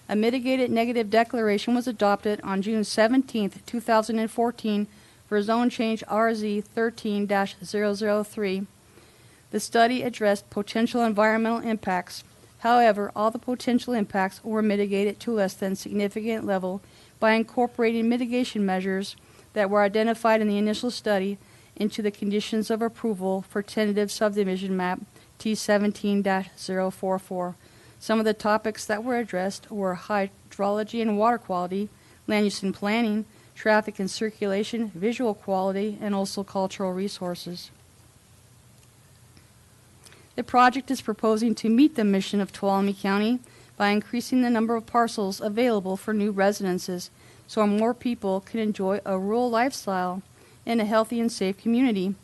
A mitigated negative declaration was adopted on June 17, 2014 for zone change RZ 13-003. The study addressed potential environmental impacts. However, all the potential impacts were mitigated to less than significant level by incorporating mitigation measures that were identified in the initial study into the conditions of approval for tentative subdivision map T17-044. Some of the topics that were addressed were hydrology and water quality, land use and planning, traffic and circulation, visual quality, and also cultural resources. The project is proposing to meet the mission of Tuolumne County by increasing the number of parcels available for new residences so more people can enjoy a rural lifestyle in a healthy and safe community.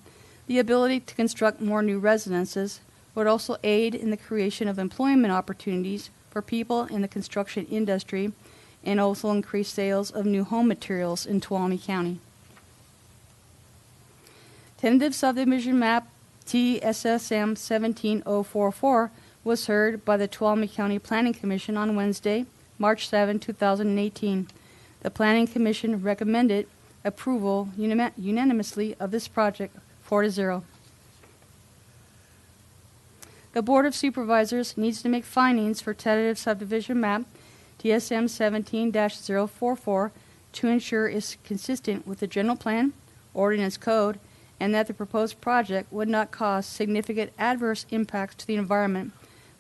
The ability to construct more new residences would also aid in the creation of employment opportunities for people in the construction industry and also increase sales of new home materials in Tuolumne County. Tentative subdivision map TSSM 17044 was heard by the Tuolumne County Planning Commission on Wednesday, March 7, 2018. The Planning Commission recommended approval unanimously of this project 4-0. The Board of Supervisors needs to make findings for tentative subdivision map TSM 17-044 to ensure it's consistent with the general plan, ordinance code, and that the proposed project would not cause significant adverse impacts to the environment.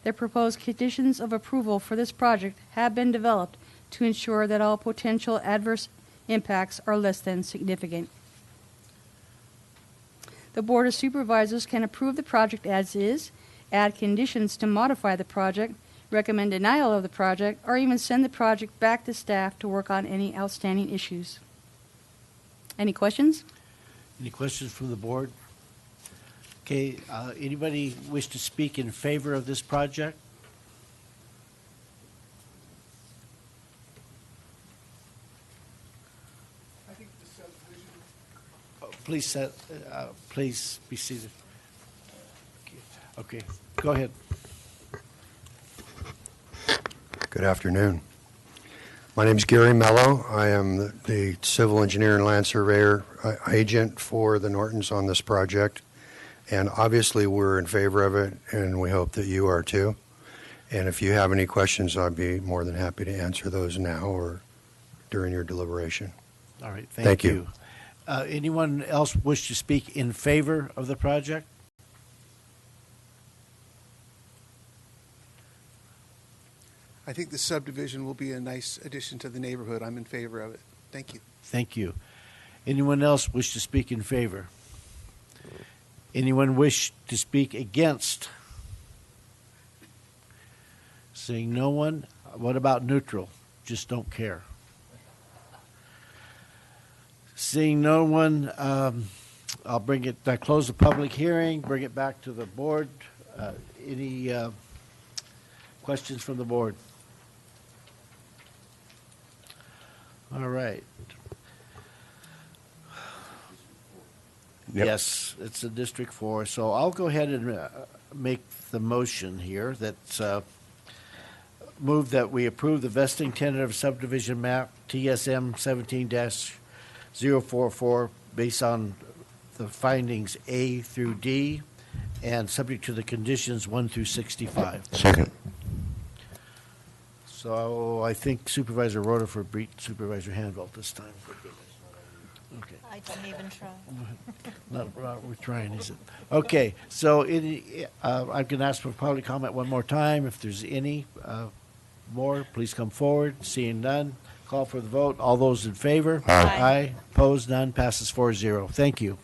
The proposed conditions of approval for this project have been developed to ensure that all potential adverse impacts are less than significant. The Board of Supervisors can approve the project as is, add conditions to modify the project, recommend denial of the project, or even send the project back to staff to work on any outstanding issues. Any questions? Any questions from the board? Okay, anybody wish to speak in favor of this project? Please be seated. Okay, go ahead. Good afternoon. My name is Gary Mello. I am the civil engineer and land surveyor agent for the Nortons on this project. And obviously, we're in favor of it, and we hope that you are too. And if you have any questions, I'd be more than happy to answer those now or during your deliberation. All right, Thank you. Anyone else wish to speak in favor of the project? I think the subdivision will be a nice addition to the neighborhood. I'm in favor of it. Thank you. Thank you. Anyone else wish to speak in favor? Anyone wish to speak against? Seeing no one, what about neutral? Just don't care. Seeing no one, I'll bring it, I close the public hearing, bring it back to the board. Any questions from the board? All right. Yep. Yes, it's a District 4, so I'll go ahead and make the motion here that move that we approve the vesting tentative subdivision map TSM 17-044 based on the findings A through D and subject to the conditions 1 through 65. Second. So I think Supervisor Rutherford beat Supervisor Handel this time. Okay. I didn't even try. Not we're trying, is it? Okay, so I'm going to ask for public comment one more time. If there's any more, please come forward. Seeing none, call for the vote. All those in favor? Aye. Aye. Opposed? None. Passes 4-0. Thank you.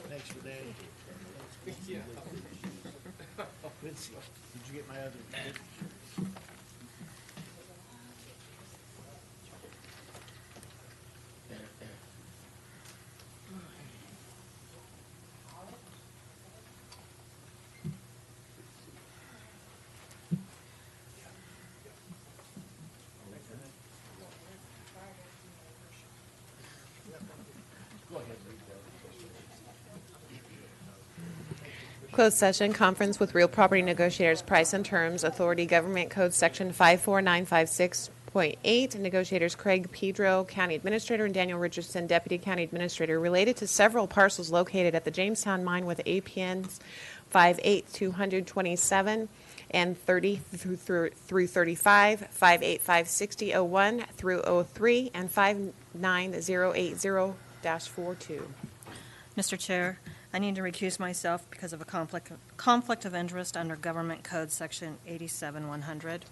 Thanks, Renee. Quincy, did you get my other? Closed session conference with real property negotiators, price and terms, authority, government code section 54956.8. Negotiators Craig Pedro, County Administrator, and Daniel Richardson, Deputy County Administrator, related to several parcels located at the Jamestown Mine with APNs 58227 and 30 through 35, 5856001 through 03, and 59080-42. Mr. Chair, I need to recuse myself because of a conflict of interest under Government Code Section 87100.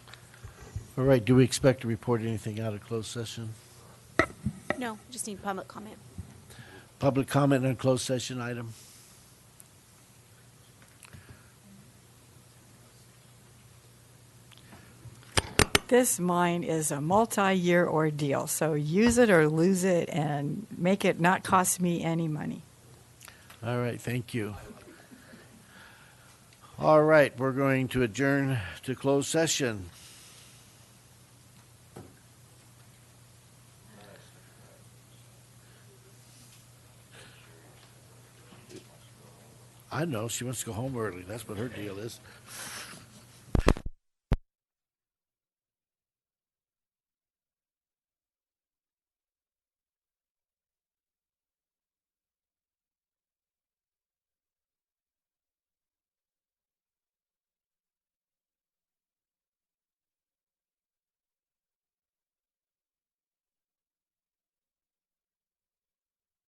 All right, do we expect to report anything out of closed session? No, just need public comment. Public comment on closed session item? This mine is a multi-year ordeal, so use it or lose it and make it not cost me any money. All right, thank you. All right, we're going to adjourn to closed session. I know, she wants to go home early. That's what her deal is.